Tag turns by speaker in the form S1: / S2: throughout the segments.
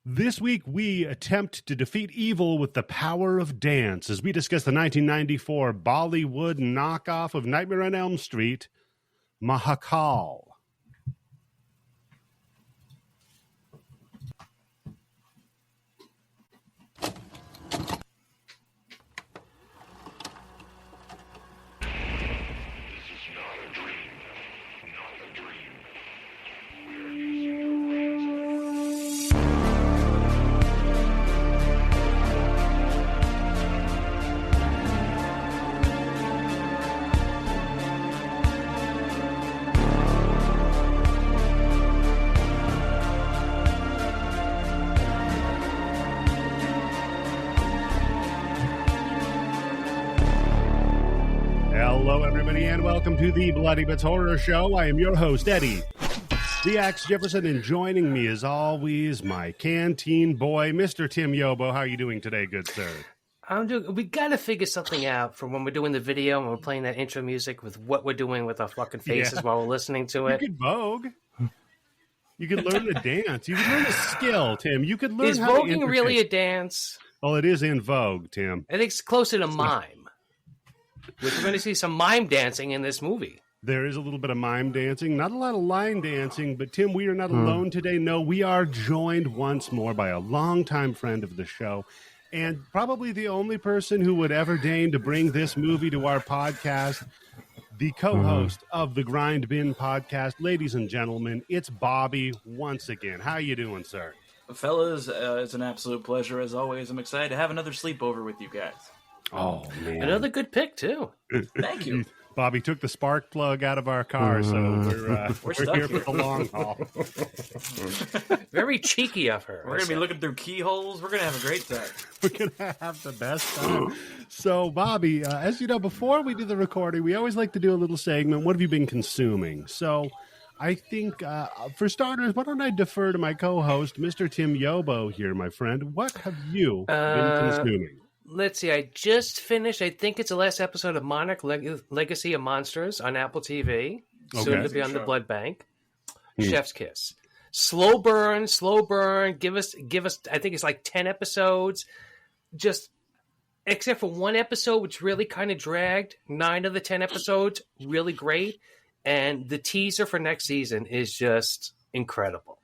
S1: This week, we attempt to defeat evil with the power of dance as we discuss the 1994 Bollywood knockoff of Nightmare on Elm Street, Mahakaal. Hello, everybody, and welcome to the Bloody Bits Horror Show. I am your host, Eddie, the Axe Jefferson, and joining me, as always, my canteen boy, Mr. Tim Yobo. How are you doing today, good sir?
S2: We got to figure something out for when we're doing the video and we're playing that intro music with what we're doing with our fucking faces while we're listening to it.
S1: You could Vogue. You could learn to dance. You could learn a skill, Tim. You could learn
S2: Is
S1: how
S2: voguing really a dance?
S1: Well, it is in vogue, Tim.
S2: I think it's closer to mime. Which we're going to see some mime dancing in this movie.
S1: There is a little bit of mime dancing, not a lot of line dancing, but Tim, we are not alone today. No, we are joined once more by a longtime friend of the show, and probably the only person who would ever deign to bring this movie to our podcast, the co-host of the Grindbin podcast. Ladies and gentlemen, it's Bobby once again. How you doing, sir?
S3: Fellas, it's an absolute pleasure as always. I'm excited to have another sleepover with you guys.
S1: Oh, man.
S2: Another good pick, too.
S3: Thank you.
S1: Bobby took the spark plug out of our car, so we're here for the long haul.
S2: Very cheeky of her.
S3: We're going to be looking through keyholes. We're going to have a great time.
S1: We're going to have the best time. So, Bobby, as you know, before we do the recording, we always like to do a little segment. What have you been consuming? So, I think, for starters, why don't I defer to my co-host, Mr. Tim Yobo here, my friend. What have you been consuming?
S2: Let's see, I just finished, I think it's the last episode of Monarch Legacy of Monsters on Apple TV. Soon to be on the Blood Bank. Chef's Kiss. Slow burn. Give us, I think it's like 10 episodes. Just, except for one episode, which really kind of dragged. 9 of the 10 episodes, really great. And the teaser for next season is just incredible.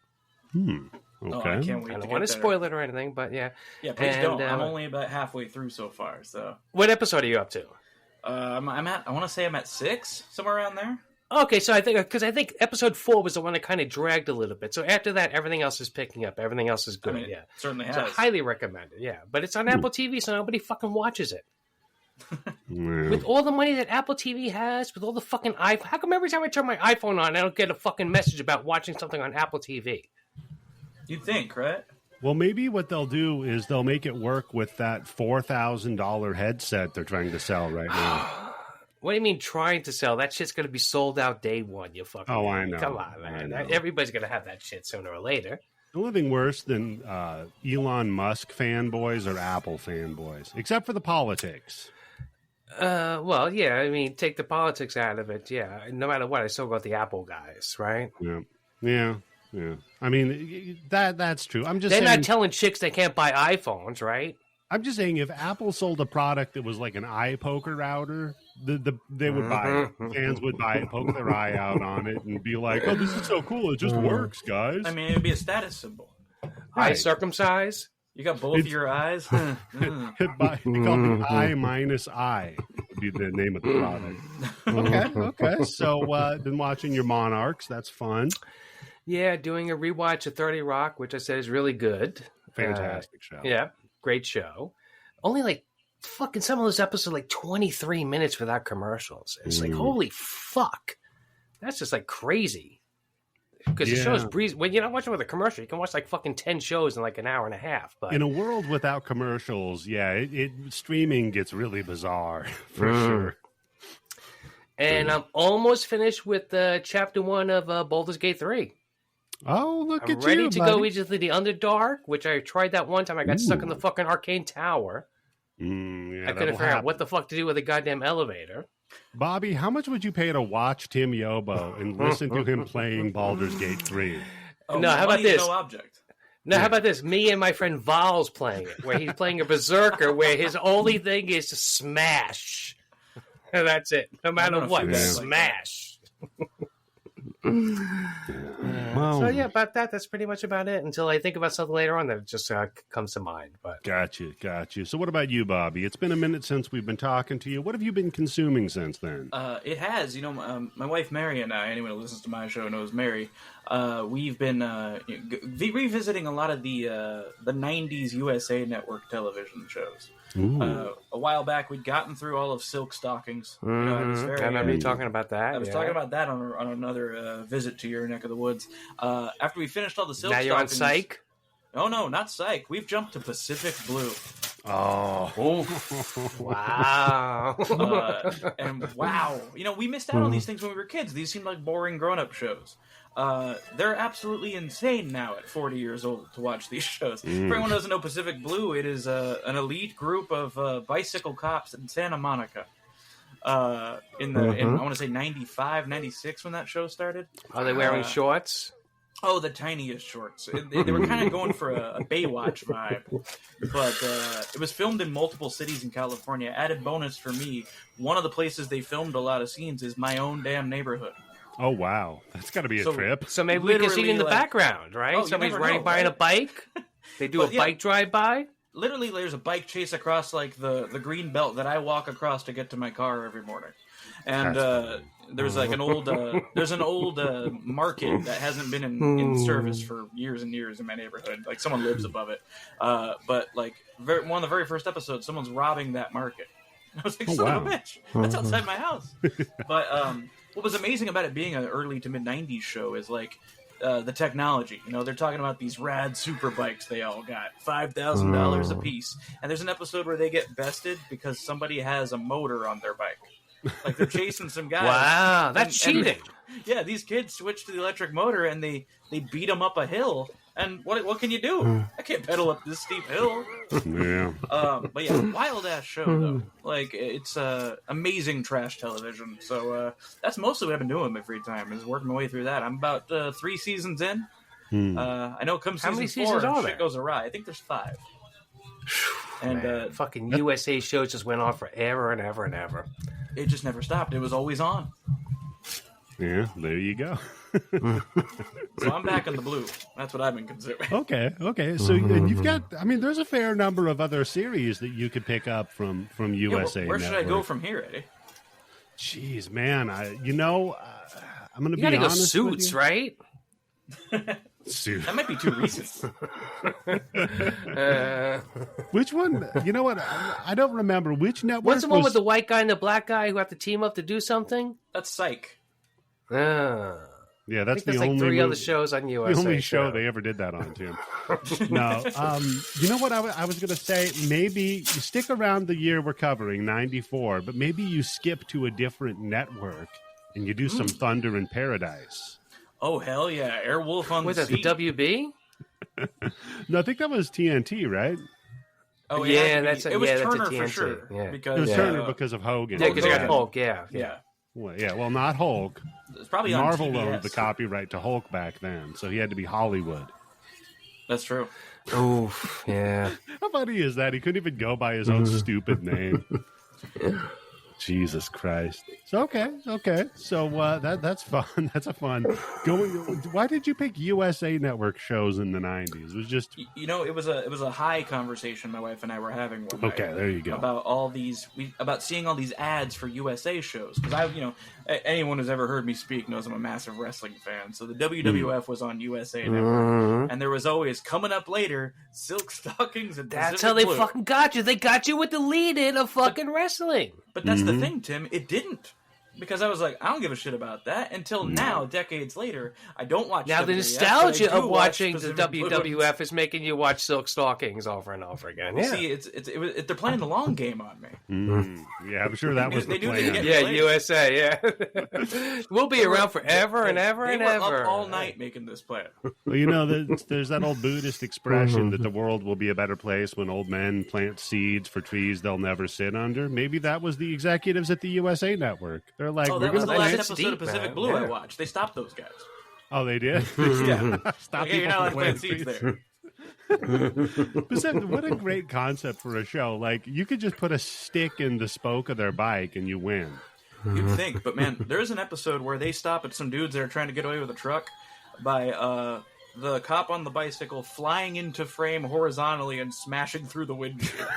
S1: Okay.
S3: Oh, I can't wait.
S2: I don't want to spoil it or anything, but yeah.
S3: Yeah, please don't. I'm only about halfway through so far. So,
S2: what episode are you up to?
S3: I want to say I'm at 6, somewhere around there.
S2: Okay, so I think episode 4 was the one that kind of dragged a little bit. So after that, everything else is picking up. Everything else is good. Yeah,
S3: certainly has.
S2: So I highly recommend it. Yeah, but it's on Apple TV, so nobody fucking watches it. With all the money that Apple TV has, with all the fucking iPhone, how come every time I turn my iPhone on, I don't get a fucking message about watching something on Apple TV?
S3: You'd think, right?
S1: Well, maybe what they'll do is they'll make it work with that $4,000 headset they're trying to sell right now.
S2: What do you mean trying to sell? That shit's going to be sold out day one, you fucking
S1: Oh,
S2: idiot.
S1: I know.
S2: Come on, man. Everybody's going to have that shit sooner or later.
S1: The only thing worse than Elon Musk fanboys are Apple fanboys, except for the politics.
S2: Well, yeah, I mean, take the politics out of it. Yeah, no matter what, I still got the Apple guys, right?
S1: Yeah. I mean, that's true. I'm just
S2: They're
S1: saying,
S2: not telling chicks they can't buy iPhones, right?
S1: I'm just saying, if Apple sold a product that was like an eye poker router, they would buy it. Fans would buy it, poke their eye out on it, and be like, "Oh, this is so cool! It just works, guys."
S3: I mean, it would be a status symbol.
S2: Eye circumcise.
S3: You got both of your eyes.
S1: They call it I minus I would be the name of the product. Okay. So, been watching your Monarchs. That's fun.
S2: Yeah, doing a rewatch of 30 Rock, which I said is really good.
S1: Fantastic show.
S2: Yeah, great show. Only like fucking some of those episodes like 23 minutes without commercials. It's like, holy fuck. That's just like crazy. Because the show's breezy. When you're not watching with a commercial, you can watch like fucking 10 shows in like an hour and a half. But
S1: in a world without commercials, streaming gets really bizarre for sure.
S2: And I'm almost finished with chapter 1 of Baldur's Gate 3.
S1: Oh, look at you,
S2: I'm ready to
S1: buddy.
S2: go into the Underdark, which I tried that one time. I got stuck in the fucking arcane tower. I couldn't figure out what the fuck to do with a goddamn elevator.
S1: Bobby, how much would you pay to watch Tim Yobo and listen to him playing Baldur's Gate 3?
S3: Oh,
S2: no, how about this?
S3: No object.
S2: Now, how about this? Me and my friend Val's playing it, where he's playing a berserker, where his only thing is to smash. And that's it. No matter what, smash.
S1: Well,
S2: So yeah, about that. That's pretty much about it. Until I think about something later on that just comes to mind. But
S1: got you. So what about you, Bobby? It's been a minute since we've been talking to you. What have you been consuming since then?
S3: It has. My wife Mary and I, anyone who listens to my show knows Mary, we've been revisiting a lot of the 90s USA Network television shows. A while back, we'd gotten through all of Silk Stockings.
S2: I remember you talking about that.
S3: I was talking about that on another visit to your neck of the woods. After we finished all the Silk Stockings...
S2: Now you're on Psych?
S3: Oh, no, not Psych. We've jumped to Pacific Blue.
S1: Oh.
S2: Wow.
S3: And wow. We missed out on these things when we were kids. These seemed like boring grown-up shows. They're absolutely insane now at 40 years old to watch these shows. For anyone who doesn't know Pacific Blue, it is an elite group of bicycle cops in Santa Monica. In I want to say 95, 96 when that show started.
S2: Are they wearing shorts?
S3: Oh, the tiniest shorts. They were kind of going for a Baywatch vibe. But it was filmed in multiple cities in California. Added bonus for me, one of the places they filmed a lot of scenes is my own damn neighborhood.
S1: Oh, wow. That's got to be a trip.
S2: So maybe we can see it in the background, right? Somebody's riding by on a bike. They do a bike drive-by.
S3: Literally, there's a bike chase across like the green belt that I walk across to get to my car every morning. And there's like an old market that hasn't been in service for years and years in my neighborhood. Like someone lives above it. But like one of the very first episodes, someone's robbing that market. I was like, son of a bitch, that's outside my house. But what was amazing about it being an early to mid 90s show is like the technology. They're talking about these rad super bikes they all got, $5,000 a piece. And there's an episode where they get bested because somebody has a motor on their bike. Like they're chasing some guys.
S2: Wow, that's cheating.
S3: Yeah, these kids switch to the electric motor and they beat them up a hill. And what can you do? I can't pedal up this steep hill.
S1: Yeah.
S3: But yeah, wild ass show though. Like it's amazing trash television. So that's mostly what I've been doing in my free time is working my way through that. I'm about 3 seasons in. I know come
S2: How many
S3: season 4
S2: seasons are there?
S3: shit goes awry. I think there's 5. And
S2: fucking USA shows just went on forever and ever and ever.
S3: It just never stopped. It was always on.
S1: Yeah, there you go.
S3: So I'm back in the blue. That's what I've been considering.
S1: Okay. So you've got, there's a fair number of other series that you could pick up from USA.
S3: Where should I go from here, Eddie?
S1: Jeez, man. I'm going to be
S2: gotta
S1: honest
S2: go
S1: with
S2: Suits,
S1: you.
S2: right?
S1: Suits.
S3: That might be too recent.
S1: Which one? You know what? I don't remember. Which network
S2: What's the one with the white guy and the black guy who have to team up to do something?
S3: That's Psych.
S1: Yeah, that's the only
S2: like 3 other shows on USA.
S1: The only show they ever did that on, Tim. No, you know what I was going to say? Maybe you stick around the year we're covering, 94, but maybe you skip to a different network and you do some Thunder in Paradise.
S3: Oh, hell yeah. Airwolf on
S2: the
S3: seat.
S2: The WB?
S1: No, I think that was TNT, right?
S3: Oh,
S2: yeah,
S3: it was Turner
S2: TNT.
S3: for sure.
S2: Yeah.
S3: Because,
S1: it was Turner because of Hogan.
S2: Yeah, because you got Hulk, yeah.
S1: Well, not Hulk.
S3: It's probably on
S1: Marvel
S3: TBS.
S1: owned the copyright to Hulk back then, so he had to be Hollywood.
S3: That's true.
S2: Oof, yeah.
S1: How funny is that? He couldn't even go by his own stupid name. Jesus Christ. So okay. So that's fun. That's a fun. Why did you pick USA Network shows in the 90s? It was just
S3: it was a high conversation my wife and I were having one night.
S1: Okay, there you go.
S3: About about seeing all these ads for USA shows because anyone who's ever heard me speak knows I'm a massive wrestling fan. So the WWF was on USA Network, and there was always coming up later Silk Stockings and
S2: that's
S3: Pacific
S2: how they
S3: Blue.
S2: fucking got you. They got you with the lead-in of fucking wrestling.
S3: But that's the thing, Tim. It didn't. Because I was like, I don't give a shit about that. Until now, decades later, I don't watch
S2: Now
S3: WWF,
S2: the nostalgia of watching the
S3: Pacific Blue.
S2: WWF is making you watch Silk Stockings over and over again. Yeah.
S3: See, they're playing the long game on me.
S1: Yeah, I'm sure that was the plan.
S2: Yeah, USA, yeah. We'll be around forever and ever and
S3: They were
S2: ever.
S3: up all night making this plan.
S1: Well, there's that old Buddhist expression that the world will be a better place when old men plant seeds for trees they'll never sit under. Maybe that was the executives at the USA Network. They're like,
S3: that
S1: we're
S3: was
S1: going
S3: the
S1: to
S3: last episode of Pacific Blue I watched. They stopped those guys.
S1: Oh, they did?
S3: Yeah.
S1: Stop
S3: You're
S1: people
S3: not allowed
S1: from
S3: to plant
S1: planting
S3: seeds
S1: seeds.
S3: there.
S1: What a great concept for a show. Like, you could just put a stick in the spoke of their bike and you win.
S3: You'd think, but man, there's an episode where they stop at some dudes that are trying to get away with a truck by the cop on the bicycle flying into frame horizontally and smashing through the windshield.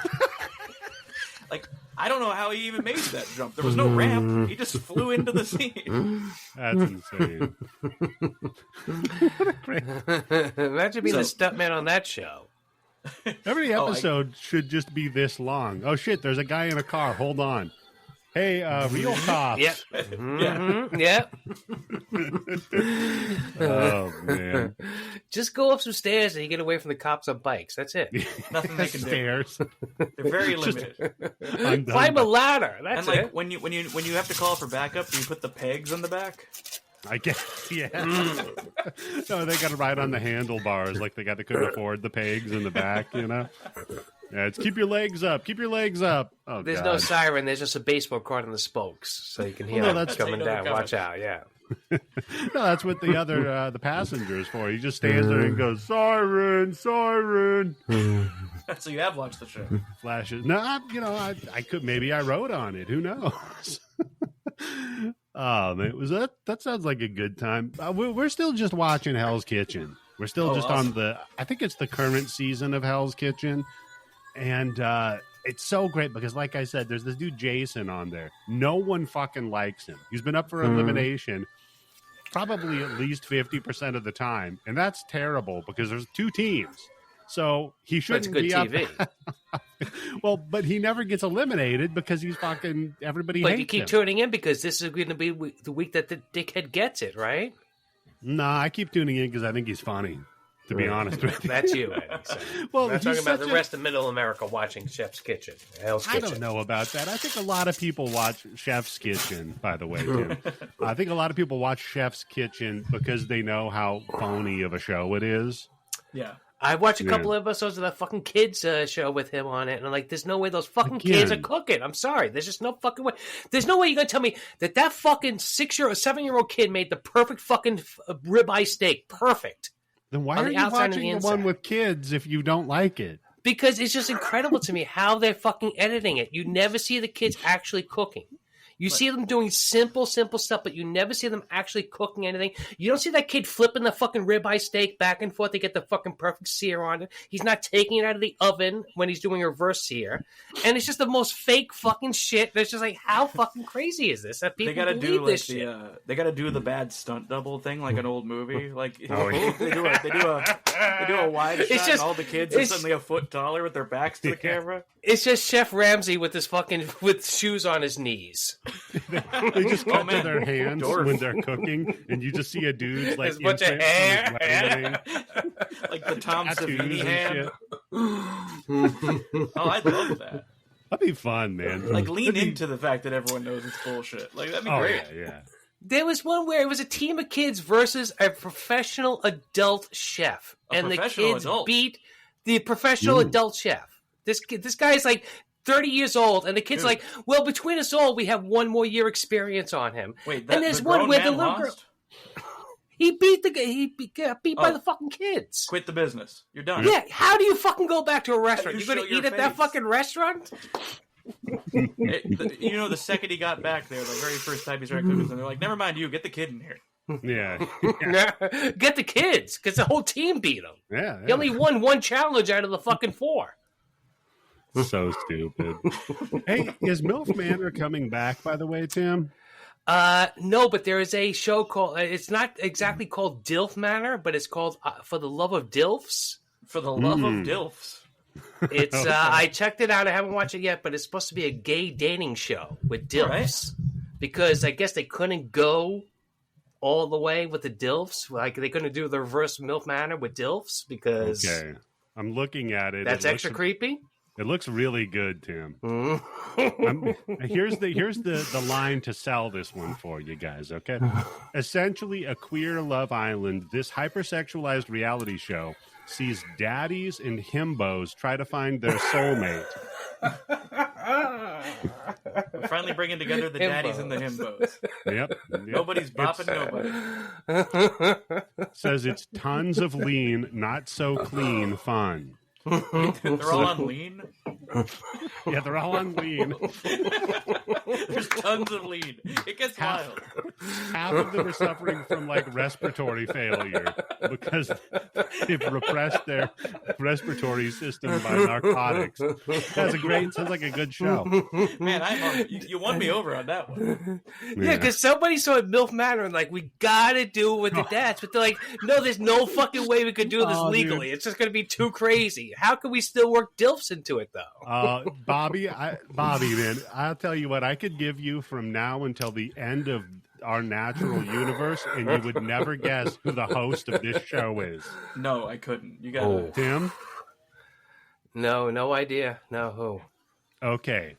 S3: Like, I don't know how he even made that jump. There was no ramp. He just flew into the scene.
S1: That's insane.
S2: Imagine being the stuntman on that show.
S1: Every episode should just be this long. Oh, shit, there's a guy in a car. Hold on. Hey, real cops.
S2: Yep. Mm-hmm. Yep.
S1: Oh, man.
S2: Just go up some stairs and you get away from the cops on bikes. That's it.
S3: Nothing they can
S1: Stairs.
S3: do. They're very limited.
S2: Climb a ladder. That's
S3: and like
S2: it.
S3: when you have to call for backup, do you put the pegs on the back?
S1: I guess, yeah. No, they got to ride on the handlebars like they couldn't afford the pegs in the back, you know? Yeah, it's keep your legs up. Keep your legs up. Oh,
S2: there's
S1: God.
S2: no siren. There's just a baseball card on the spokes, so you can hear it coming down. Watch out, yeah.
S1: No, that's what the other the passenger is for. He just stands there and goes, siren, siren.
S3: So you have watched the show.
S1: Flashes. No, I could, maybe I wrote on it. Who knows? Oh, man, that sounds like a good time. We're still just watching Hell's Kitchen. We're still just
S3: awesome.
S1: on I think it's the current season of Hell's Kitchen. And it's so great because, like I said, there's this dude Jason on there. No one fucking likes him. He's been up for elimination probably at least 50% of the time. And that's terrible because there's 2 teams. So he shouldn't be up. That's good TV. Well, but he never gets eliminated because he's fucking everybody hates him.
S2: But you keep tuning in because this is going to be the week that the dickhead gets it, right?
S1: Nah, I keep tuning in because I think he's funny. To be honest with you.
S2: That's you, Eddie. So.
S1: Well,
S2: I'm talking about the rest of Middle America watching Chef's Kitchen. Hell's Kitchen.
S1: I don't know about that. I think a lot of people watch Chef's Kitchen, by the way, Tim. I think a lot of people watch Chef's Kitchen because they know how phony of a show it is.
S3: Yeah.
S2: I watched a couple of episodes of that fucking kids show with him on it, and I'm like, there's no way those fucking kids are cooking. I'm sorry. There's just no fucking way. There's no way you're going to tell me that fucking 7-year-old kid made the perfect fucking ribeye steak. Perfect.
S1: Then why are you watching the one with kids if you don't like it?
S2: Because it's just incredible to me how they're fucking editing it. You never see the kids actually cooking. You see them doing simple stuff, but you never see them actually cooking anything. You don't see that kid flipping the fucking ribeye steak back and forth to get the fucking perfect sear on it. He's not taking it out of the oven when he's doing reverse sear. And it's just the most fake fucking shit. It's just like, how fucking crazy is this? That people believe this shit.
S3: They gotta do the bad stunt double thing like an old movie. Like they do a wide shot and all the kids are suddenly a foot taller with their backs to the camera.
S2: It's just Chef Ramsay with his fucking shoes on his knees.
S1: They just cut to their hands when they're cooking, and you just see a dude's like
S2: a bunch of hair,
S3: like the Tom Savini hand. Oh, I'd love that.
S1: That'd be fun, man.
S3: Like lean into the fact that everyone knows it's bullshit. Like that'd be great.
S1: Yeah.
S2: There was one where it was a team of kids versus a professional adult chef, and the kids beat the professional adult chef. This guy's like 30 years old, and the kid's like, well, between us all, we have 1 more year experience on him.
S3: Wait,
S2: and there's one where the little girl, he got beat by the fucking kids.
S3: Quit the business. You're done.
S2: Yeah, how do you fucking go back to a restaurant? You're going to eat at that fucking restaurant?
S3: The second he got back there, the very first time he started cooking, they're like, never mind you, get the kid in here.
S1: Yeah.
S2: Get the kids, because the whole team beat him.
S1: Yeah.
S2: He only won 1 challenge out of the fucking 4.
S1: So stupid. Hey, is MILF Manor coming back, by the way, Tim?
S2: No, but there is a show called, it's not exactly called DILF Manor, but it's called For the Love of DILFs.
S3: For the Love of DILFs.
S2: It's, I checked it out. I haven't watched it yet, but it's supposed to be a gay dating show with DILFs. Right. Because I guess they couldn't go all the way with the DILFs. Like, they couldn't do the reverse MILF Manor with DILFs because...
S1: Okay. I'm looking at it.
S2: That's extra creepy?
S1: It looks really good, Tim. Here's the line to sell this one for you guys, okay? Essentially, a queer Love Island, this hypersexualized reality show sees daddies and himbos try to find their soulmate.
S3: We're finally bringing together the daddies and the himbos.
S1: Yep.
S3: Nobody's bopping nobody.
S1: Says it's tons of lean, not so clean fun.
S3: They're all on lean?
S1: Yeah, they're all on lean.
S3: There's tons of lean. It gets wild.
S1: Half of them are suffering from like respiratory failure because they've repressed their respiratory system by narcotics. Sounds like a good show.
S3: Man, you won me over on that one.
S2: Yeah, because somebody saw it MILF Manor and like, we gotta do it with the dads. But they're like, no, there's no fucking way we could do this legally. Dude. It's just gonna be too crazy. How can we still work DILFs into it though?
S1: Bobby, man, I'll tell you what, I could give you from now until the end of our natural universe, and you would never guess who the host of this show is.
S3: No, I couldn't. You got
S1: Tim?
S2: No idea. No, who?
S1: Okay.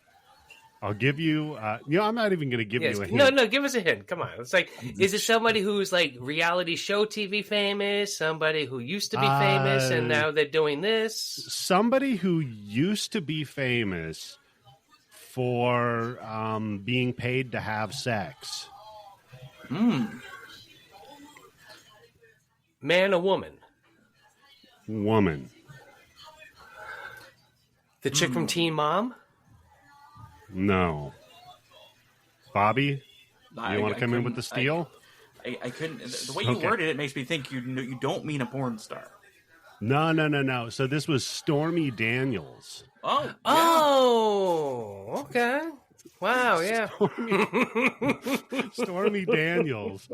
S1: I'll give you, I'm not even going to give you a hint.
S2: No, give us a hint. Come on. It's like, is it somebody who's like reality show TV famous? Somebody who used to be famous and now they're doing this?
S1: Somebody who used to be famous for being paid to have sex.
S2: Man or woman?
S1: Woman.
S2: The chick from Teen Mom?
S1: No. Bobby, you want to come in with the steal?
S3: I couldn't. The way you worded it makes me think you don't mean a porn star.
S1: No. So this was Stormy Daniels.
S2: Oh, okay. Wow, yeah.
S1: Stormy Daniels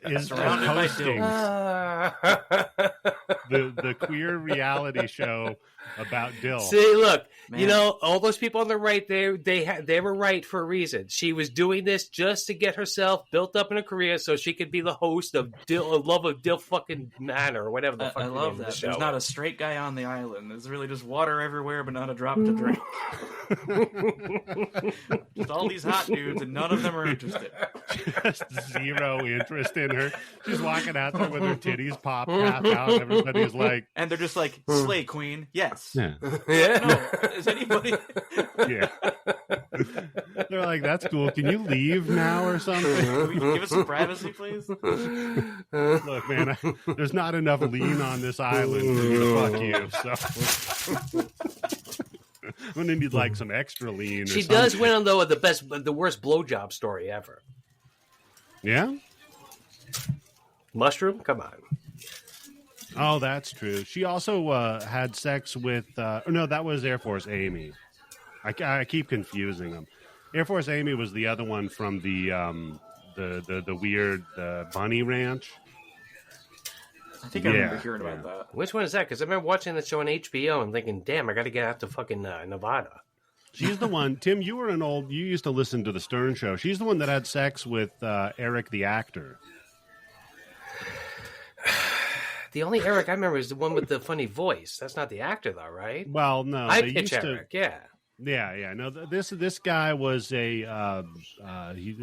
S1: is
S3: surrounded by
S1: hosting the queer reality show about Dill.
S2: See, look, man. All those people on the right, they were right for a reason. She was doing this just to get herself built up in a career so she could be the host of Love of Dill fucking Manor or whatever the fuck.
S3: I love that. There's not a straight guy on the island. There's really just water everywhere, but not a drop to drink. Just all these hot dudes, and none of them are interested.
S1: Just zero interest in her. She's walking out there with her titties popped half out. Everybody's like,
S3: and they're just like, "Slay Queen, yes."
S1: Yeah.
S3: No, is anybody?
S1: Yeah. They're like, "That's cool. Can you leave now or something?
S3: Can we give us some privacy, please?"
S1: Look, man, there's not enough lean on this island for me to fuck you. So. I'm gonna need like some extra lean.
S2: She does win though the worst blowjob story ever.
S1: Yeah.
S2: Mushroom, come on.
S1: Oh, that's true. She also had sex with. No, that was Air Force Amy. I keep confusing them. Air Force Amy was the other one from the weird bunny ranch.
S3: I think I remember hearing about that.
S2: Which one is that? Because I remember watching the show on HBO and thinking, damn, I got to get out to fucking Nevada.
S1: She's the one. Tim, you used to listen to the Stern Show. She's the one that had sex with Eric the actor.
S2: The only Eric I remember is the one with the funny voice. That's not the actor, though, right?
S1: Well, no.
S2: I pitch Eric, yeah.
S1: Yeah. No, this guy was the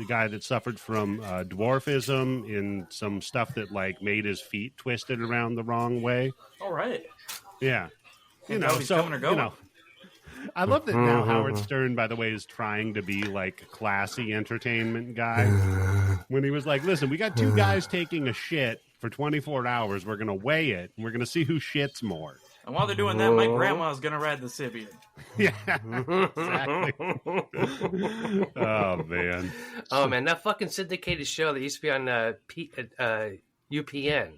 S1: guy that suffered from dwarfism in some stuff that like made his feet twisted around the wrong way.
S3: All right.
S1: Yeah.
S3: He's coming or going.
S1: I love that now Howard Stern, by the way, is trying to be like a classy entertainment guy. When he was like, listen, we got two guys taking a shit for 24 hours. We're going to weigh it. And we're going to see who shits more.
S3: And while they're doing that, my grandma's going to ride the Sibian.
S1: Yeah, exactly. Oh, man.
S2: Oh, man, that fucking syndicated show that used to be on UPN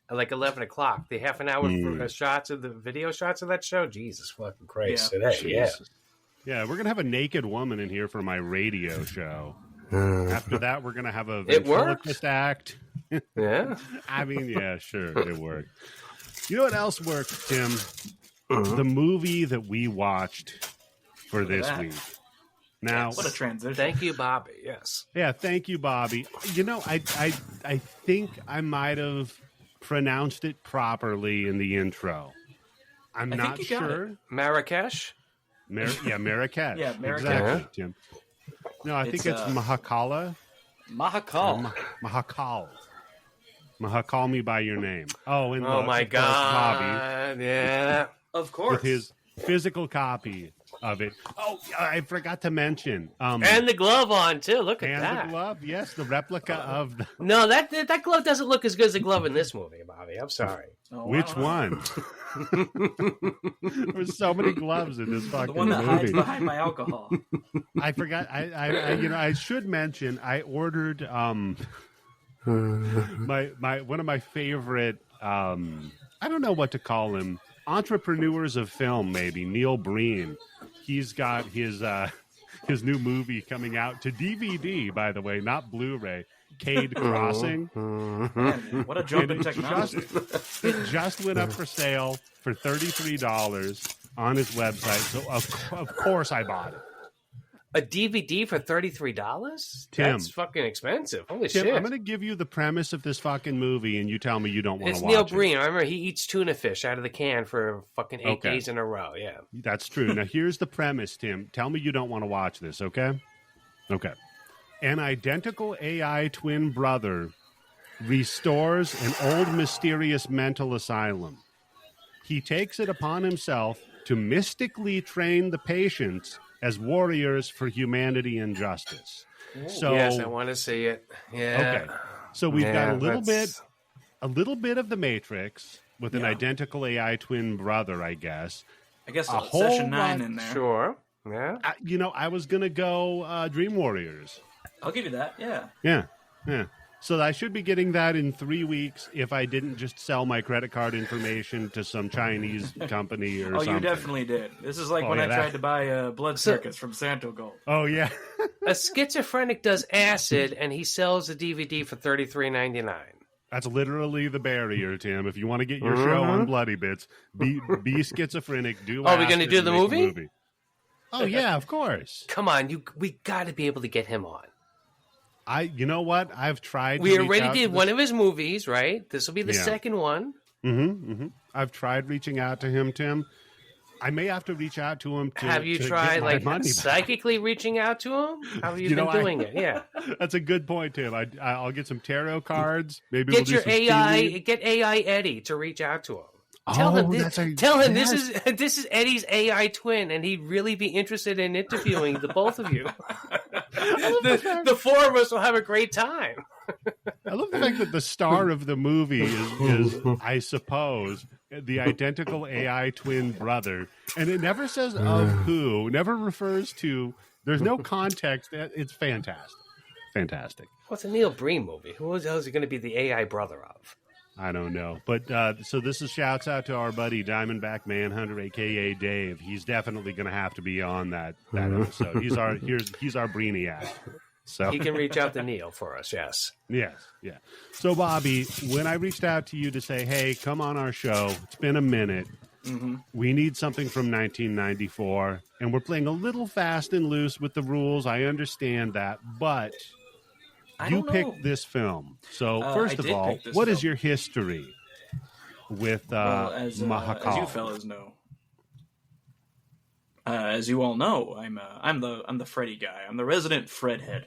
S2: at like 11 o'clock. The half an hour shots of the video shots of that show. Jesus fucking Christ. Yeah.
S1: Yeah, we're going to have a naked woman in here for my radio show. After that, we're going to have a ventriloquist act.
S2: Yeah.
S1: I mean, yeah, sure, it worked. You know what else worked, Tim? The movie that we watched for this week. Now,
S3: what a transition!
S2: Thank you, Bobby. Yes.
S1: Yeah, thank you, Bobby. You know, I think I might have pronounced it properly in the intro. I'm not sure.
S2: Marrakesh.
S1: Marrakesh.
S3: Yeah, Marrakesh.
S1: Exactly, Tim. No, I think it's Mahakaal.
S3: Mahakaal.
S1: Mahakaal. Mahakaal me by your name. Oh,
S2: my God, Bobby. Yeah,
S3: of course.
S1: With his physical copy of it. Oh, I forgot to mention.
S2: And the glove on, too. Look at that.
S1: And the glove, yes, the replica of the...
S2: No, that glove doesn't look as good as the glove in this movie, Bobby. I'm sorry.
S3: Oh,
S1: Which one? There's so many gloves in this fucking
S3: movie. The one that hides behind my alcohol.
S1: I forgot. I should mention. I ordered my one of my favorite. I don't know what to call him. Entrepreneurs of film, maybe Neil Breen. He's got his new movie coming out to DVD, by the way, not Blu-ray. Cade Crossing.
S3: Man, what a jump in technology.
S1: It just went up for sale for $33 on his website. So of course I bought it.
S2: A DVD for $33?
S1: Tim,
S2: that's fucking expensive. Holy
S1: Tim,
S2: shit!
S1: I'm going to give you the premise of this fucking movie, and you tell me you don't want to watch
S2: it.
S1: it.
S2: It's Neil Breen. I remember he eats tuna fish out of the can for fucking 8 days in a row. Yeah,
S1: that's true. Now here's the premise, Tim. Tell me you don't want to watch this, okay? Okay. An identical AI twin brother restores an old mysterious mental asylum. He takes it upon himself to mystically train the patients as warriors for humanity and justice. So,
S2: yes, I want to see it. Yeah.
S1: Okay. So we've got a little bit of the Matrix with an identical AI twin brother, I guess.
S3: I guess a whole Session 9 in there.
S2: Sure. Yeah.
S1: I was going to go Dream Warriors.
S3: I'll give you that. Yeah.
S1: Yeah. So I should be getting that in 3 weeks if I didn't just sell my credit card information to some Chinese company or something.
S3: Oh, you definitely did. This is like when I tried to buy Blood Circus from Santo Gold.
S1: Oh, yeah.
S2: A schizophrenic does acid, and he sells a DVD for $33.99.
S1: That's literally the barrier, Tim. If you want to get your show on Bloody Bits, be schizophrenic, do acid.
S2: Oh, we're going to do the movie?
S1: Oh, yeah, of course.
S2: Come on, we got to be able to get him on.
S1: You know what? I've tried.
S2: We already did one of his movies, right? This will be the second one.
S1: I've tried reaching out to him, Tim. I may have to reach out to him.
S2: Have you tried psychically reaching out to him? How have you been doing it? Yeah,
S1: that's a good point, Tim. I'll get some tarot cards. Maybe
S2: get your AI. Get AI Eddie to reach out to him. Tell him this is Eddie's AI twin, and he'd really be interested in interviewing the both of you. the four of us will have a great time.
S1: I love the fact that the star of the movie is I suppose, the identical AI twin brother, and it never says of who, never refers to. There's no context. It's fantastic.
S2: What's a Neil Breen movie? Who the hell is he going to be the AI brother of?
S1: I don't know. But so this is shouts out to our buddy Diamondback Manhunter, a.k.a. Dave. He's definitely going to have to be on that episode. He's our Brainiac. So
S2: he can reach out to Neil for us, yes.
S1: Yes, yeah. So, Bobby, when I reached out to you to say, hey, come on our show, it's been a minute. We need something from 1994, and we're playing a little fast and loose with the rules. I understand that, but... You picked this film. So, first of all, what is your history with Mahakaal?
S3: As you fellas know, as you all know, I'm the Freddy guy. I'm the resident Fredhead.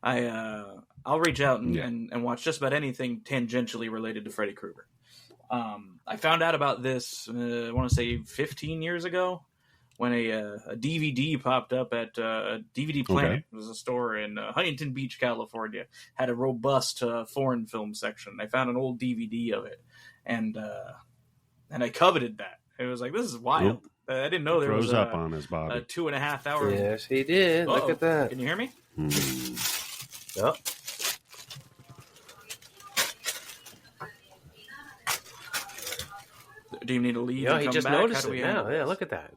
S3: I'll reach out and watch just about anything tangentially related to Freddy Krueger. I found out about this, I want to say 15 years ago, when a DVD popped up at DVD Planet. Okay. It was a store in Huntington Beach, California. Had a robust foreign film section. I found an old DVD of it, and I coveted that. It was like, this is wild. I didn't know there was
S1: up on his body.
S3: A 2.5 hour.
S2: Yes, he did. Uh-oh. Look at that.
S3: Can you hear me?
S2: Yep.
S3: Do you need to leave?
S2: Yeah, he just noticed it now. Yeah, look at that.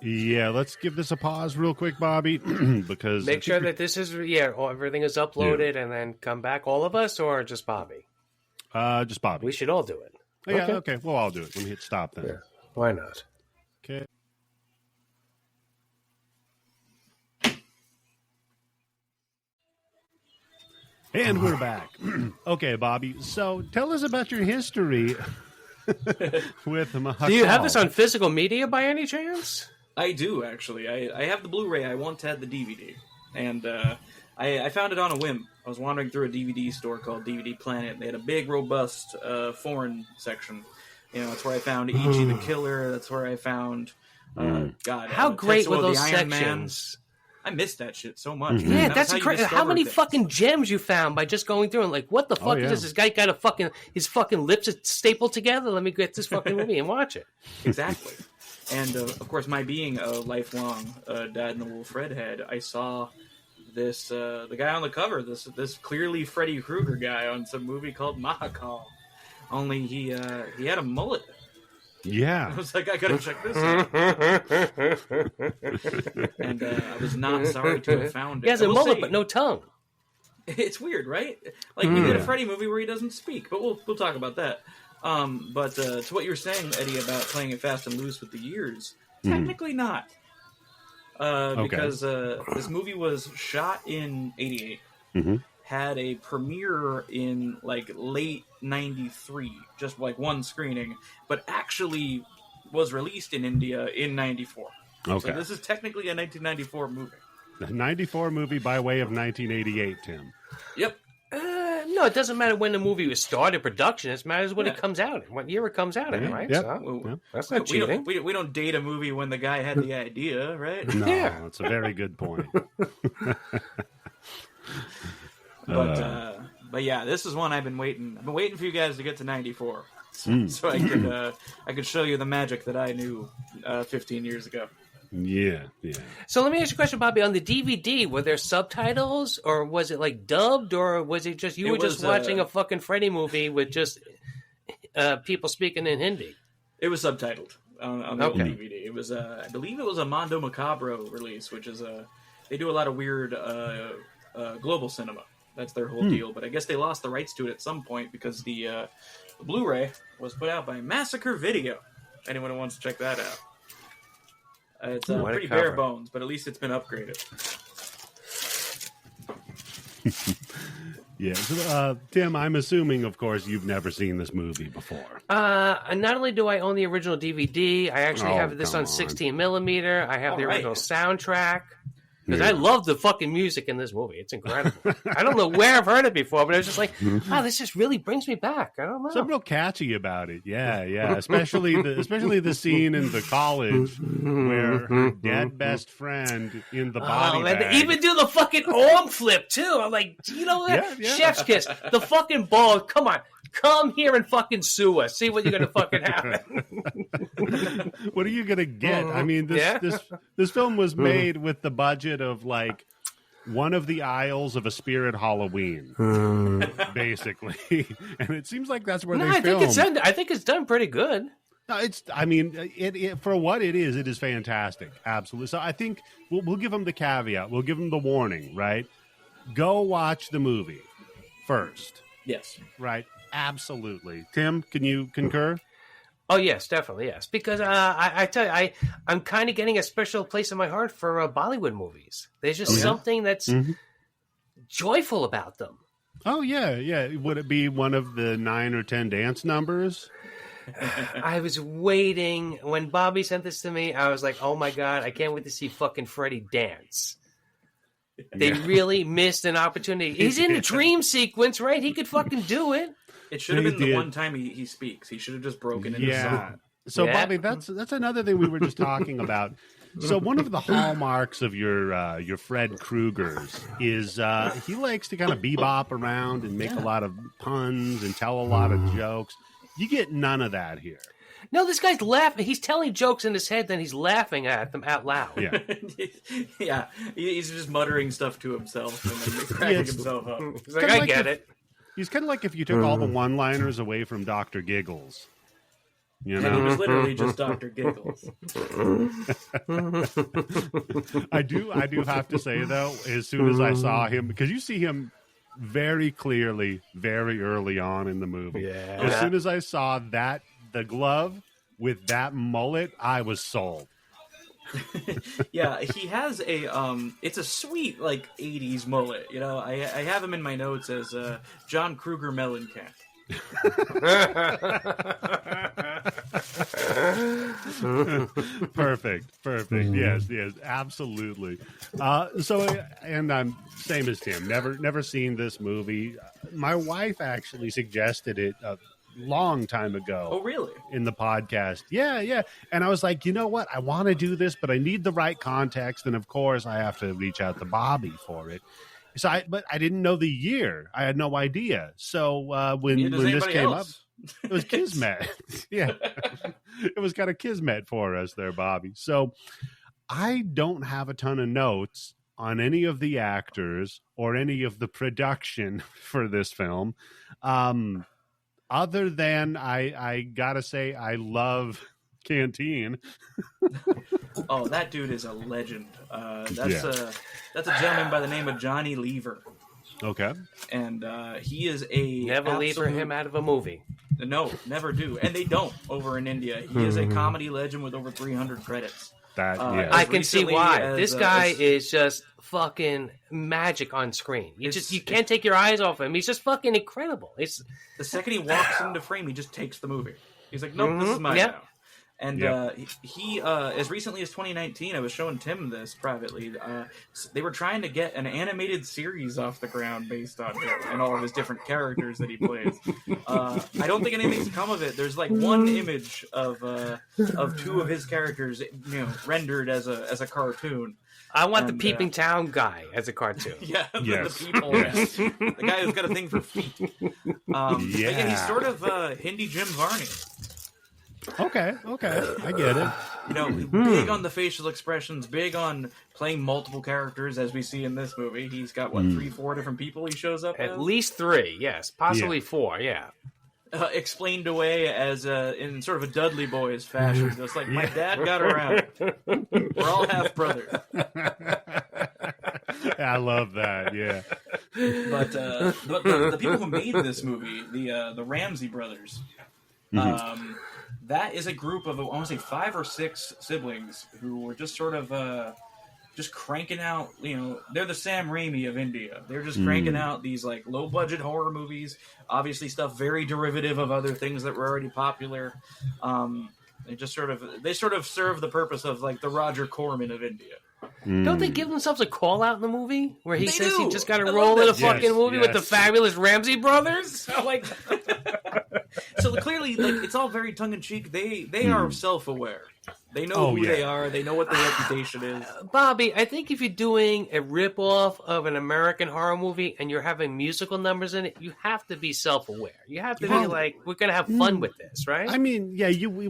S1: Yeah, let's give this a pause real quick, Bobby, because
S2: make sure that this is everything is uploaded, and then come back. All of us, or just Bobby?
S1: Just Bobby.
S2: We should all do it.
S1: Oh, yeah, okay. Well, I'll do it. Let me hit stop then.
S2: Yeah. Why not?
S1: Okay. And we're back. Okay, Bobby. So tell us about your history with Mahakaal.
S2: Do you have this on physical media by any chance?
S3: I do, actually. I have the Blu-ray. I once had the DVD. And I found it on a whim. I was wandering through a DVD store called DVD Planet. They had a big, robust foreign section. That's where I found E.G. the Killer. That's where I found
S2: how great were those
S3: sections?
S2: Man.
S3: I missed that shit so much.
S2: Yeah, that's incredible. How many fucking gems you found by just going through and like, what the fuck is this? This guy got his fucking lips stapled together. Let me get this fucking movie and watch it.
S3: Exactly. And of course, my being a lifelong Dad in the Wolf Fred head, I saw this the guy on the cover, this clearly Freddy Krueger guy on some movie called Mahakaal. Only he had a mullet.
S1: Yeah.
S3: I was like, I gotta check this out. And I was not sorry to have found it.
S2: He has a mullet, but no tongue.
S3: It's weird, right? Like, we did a Freddy movie where he doesn't speak, but we'll talk about that. But to what you were saying, Eddie, about playing it fast and loose with the years, technically not. Because this movie was shot in 88. Had a premiere in like late 93, just like one screening, but actually was released in India in 94. Okay. So this is technically a 1994 movie.
S1: A 94 movie by way of 1988, Tim.
S3: Yep.
S2: No, it doesn't matter when the movie was started production. It matters when it comes out, what year it comes out in, right?
S1: Yep.
S2: So, that's not cheating.
S3: We don't date a movie when the guy had the idea, right?
S1: No, that's a very good point.
S3: But yeah, this is one I've been waiting for you guys to get to 94, so I could show you the magic that I knew 15 years ago.
S1: Yeah.
S2: So let me ask you a question, Bobby. On the DVD, were there subtitles, or was it like dubbed, or was it just you were just watching a fucking Freddy movie with just people speaking in Hindi?
S3: It was subtitled on the old DVD. It was I believe it was a Mondo Macabro release, which is they do a lot of weird global cinema. That's their whole deal. But I guess they lost the rights to it at some point because the Blu-ray was put out by Massacre Video. Anyone who wants to check that out. It's pretty bare bones, but at least it's been upgraded.
S1: Yeah. So, Tim, I'm assuming, of course, you've never seen this movie before.
S2: Not only do I own the original DVD, I actually have this on 16 millimeter. I have the original soundtrack. Because I love the fucking music in this movie. It's incredible. I don't know where I've heard it before, but I was just like, wow, this just really brings me back. I don't know.
S1: Something real catchy about it. Yeah. Especially the scene in the college where her dead best friend in the body bag.
S2: They even do the fucking arm flip, too. I'm like, you know what? Yeah. Chef's kiss. The fucking ball. Come on. Come here and fucking sue us. See what you're going to fucking happen.
S1: What are you going to get? I mean, this film was made with the budget of like one of the aisles of a Spirit Halloween, basically. And it seems like that's where they filmed.
S2: I think it's done pretty good.
S1: No, it for what it is fantastic. Absolutely. So I think we'll give them the caveat. We'll give them the warning, right? Go watch the movie first.
S3: Yes.
S1: Right. Absolutely. Tim, can you concur?
S2: Oh, yes, definitely, yes. Because I tell you, I'm kind of getting a special place in my heart for Bollywood movies. There's just something that's joyful about them.
S1: Oh, yeah. Would it be one of the 9 or 10 dance numbers?
S2: I was waiting. When Bobby sent this to me, I was like, oh, my God, I can't wait to see fucking Freddy dance. They really missed an opportunity. He's in the dream sequence, right? He could fucking do it.
S3: It should have been the one time he speaks. He should have just broken into song.
S1: So, Bobby, that's another thing we were just talking about. So one of the hallmarks of your Fred Krueger's is he likes to kind of bebop around and make a lot of puns and tell a lot of jokes. You get none of that here.
S2: No, this guy's laughing. He's telling jokes in his head, then he's laughing at them out loud.
S1: Yeah.
S3: Yeah. He's just muttering stuff to himself and then cracking himself up.
S2: He's like, I get it.
S1: He's kind of like if you took all the one-liners away from Dr. Giggles. You know?
S3: And he was literally just Dr. Giggles.
S1: I do have to say, though, as soon as I saw him, because you see him very clearly, very early on in the movie.
S2: Yeah.
S1: As soon as I saw the glove with that mullet, I was sold.
S3: Yeah, he has it's a sweet, like, 80s mullet, you know? I have him in my notes as John Kruger Mellencamp.
S1: Perfect. Yes, absolutely. So, and I'm same as Tim. Never seen this movie. My wife actually suggested it long time ago.
S3: Oh, really?
S1: In the podcast. Yeah. And I was like, you know what? I want to do this, but I need the right context. And of course, I have to reach out to Bobby for it. But I didn't know the year. I had no idea. So when this came up, it was Kismet. Yeah. It was kind of Kismet for us there, Bobby. So I don't have a ton of notes on any of the actors or any of the production for this film. Other than I gotta say, I love Canteen.
S3: Oh, that dude is a legend. That's a gentleman by the name of Johny Lever.
S1: Okay.
S3: And he is a
S2: never lever him out of a movie.
S3: No, never do. And they don't over in India. He is a comedy legend with over 300 credits.
S2: I can see why. This guy is just fucking magic on screen. You can't take your eyes off him. He's just fucking incredible. It's
S3: the second he walks into frame, he just takes the movie. He's like, nope, this is mine now. And he, as recently as 2019, I was showing Tim this privately. They were trying to get an animated series off the ground based on him and all of his different characters that he plays. I don't think anything's come of it. There's like one image of two of his characters, rendered as a cartoon.
S2: I want the Peeping Town guy as a cartoon.
S3: The people. The guy who's got a thing for feet. But he's sort of Hindi Jim Varney.
S1: Okay, I get it.
S3: Big on the facial expressions, big on playing multiple characters, as we see in this movie. He's got, 3-4 different people he shows up
S2: At least 3, yes. Possibly 4, yeah.
S3: Explained away as in sort of a Dudley Boys fashion. Just like, my dad got around. We're all half-brothers.
S1: I love that, yeah.
S3: But the people who made this movie, the Ramsey brothers, that is a group of, I want to say, 5 or 6 siblings who were just sort of just cranking out, they're the Sam Raimi of India. They're just cranking out these like low-budget horror movies, obviously stuff very derivative of other things that were already popular. They sort of serve the purpose of like the Roger Corman of India.
S2: Don't they give themselves a call out in the movie where he says he just got to roll in a fucking movie with the fabulous Ramsey brothers?
S3: So clearly, like, it's all very tongue in cheek. They are self-aware. They know who they are. They know what their reputation is.
S2: Bobby, I think if you're doing a rip-off of an American horror movie and you're having musical numbers in it, you have to be self-aware. You have to be like, we're going to have fun with this, right?
S1: I mean,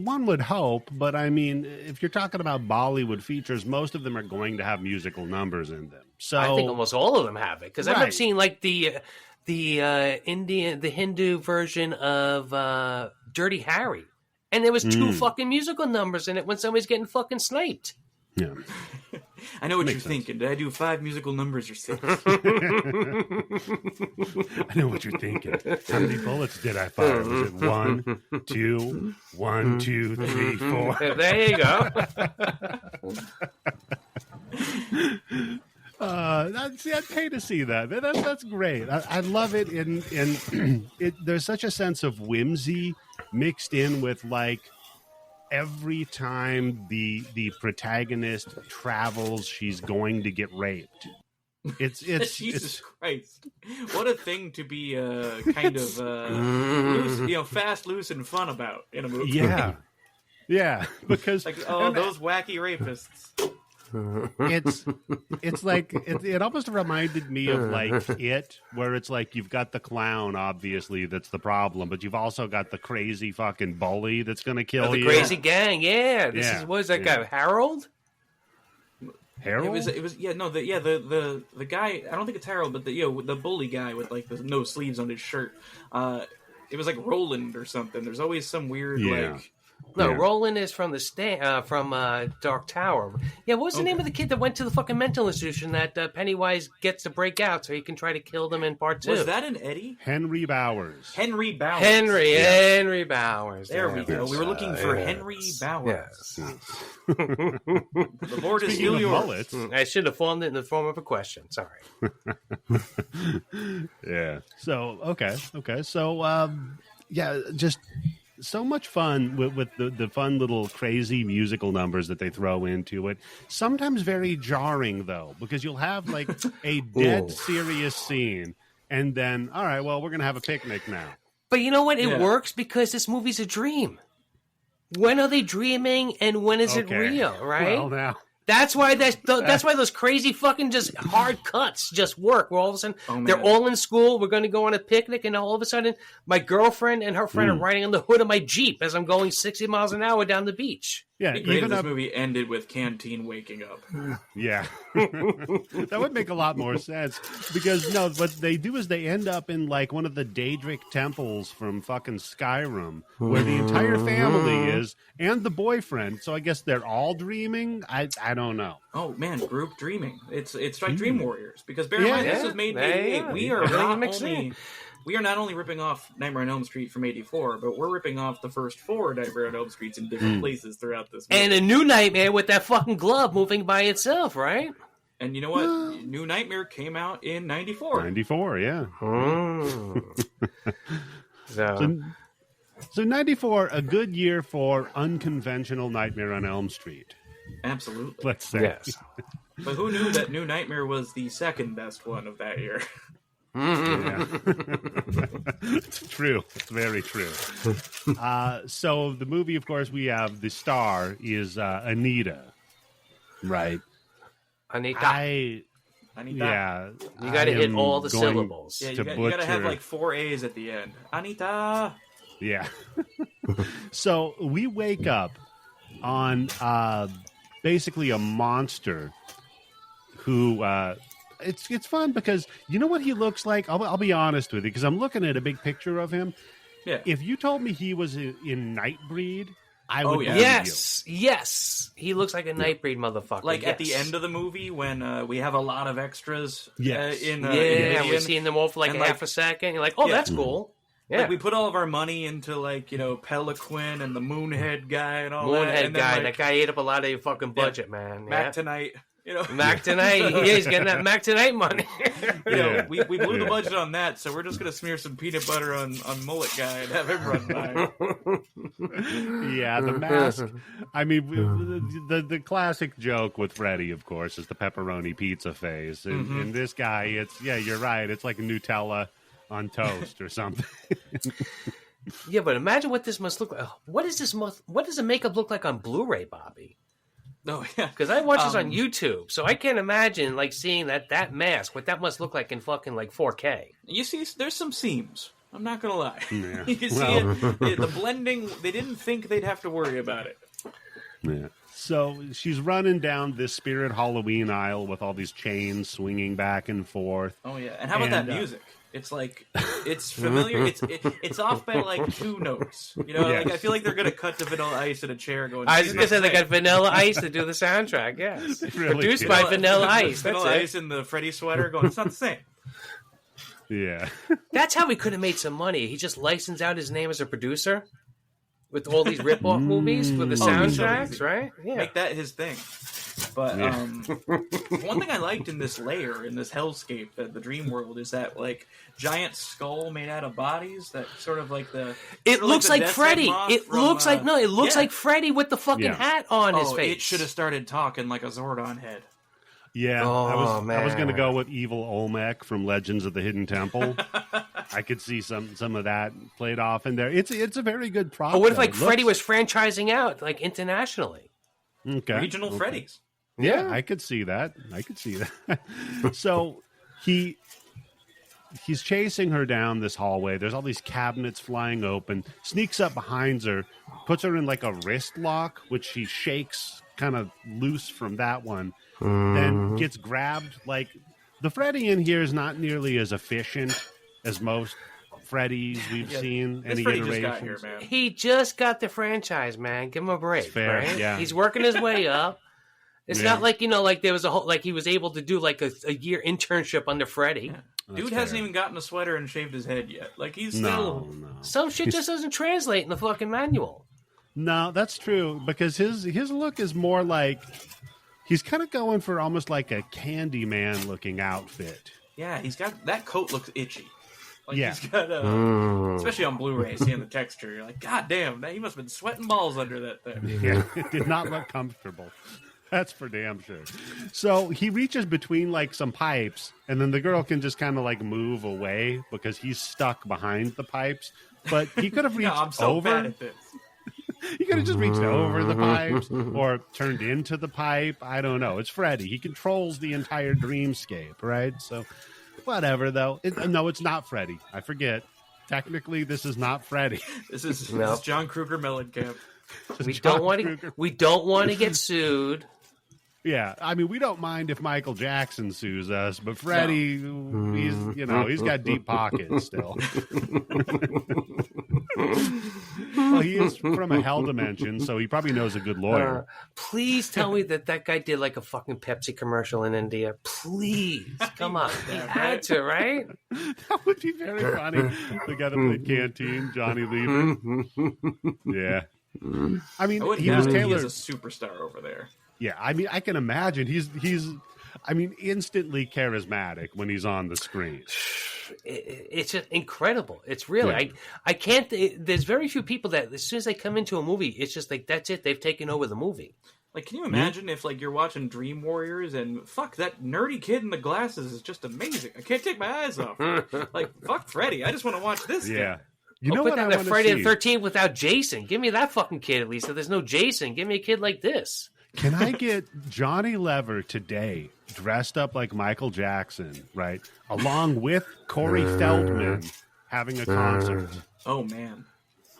S1: one would hope, but I mean, if you're talking about Bollywood features, most of them are going to have musical numbers in them. So
S2: I think almost all of them have it, because I've seen like the Hindu version of Dirty Harry. And there was 2 fucking musical numbers in it when somebody's getting fucking sniped.
S1: Yeah.
S3: I know what you're thinking. Did I do 5 musical numbers or 6?
S1: I know what you're thinking. How many bullets did I fire? Was it 1, 2, 1, 2, 3, 4?
S2: There you go.
S1: I'd pay to see that. That's great. I love it. There's such a sense of whimsy mixed in with like every time the protagonist travels, she's going to get raped. It's
S3: Jesus Christ! What a thing to be kind of loose, fast, loose, and fun about in a movie.
S1: Yeah, because
S3: like those wacky rapists.
S1: It's like it almost reminded me of like It, where it's like you've got the clown, obviously, that's the problem, but you've also got the crazy fucking bully that's going to kill you.
S2: The crazy gang, what is that guy, Harold?
S1: Harold?
S3: It was the guy. I don't think it's Harold, but the bully guy with like the no sleeves on his shirt. It was like Roland or something. There's always some weird like.
S2: No, Roland is from from Dark Tower. Yeah, what was the name of the kid that went to the fucking mental institution that Pennywise gets to break out so he can try to kill them in part 2?
S3: Was that an Eddie?
S1: Henry Bowers.
S3: Henry Bowers.
S2: Henry Bowers.
S3: There we go. We were looking for Henry Bowers. Yes. The Lord is still yours.
S2: I should have formed it in the form of a question. Sorry.
S1: Yeah. So, okay. So, just... so much fun with the fun little crazy musical numbers that they throw into it. Sometimes very jarring, though, because you'll have like a dead serious scene and then, all right, well, we're going to have a picnic now.
S2: But you know what? It works because this movie's a dream. When are they dreaming and when is it real, right?
S1: Well, now.
S2: That's why that's why those crazy fucking just hard cuts just work. Where all of a sudden they're all in school. We're going to go on a picnic, and all of a sudden my girlfriend and her friend are riding on the hood of my Jeep as I'm going 60 miles an hour down the beach.
S3: Yeah, even this movie ended with Canteen waking up.
S1: Yeah, that would make a lot more sense because what they do is they end up in like one of the Daedric temples from fucking Skyrim, where the entire family is and the boyfriend. So I guess they're all dreaming. I don't know.
S3: Oh man, group dreaming. It's like Dream Warriors because bear in mind this was made in '88. We are not only ripping off Nightmare on Elm Street from '84, but we're ripping off the first 4 Nightmare on Elm Streets in different places throughout this movie.
S2: And a new Nightmare with that fucking glove moving by itself, right?
S3: And you know what? New Nightmare came out in '94.
S1: '94, yeah. So '94, a good year for unconventional Nightmare on Elm Street.
S3: Absolutely.
S1: Let's say.
S2: Yes.
S3: But who knew that New Nightmare was the second best one of that year?
S1: Yeah. It's true. It's very true. So the movie, of course, we have the star is Anita, right?
S2: Anita.
S1: Yeah.
S2: You got to hit all the syllables.
S3: Yeah, you got to have like 4 A's at the end. Anita.
S1: Yeah. So we wake up on basically a monster who. It's fun because you know what he looks like? I'll be honest with you because I'm looking at a big picture of him.
S3: Yeah.
S1: If you told me he was in Nightbreed, I would believe you.
S2: Yes. He looks like a Nightbreed motherfucker.
S3: Like at the end of the movie when we have a lot of extras in
S2: we're seeing them all for like half a second. You're like, oh, that's cool. Yeah.
S3: Like we put all of our money into like, Peliquin and the Moonhead guy and all that.
S2: Moonhead guy. That guy ate up a lot of your fucking budget, man.
S3: Mac Tonight.
S2: Mac Tonight. He's getting that Mac Tonight money.
S3: We blew the budget on that, so we're just gonna smear some peanut butter on Mullet Guy and have him run by.
S1: Yeah, the mask. I mean, the classic joke with Freddy, of course, is the pepperoni pizza face. And this guy, you're right. It's like Nutella on toast or something.
S2: Yeah, but imagine what this must look like. What does the makeup look like on Blu-ray, Bobby?
S3: Oh yeah,
S2: because I watched this on YouTube, so I can't imagine like seeing that mask. What that must look like in fucking like 4K.
S3: You see, there's some seams. I'm not gonna lie.
S1: Yeah.
S3: You can see it. The blending. They didn't think they'd have to worry about it.
S1: Yeah. So she's running down this Spirit Halloween aisle with all these chains swinging back and forth.
S3: Oh yeah, and how about that music? It's like it's familiar. It's off by like 2 notes. Like I feel like they're gonna cut to Vanilla Ice in a chair going.
S2: I was just gonna say they got Vanilla Ice to do the soundtrack. Yes,
S1: really
S2: produced by Vanilla Ice.
S3: Vanilla Ice in the Freddy sweater going. It's not the same.
S1: Yeah,
S2: that's how he could have made some money. He just licensed out his name as a producer with all these rip-off movies for the soundtracks, right? Yeah,
S3: make that his thing. But one thing I liked in this layer, in this hellscape, the dream world, is that like giant skull made out of bodies. That sort of like the.
S2: It looks like Freddy. It looks like Freddy with the fucking hat on his face.
S3: It should have started talking like a Zordon head.
S1: Yeah, I was going to go with Evil Olmec from Legends of the Hidden Temple. I could see some of that played off in there. It's a very good prop.
S2: Or what if like Freddy was franchising out like internationally?
S1: Okay.
S3: Regional Freddys.
S1: Yeah, I could see that. So he's chasing her down this hallway. There's all these cabinets flying open. Sneaks up behind her, puts her in like a wrist lock, which she shakes kind of loose from that one. Then gets grabbed. Like the Freddy in here is not nearly as efficient as most Freddys we've seen. Any iterations.
S2: He just got the franchise, man. Give him a break.
S1: It's fair,
S2: right?
S1: Yeah.
S2: He's working his way up. It's not like, like there was a whole, like he was able to do like a year internship under Freddy.
S3: Yeah. Dude hasn't even gotten a sweater and shaved his head yet. Like he's still...
S1: No.
S2: Some shit just doesn't translate in the fucking manual.
S1: No, that's true. Because his look is more like... He's kind of going for almost like a Candyman looking outfit.
S3: Yeah, he's got... That coat looks itchy. Like
S1: yeah.
S3: He's got especially on Blu-ray, seeing the texture, you're like, God damn, he must have been sweating balls under that thing.
S1: Yeah, it did not look comfortable. That's for damn sure. So he reaches between like some pipes, and then the girl can just kind of like move away because he's stuck behind the pipes. but he could have reached
S3: I'm so
S1: over.
S3: bad at this.
S1: He could have just reached over the pipes or turned into the pipe. I don't know. It's Freddy. He controls the entire dreamscape, right? So, whatever, though. No, it's not Freddy. I forget. Technically, this is not Freddy.
S3: This is John Kruger Mellencamp.
S2: We don't want to get sued.
S1: Yeah, I mean, we don't mind if Michael Jackson sues us, but Freddy, he's got deep pockets still. Well, he is from a hell dimension, so he probably knows a good lawyer.
S2: Please tell me that guy did like a fucking Pepsi commercial in India. Please, come on, he had to, right?
S1: That would be very funny. The guy that played Canteen, Johny Lever. Yeah, I mean, he was tailored.
S3: He is a superstar over there.
S1: Yeah, I mean, I can imagine he's instantly charismatic when he's on the screen.
S2: It's just incredible. It's really, I can't, there's very few people that as soon as they come into a movie, it's just like, that's it. They've taken over the movie.
S3: Like, can you imagine if, like, you're watching Dream Warriors and, fuck, that nerdy kid in the glasses is just amazing. I can't take my eyes off. Like, fuck Freddy. I just want to watch this
S1: Yeah.
S3: guy.
S1: You know what I want to see?
S2: Friday the 13th without Jason. Give me that fucking kid at least. If there's no Jason, give me a kid like this.
S1: Can I get Johny Lever today dressed up like Michael Jackson, right? Along with Corey Feldman having a concert.
S3: Oh, man.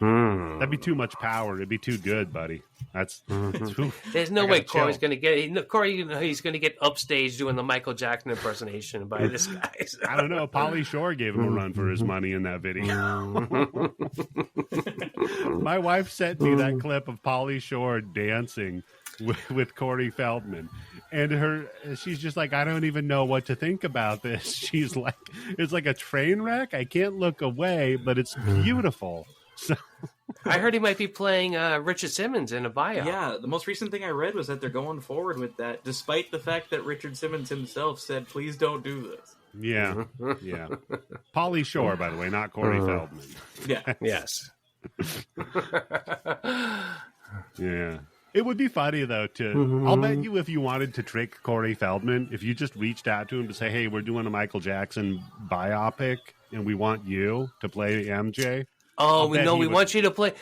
S1: That'd be too much power. It'd be too good, buddy.
S2: There's no way Corey's going to get it. Corey, he's going to get upstage doing the Michael Jackson impersonation by this guy. So.
S1: I don't know. Pauly Shore gave him a run for his money in that video. My wife sent me that clip of Pauly Shore dancing with Corey Feldman, and she's just like, I don't even know what to think about this. She's like, it's like a train wreck. I can't look away, but it's beautiful. So
S2: I heard he might be playing Richard Simmons in a bio.
S3: Yeah, the most recent thing I read was that they're going forward with that, despite the fact that Richard Simmons himself said, please don't do this.
S1: Yeah. Pauly Shore, by the way, not Corey Feldman.
S3: Yeah.
S2: Yes.
S1: Yeah. It would be funny, though, I'll bet you if you wanted to trick Corey Feldman, if you just reached out to him to say, hey, we're doing a Michael Jackson biopic, and we want you to play MJ.
S2: Oh, we want you to play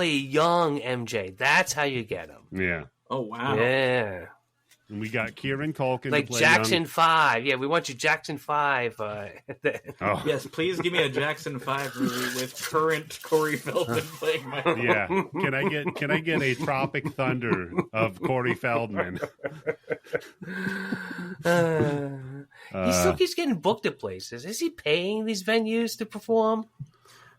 S2: a young MJ. That's how you get him.
S1: Yeah.
S3: Oh, wow.
S1: Yeah. And we got Kieran Culkin
S2: like
S1: to play
S2: Jackson 5. Yeah, we want you Jackson 5.
S3: Yes, please give me a Jackson 5 movie with current Corey Feldman playing my role.
S1: Yeah. Can I get a Tropic Thunder of Corey Feldman?
S2: He still keeps getting booked at places. Is he paying these venues to perform?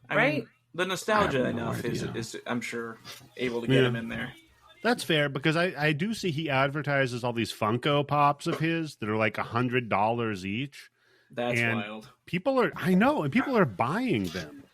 S3: I mean, the nostalgia enough is, I'm sure, able to get him in there.
S1: That's fair, because I do see he advertises all these Funko Pops of his that are like $100 each.
S3: That's wild.
S1: People are buying them.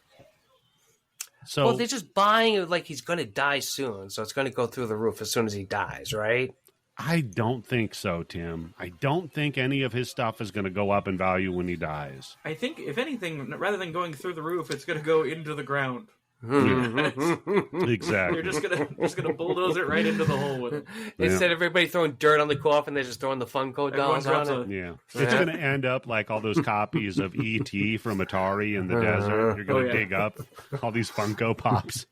S1: So,
S2: well, they're just buying it like he's going to die soon, so it's going to go through the roof as soon as he dies, right?
S1: I don't think so, Tim. I don't think any of his stuff is going to go up in value when he dies.
S3: I think, if anything, rather than going through the roof, it's going to go into the ground.
S1: Exactly.
S3: You're just gonna bulldoze it right into the hole with it.
S2: Instead of everybody throwing dirt on the coffin, they're just throwing the Funko dolls on it.
S1: Yeah. It's going to end up like all those copies of E.T. from Atari in the desert. You're going to dig up all these Funko Pops.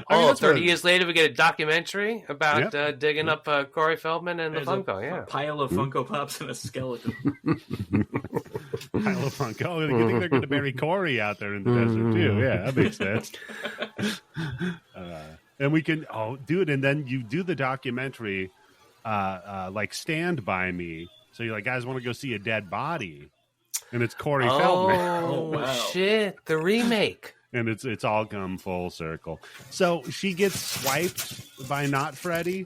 S2: 30 years later, we get a documentary about digging up Corey Feldman and the Funko.
S3: A pile of Funko Pops and a skeleton.
S1: Pile of Funko. Oh, you think they're going to bury Corey out there in the desert too? Yeah, that makes sense. And we can, dude, and then you do the documentary, like Stand By Me. So you're like, guys, want to go see a dead body, and it's Corey Feldman.
S2: Oh wow. Shit! The remake.
S1: And it's all come full circle. So she gets swiped by not Freddy.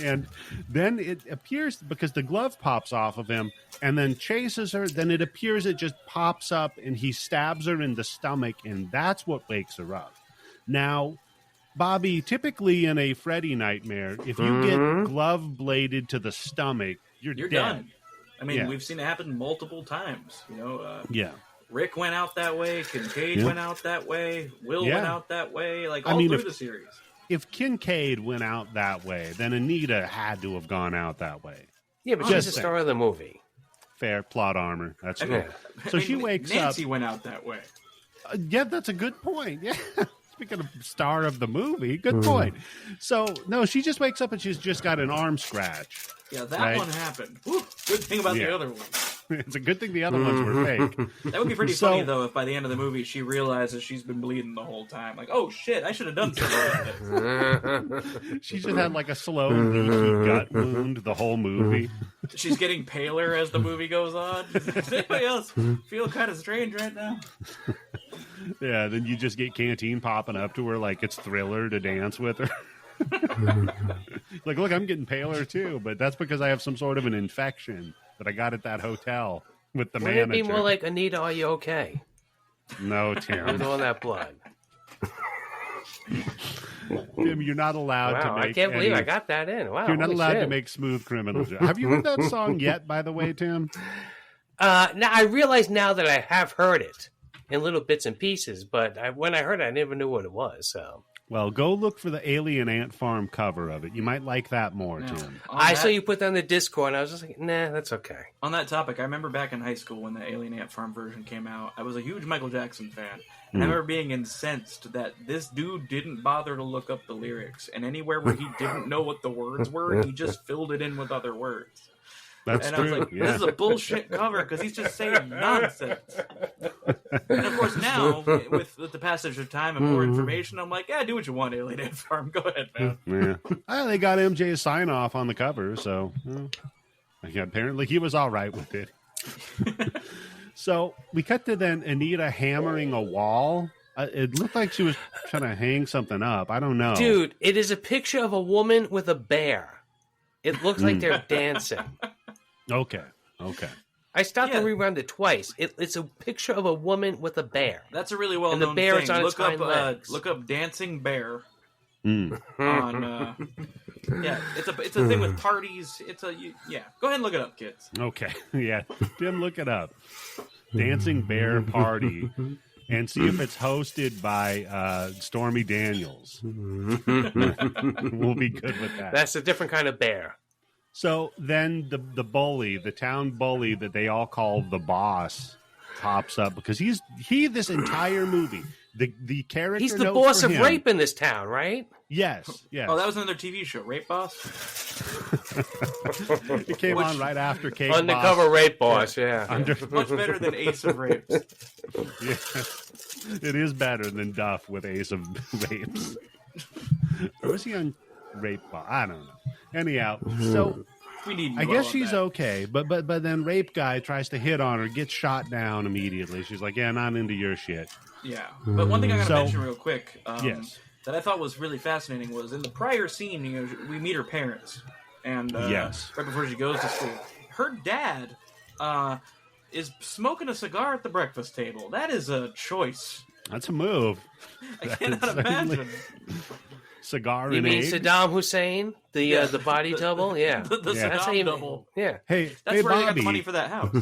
S1: And then it appears, because the glove pops off of him and then chases her, then it appears it just pops up and he stabs her in the stomach, and that's what wakes her up. Now, Bobby, typically in a Freddy nightmare, if you get glove bladed to the stomach, you're dead.
S3: Done. I mean, we've seen it happen multiple times. Rick went out that way. Kincaid went out that way. Will went out that way. Like, all through the series.
S1: If Kincaid went out that way, then Anita had to have gone out that way.
S2: Yeah, but she's the star of the movie.
S1: Fair. Plot armor. That's true. So she wakes
S3: Nancy
S1: up.
S3: went out that way.
S1: Yeah, that's a good point. Yeah. Speaking of star of the movie, good point. So, no, she just wakes up and she's just got an arm scratch.
S3: Yeah, that one happened. Woo, good thing about the other one.
S1: It's a good thing the other ones were fake.
S3: That would be pretty funny, though, if by the end of the movie she realizes she's been bleeding the whole time. Like, oh, shit, I should have done something.
S1: She just had like a slow leaky gut wound the whole movie.
S3: She's getting paler as the movie goes on. Does anybody else feel kind of strange right now?
S1: Yeah, then you just get Canteen popping up to her like it's Thriller to dance with her. Like, look, I'm getting paler too, but that's because I have some sort of an infection that I got at that hotel with the manager.
S2: Would it be more like, Anita, are you okay?
S1: No, Tim.
S2: With all that blood.
S1: Tim, you're not allowed to make
S2: I can't believe I got that in. Wow,
S1: you're not allowed
S2: to
S1: make smooth criminal jokes. Have you heard that song yet, by the way, Tim?
S2: Now, I realize now that I have heard it in little bits and pieces, but when I heard it, I never knew what it was, so...
S1: Well, go look for the Alien Ant Farm cover of it. You might like that more, Tim.
S2: I saw you put that on the Discord, and I was just like, nah, that's okay.
S3: On that topic, I remember back in high school when the Alien Ant Farm version came out, I was a huge Michael Jackson fan. And I remember being incensed that this dude didn't bother to look up the lyrics. And anywhere where he didn't know what the words were, he just filled it in with other words.
S1: That's true.
S3: I was like, this is a bullshit cover because he's just saying nonsense. And of course now, with the passage of time and more information, I'm like, yeah, do what you want, Alien Ant Farm. Go ahead, man.
S1: Yeah. Well, they got MJ's sign off on the cover, so apparently he was all right with it. So we cut to then Anita hammering a wall. It looked like she was trying to hang something up. I don't know.
S2: Dude, it is a picture of a woman with a bear. It looks like they're dancing.
S1: Okay.
S2: I stopped and rewound it twice. It's a picture of a woman with a bear.
S3: That's a really well-known
S2: thing.
S3: Is on
S2: look
S3: up, look up dancing bear. On it's a thing with parties. Go ahead and look it up, kids.
S1: Okay, yeah, Tim, look it up. Dancing Bear Party, and see if it's hosted by Stormy Daniels. We'll be good with that.
S2: That's a different kind of bear.
S1: So then the bully, the town bully that they all call the boss, pops up because he this entire movie, the character.
S2: He's the boss of rape in this town, right?
S1: Yes.
S3: Oh, that was another TV show, Rape Boss.
S1: It came on right after Cake
S2: Undercover
S1: Boss.
S2: Rape Boss, yeah.
S3: Much better than Ace of Rapes.
S1: Yeah. It is better than Duff with Ace of Rapes. Or was he on Rape Boss? I don't know. Anyhow, so I guess she's okay, but then Rape Guy tries to hit on her, gets shot down immediately. She's like, yeah, not into your shit.
S3: Yeah, but one thing I gotta mention real quick,
S1: yes.
S3: that I thought was really fascinating was in the prior scene, we meet her parents, and right before she goes to school, her dad is smoking a cigar at the breakfast table. That is a choice.
S1: That's a move.
S3: I cannot imagine.
S1: Cigar.
S2: You mean Saddam Hussein, the body double? Yeah,
S3: the Saddam double.
S2: Yeah.
S1: Hey,
S3: that's where
S1: Bobby,
S3: they got the money for that house.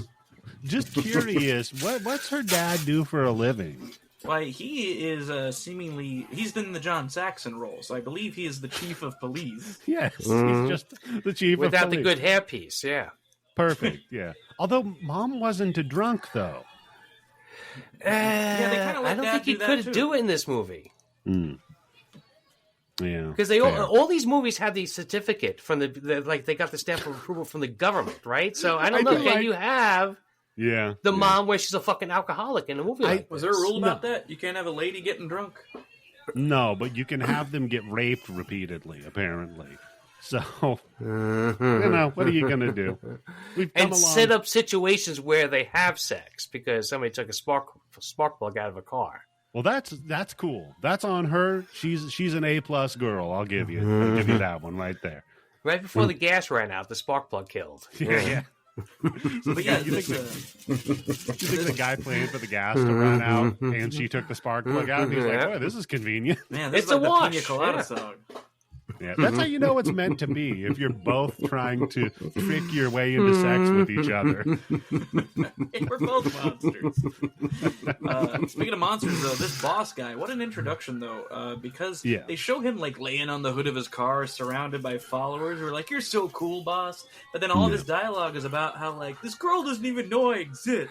S1: Just curious, what's her dad do for a living?
S3: Why, he is he's in the John Saxon role, so I believe he is the chief of police.
S1: Yes, he's just the chief
S2: without
S1: of police.
S2: the good hairpiece. Yeah,
S1: perfect. Yeah, although Mom wasn't a drunk though.
S3: They kind of
S2: I don't think he could do it in this movie.
S1: Yeah,
S2: because they all these movies have the certificate from the like they got the stamp of approval from the government, right? So I don't know. Can you have the mom where she's a fucking alcoholic in a movie?
S3: Was there a rule about that? You can't have a lady getting drunk.
S1: No, but you can have them get raped repeatedly, apparently. So what are you gonna do?
S2: And set up situations where they have sex because somebody took a spark plug out of a car.
S1: Well, that's cool. That's on her. She's an A+ girl. I'll give you that one right there.
S2: Right before the gas ran out, the spark plug killed.
S1: Yeah.
S3: But
S1: you think the guy playing for the gas to run out and she took the spark plug out and he's like, "Boy, this is convenient."
S3: Man, this
S2: it's
S3: is like
S2: a wash.
S3: the Pina Colada song.
S1: Yeah, that's how you know it's meant to be. If you're both trying to trick your way into sex with each other.
S3: Hey, we're both monsters. Speaking of monsters, though, this boss guy, what an introduction, though. Because they show him like laying on the hood of his car, surrounded by followers. We're like, "You're so cool, boss." But then all of his dialogue is about how like this girl doesn't even know I exist.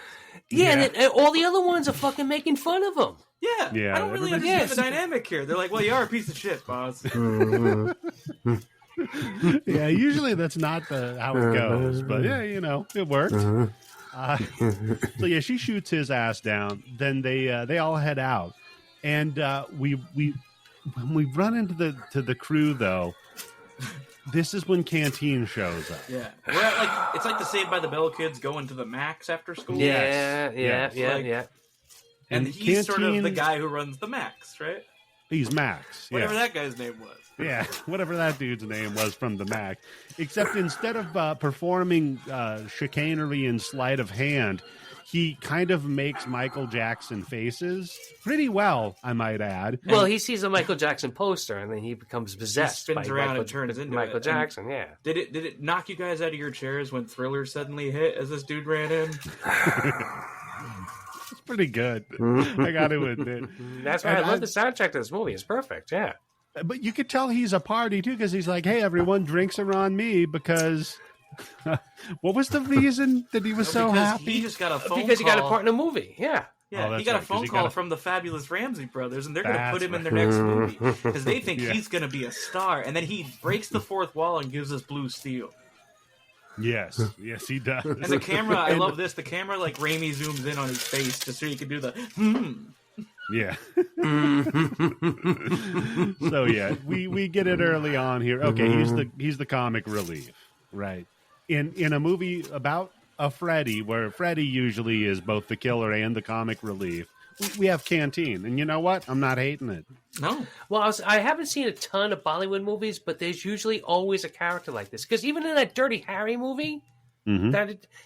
S2: Yeah, and all the other ones are fucking making fun of him.
S3: Yeah, I don't really understand the dynamic here. They're like, well, you are a piece of shit, boss.
S1: Yeah, usually that's not how it goes, but yeah, it worked. So yeah, she shoots his ass down. Then they all head out, and when we run into the crew though. This is when Canteen shows up.
S3: Yeah, we're at it's like the Saved by the Bell kids going to the Max after school.
S2: Yeah.
S3: And he's sort of the guy who runs the Max, right?
S1: He's Max.
S3: Whatever that guy's name was.
S1: Yeah, whatever that dude's name was from the Mac. Except instead of performing chicanery and sleight of hand, he kind of makes Michael Jackson faces pretty well, I might add.
S2: Well, he sees a Michael Jackson poster, and then he becomes possessed.
S3: He spins
S2: by
S3: around
S2: Michael,
S3: and turns into
S2: Michael Jackson. Yeah.
S3: Did it knock you guys out of your chairs when Thriller suddenly hit as this dude ran in?
S1: It's pretty good. I got to admit.
S2: That's why I love the soundtrack to this movie. It's perfect. Yeah.
S1: But you could tell he's a party too, because he's like, "Hey, everyone, drinks are on me." Because what was the reason that he was so happy?
S3: He just got a phone call.
S2: Because he got a part in a movie. Yeah.
S3: Yeah, he got a phone call from the fabulous Ramsey brothers, and they're going to put him in their next movie because they think he's going to be a star. And then he breaks the fourth wall and gives us Blue Steel.
S1: Yes, he does.
S3: And the camera, I love this. The camera, like Raimi zooms in on his face just so you can do the
S1: Yeah. So yeah, we get it early on here. Okay, he's the comic relief, right? In a movie about a Freddy, where Freddy usually is both the killer and the comic relief, we have Canteen, and you know what? I'm not hating it.
S3: No.
S2: Well, I haven't seen a ton of Bollywood movies, but there's usually always a character like this. Because even in that Dirty Harry movie,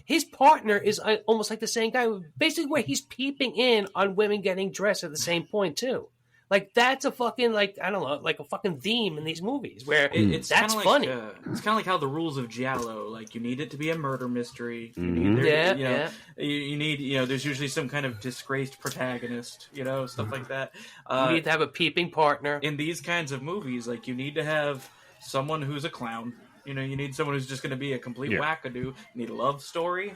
S2: his partner is almost like the same guy, basically where he's peeping in on women getting dressed at the same point too. Like that's a fucking I don't know, like a fucking theme in these movies where that's funny.
S3: It's kind of like how the rules of Giallo, like you need it to be a murder mystery. You need you need there's usually some kind of disgraced protagonist, stuff like that.
S2: You need to have a peeping partner
S3: in these kinds of movies. Like you need to have someone who's a clown. You need someone who's just going to be a complete wackadoo. You need a love story.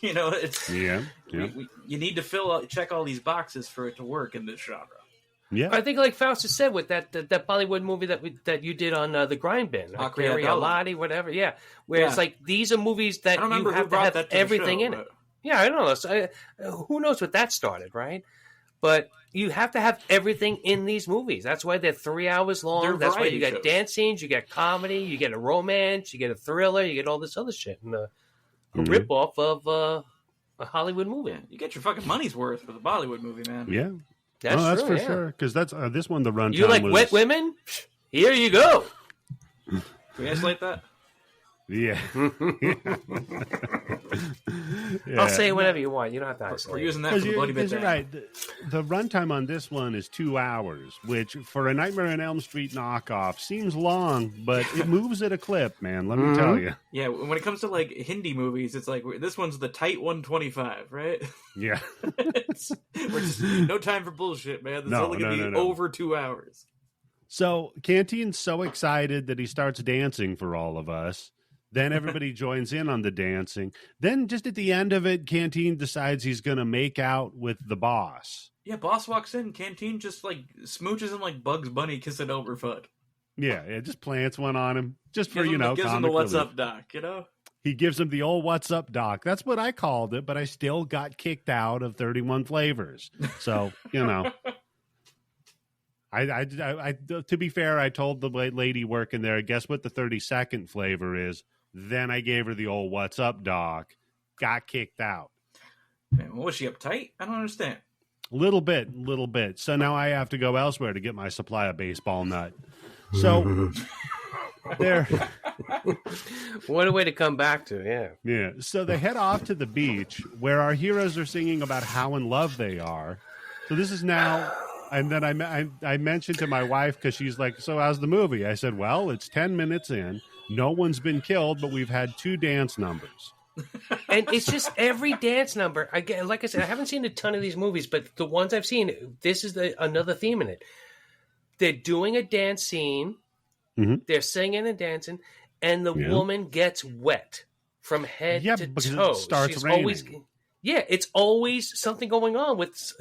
S3: It's you need to check all these boxes for it to work in this genre.
S1: Yeah,
S2: I think like Faustus said with that Bollywood movie that you did on the Grindbin, Lottie, whatever. Yeah, where it's like these are movies that you have to have everything in it. Yeah, I don't know. So, who knows what that started, right? But you have to have everything in these movies. That's why they're 3 hours long. That's why you get dance scenes, you get comedy, you get a romance, you get a thriller, you get all this other shit. And a rip-off of a Hollywood movie.
S3: Yeah, you get your fucking money's worth with a Bollywood movie, man.
S1: Yeah.
S2: That's
S1: true, for sure. Because that's this one, the runtime was...
S2: You like wet women? Here you go.
S3: Can we isolate that?
S1: Yeah.
S2: I'll say whatever you want. You don't have to isolate.
S3: We're using that for the bloody bit.
S1: You're right. The runtime on this one is 2 hours, which for a Nightmare on Elm Street knockoff seems long, but it moves at a clip, man. Let me tell you.
S3: Yeah, when it comes to like Hindi movies, it's like this one's the tight 125, right?
S1: Yeah.
S3: We're just no time for bullshit, man. This is only going to be over 2 hours.
S1: So Canteen's so excited that he starts dancing for all of us. Then everybody joins in on the dancing. Then just at the end of it, Canteen decides he's going to make out with the boss.
S3: Yeah, boss walks in. Canteen just like smooches him like Bugs Bunny kissing Elmerfudd.
S1: Yeah, just plants one on him. Just for,
S3: gives him the what's up doc,
S1: He gives him the old what's up doc. That's what I called it, but I still got kicked out of 31 Flavors. So, I to be fair, I told the lady working there, guess what the 32nd flavor is? Then I gave her the old what's up doc, got kicked out.
S3: Man, was she uptight? I don't understand.
S1: Little bit. So now I have to go elsewhere to get my supply of baseball nut. So there.
S2: What a way to come back to, yeah.
S1: Yeah. So they head off to the beach where our heroes are singing about how in love they are. So this is now... And then I mentioned to my wife, because she's like, so how's the movie? I said, well, it's 10 minutes in. No one's been killed, but we've had 2 dance numbers.
S2: And it's just every dance number. Again, like I said, I haven't seen a ton of these movies, but the ones I've seen, this is another theme in it. They're doing a dance scene. Mm-hmm. They're singing and dancing, and the woman gets wet from head to toe.
S1: It starts raining.
S2: It's always something going on with...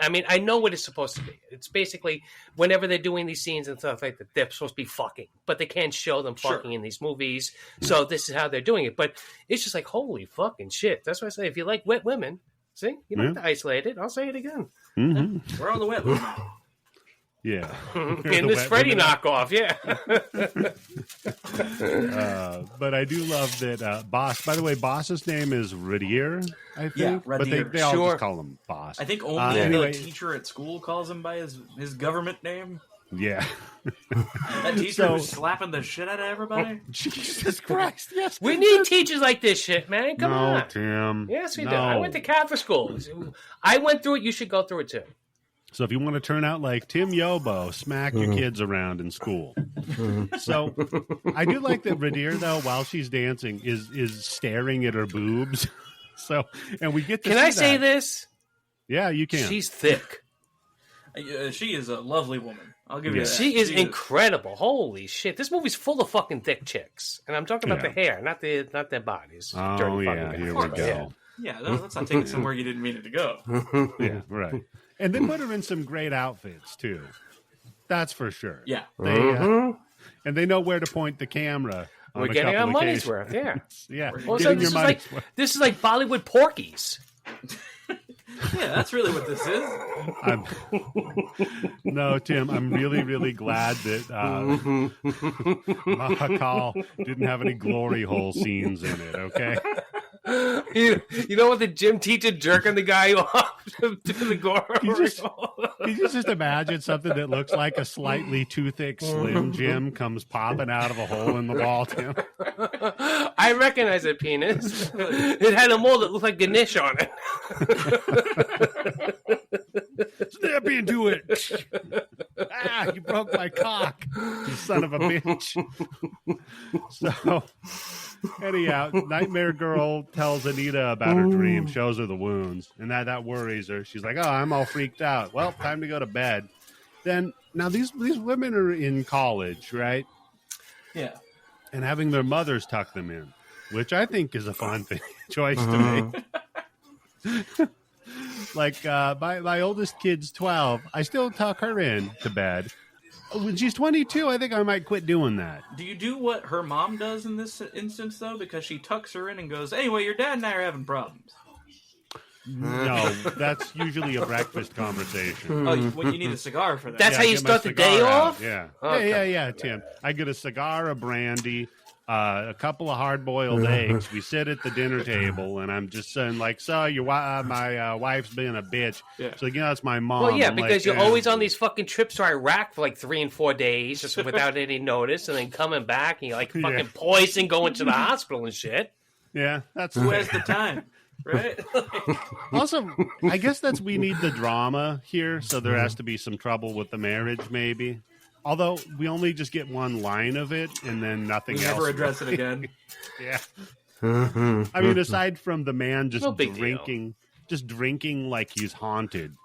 S2: I mean, I know what it's supposed to be. It's basically whenever they're doing these scenes and stuff like that, they're supposed to be fucking, but they can't show them fucking in these movies. So this is how they're doing it. But it's just like, holy fucking shit. That's why I say, if you like wet women, see, you don't have to isolate it. I'll say it again.
S1: Mm-hmm.
S3: We're on the wet women.
S1: Yeah.
S2: In this Freddy knockoff, yeah.
S1: But I do love that Boss. By the way, Boss's name is Radier, I think.
S3: Yeah,
S1: but they all just call him Boss.
S3: I think only the teacher at school calls him by his government name.
S1: Yeah.
S3: That teacher who's slapping the shit out of everybody.
S1: Oh, Jesus Christ, yes.
S2: We need teachers like this shit, man. Come on.
S1: Tim.
S2: Yes, we do. I went to Catholic school. I went through it. You should go through it, too.
S1: So if you want to turn out like Tim Yobo, smack your kids around in school. So I do like that Radier, though, while she's dancing, is staring at her boobs. So, and we get to
S2: Can
S1: see
S2: I say
S1: that.
S2: this?
S1: Yeah, you can.
S2: She's thick.
S3: She is a lovely woman. I'll give you that.
S2: She is incredible. Holy shit. This movie's full of fucking thick chicks. And I'm talking about the hair, not their bodies.
S1: Oh, yeah, here we go.
S3: Yeah, let's not take it somewhere you didn't mean it to go.
S1: Yeah, right. And they put her in some great outfits, too. That's for sure.
S3: Yeah.
S1: They, and they know where to point the camera.
S2: We're getting our money's worth, yeah.
S1: Yeah.
S2: Well, so this is like Bollywood Porkies.
S3: Yeah, that's really what this is.
S1: No, Tim, I'm really, really glad that Mahakaal didn't have any glory hole scenes in it, okay?
S2: You know what, the gym teacher jerking the guy off to the gore.
S1: You just imagine something that looks like a slightly too thick Slim Jim comes popping out of a hole in the wall, Tim.
S2: I recognize that penis. It had a mold that looked like Ganesh on it.
S1: Snap into it. You broke my cock, you son of a bitch. So, anyhow, Nightmare Girl tells Anita about her dream, shows her the wounds, and that worries her. She's like, oh, I'm all freaked out. Well, time to go to bed. Then, now these women are in college, right?
S3: Yeah.
S1: And having their mothers tuck them in, which I think is a fun choice to make. Like, my oldest kid's 12. I still tuck her in to bed. When she's 22, I think I might quit doing that.
S3: Do you do what her mom does in this instance, though? Because she tucks her in and goes, anyway, your dad and I are having problems.
S1: No, that's usually a breakfast conversation.
S3: Oh, well, you need a cigar for that.
S2: That's how you start the day off?
S1: Yeah.
S2: Okay.
S1: Yeah, Tim. I get a cigar, a brandy, a couple of hard-boiled eggs. We sit at the dinner table, and I'm just saying, like, so my wife's being a bitch.
S3: Yeah.
S1: So, it's my mom.
S2: Well, yeah,
S1: I'm
S2: because
S1: like,
S2: you're always on these fucking trips to Iraq for like 3 and 4 days just without any notice, and then coming back, and you're like fucking poisoned, going to the hospital and shit.
S1: Yeah, that's
S3: who has the time, right?
S1: Also, I guess we need the drama here, so there has to be some trouble with the marriage, maybe. Although we only just get one line of it, and then nothing else.
S3: Never address it again.
S1: Yeah. I mean, aside from the man just drinking like he's haunted.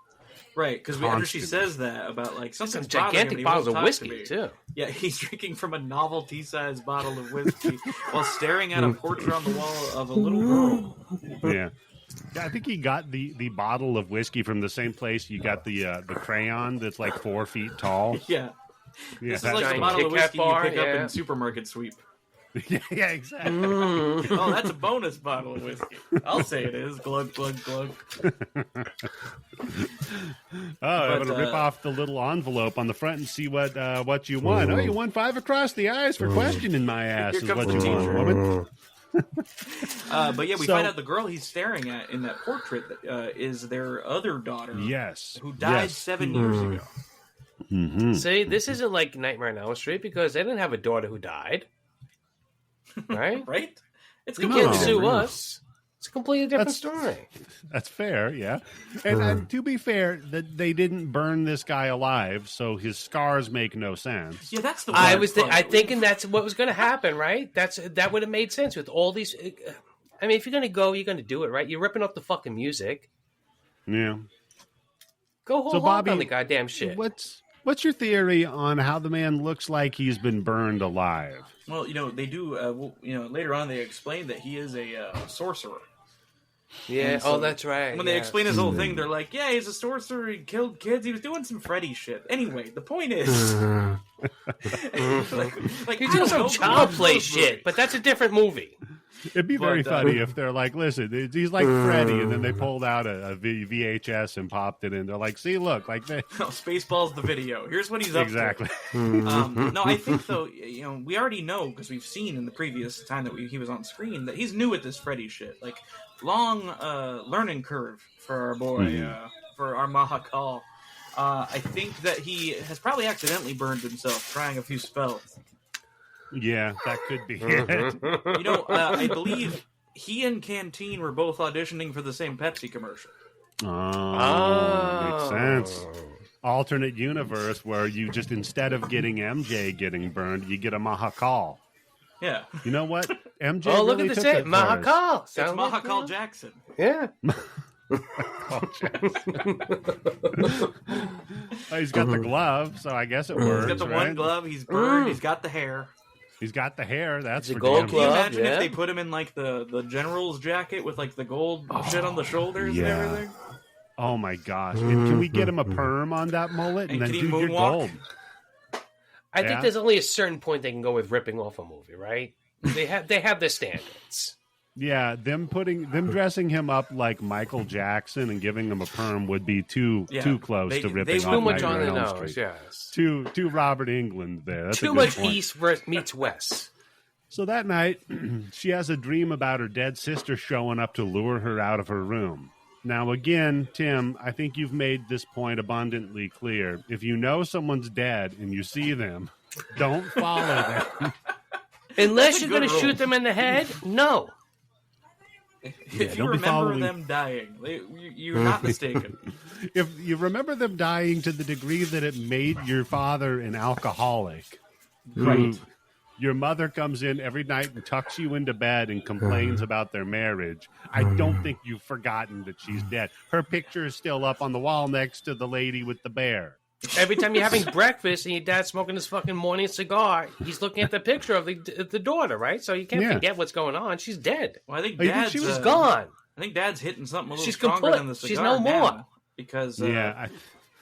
S3: Right, because after she says that about like some
S2: gigantic bottles of whiskey too.
S3: Yeah, he's drinking from a novelty-sized bottle of whiskey while staring at a portrait on the wall of a little girl.
S1: Yeah. Yeah, I think he got the bottle of whiskey from the same place you got the crayon that's like 4 feet tall.
S3: Yeah.
S1: Yeah,
S3: this is like the bottle of whiskey you pick up in supermarket sweep.
S1: Yeah, exactly.
S3: Oh, that's a bonus bottle of whiskey. I'll say it is. Glug, glug, glug.
S1: I'm going to rip off the little envelope on the front and see what you won. Oh, you won 5 across the eyes for questioning my ass is what you want, woman.
S3: But yeah, we find out the girl he's staring at in that portrait is their other daughter.
S1: Yes.
S3: Who died 7 years ago.
S1: Mm-hmm.
S2: See, this isn't like Nightmare on Elm Street because they didn't have a daughter who died. Right?
S3: Right? It's
S2: you can't sue us. It's a completely different story.
S1: That's fair, yeah. And to be fair, that they didn't burn this guy alive, so his scars make no sense.
S3: Yeah, that's the.
S2: I thinking that's what was going to happen, right? That would have made sense with all these. I mean, if you're going to go, you're going to do it, right? You're ripping up the fucking music.
S1: Yeah.
S2: Go whole hog on the goddamn shit.
S1: What's your theory on how the man looks like he's been burned alive?
S3: Well, they do. Later on they explain that he is a sorcerer.
S2: Yeah.
S3: So
S2: that's right.
S3: When they explain his whole thing, they're like, "Yeah, he's a sorcerer. He killed kids. He was doing some Freddy shit." Anyway, the point is, like
S2: He's doing some child play shit, but that's a different movie.
S1: It'd be very funny if they're like, listen, he's like Freddy, and then they pulled out a VHS and popped it in. They're like, see, look, like that.
S3: Oh, Spaceballs the video. Here's what he's up
S1: exactly.
S3: to. No, I think, though, we already know, because we've seen in the previous time that he was on screen, that he's new at this Freddy shit. Like, long learning curve for our boy, for our Mahakaal. I think that he has probably accidentally burned himself trying a few spells.
S1: Yeah, that could be it.
S3: I believe he and Canteen were both auditioning for the same Pepsi commercial.
S1: Makes sense. Alternate universe where you just, instead of getting MJ getting burned, you get a Mahakaal.
S3: Yeah.
S1: You know what? MJ
S2: look
S1: really
S3: Oh,
S2: at
S1: took
S2: this.
S1: it.
S2: Mahakaal.
S3: It's Mahakaal Jackson.
S2: Yeah.
S1: He's got the glove, so I guess it works.
S3: He's got the
S1: right?
S3: one glove. He's burned. He's got the hair.
S1: He's got the hair. That's
S2: He's
S1: for
S2: a gold
S1: damn
S3: Can you
S1: sure.
S2: glove.
S3: imagine
S2: Yeah.
S3: if they put him in like the general's jacket with like the gold shit on the shoulders and everything?
S1: Oh my gosh! And can we get him a perm on that mullet and
S3: And
S1: then
S3: can he
S1: do your
S3: moonwalk?
S1: gold?
S2: I
S1: Yeah.
S2: think there's only a certain point they can go with ripping off a movie, right? They have their standards.
S1: Yeah, them dressing him up like Michael Jackson and giving him a perm would be too close to ripping
S2: Too
S1: off
S2: much on
S1: Nightmare
S2: the
S1: on Elm
S2: nose,
S1: Street.
S2: yes.
S1: Too Robert Englund there. That's
S2: Too
S1: a good
S2: much
S1: point.
S2: East meets West.
S1: So that night, she has a dream about her dead sister showing up to lure her out of her room. Now, again, Tim, I think you've made this point abundantly clear. If you know someone's dead and you see them, don't follow them.
S2: Unless you're going to
S3: rule.
S2: shoot them in the head, no.
S3: If
S1: don't
S3: you
S1: be
S3: remember
S1: following-
S3: them dying, you're not mistaken.
S1: If you remember them dying to the degree that it made your father an alcoholic,
S3: Right.
S1: Your mother comes in every night and tucks you into bed and complains about their marriage, I don't think you've forgotten that she's dead. Her picture is still up on the wall next to the lady with the bear.
S2: Every time you're having breakfast and your dad's smoking his fucking morning cigar, he's looking at the picture of the daughter, right? So you can't forget what's going on. She's dead.
S3: Well, I think
S1: You think
S3: Dad's
S1: she was
S2: Gone.
S3: I think Dad's hitting something a little
S2: She's
S3: stronger
S2: complete.
S3: than the cigar
S2: She's no more.
S3: now, because
S1: I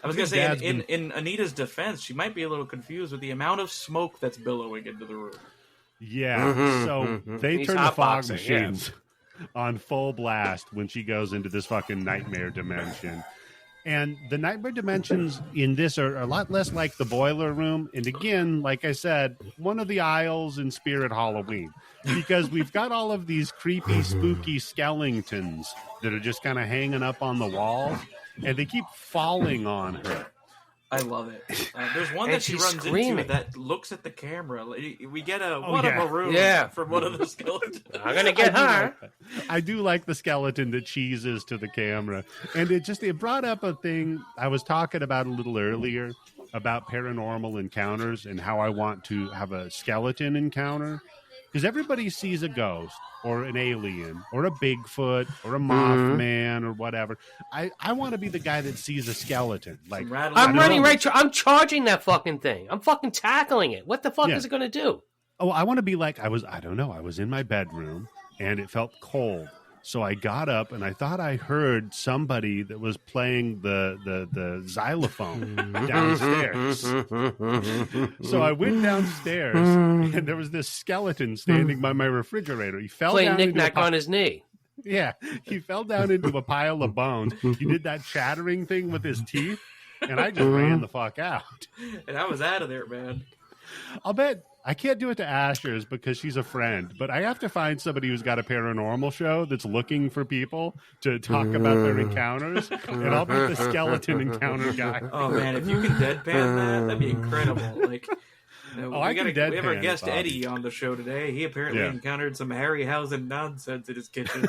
S3: was going to
S1: Dad's
S3: say,
S1: been-
S3: in Anita's defense, she might be a little confused with the amount of smoke that's billowing into the room.
S1: Yeah, so they
S2: He's
S1: turn the fog
S2: hotboxing,
S1: machines on full blast when she goes into this fucking nightmare dimension. And the nightmare dimensions in this are a lot less like the boiler room. And again, like I said, one of the aisles in Spirit Halloween. Because we've got all of these creepy, spooky skeletons that are just kind of hanging up on the walls. And they keep falling on her.
S3: I love it. There's one
S2: And
S3: that she
S2: she's
S3: runs
S2: screaming.
S3: into that looks at the camera. We get a
S1: Oh,
S3: what
S1: yeah.
S3: a maroon from one of the skeletons.
S2: I'm going to get her.
S1: I do like the skeleton that cheeses to the camera. And it brought up a thing I was talking about a little earlier about paranormal encounters and how I want to have a skeleton encounter. Because everybody sees a ghost or an alien or a Bigfoot or a Mothman or whatever. I want to be the guy that sees a skeleton. Like
S2: I'm running right. I'm charging that fucking thing. I'm fucking tackling it. What the fuck is it going to do?
S1: Oh, I want to be like I don't know. I was in my bedroom and it felt cold. So I got up and I thought I heard somebody that was playing the xylophone downstairs. So I went downstairs and there was this skeleton standing by my refrigerator. He fell
S2: Playing
S1: down
S2: knick-knack on his knee.
S1: Yeah, he fell down into a pile of bones. He did that chattering thing with his teeth, and I just ran the fuck out.
S3: And I was out of there, man.
S1: I'll bet I can't do it to Asher's because she's a friend, but I have to find somebody who's got a paranormal show that's looking for people to talk about their encounters, and I'll be the skeleton encounter guy.
S3: Oh man, if you can deadpan that'd be incredible. Like,
S1: I can deadpan
S3: we have our
S1: it,
S3: guest
S1: Bobby.
S3: Eddie on the show today. He apparently encountered some Harryhausen nonsense in his kitchen.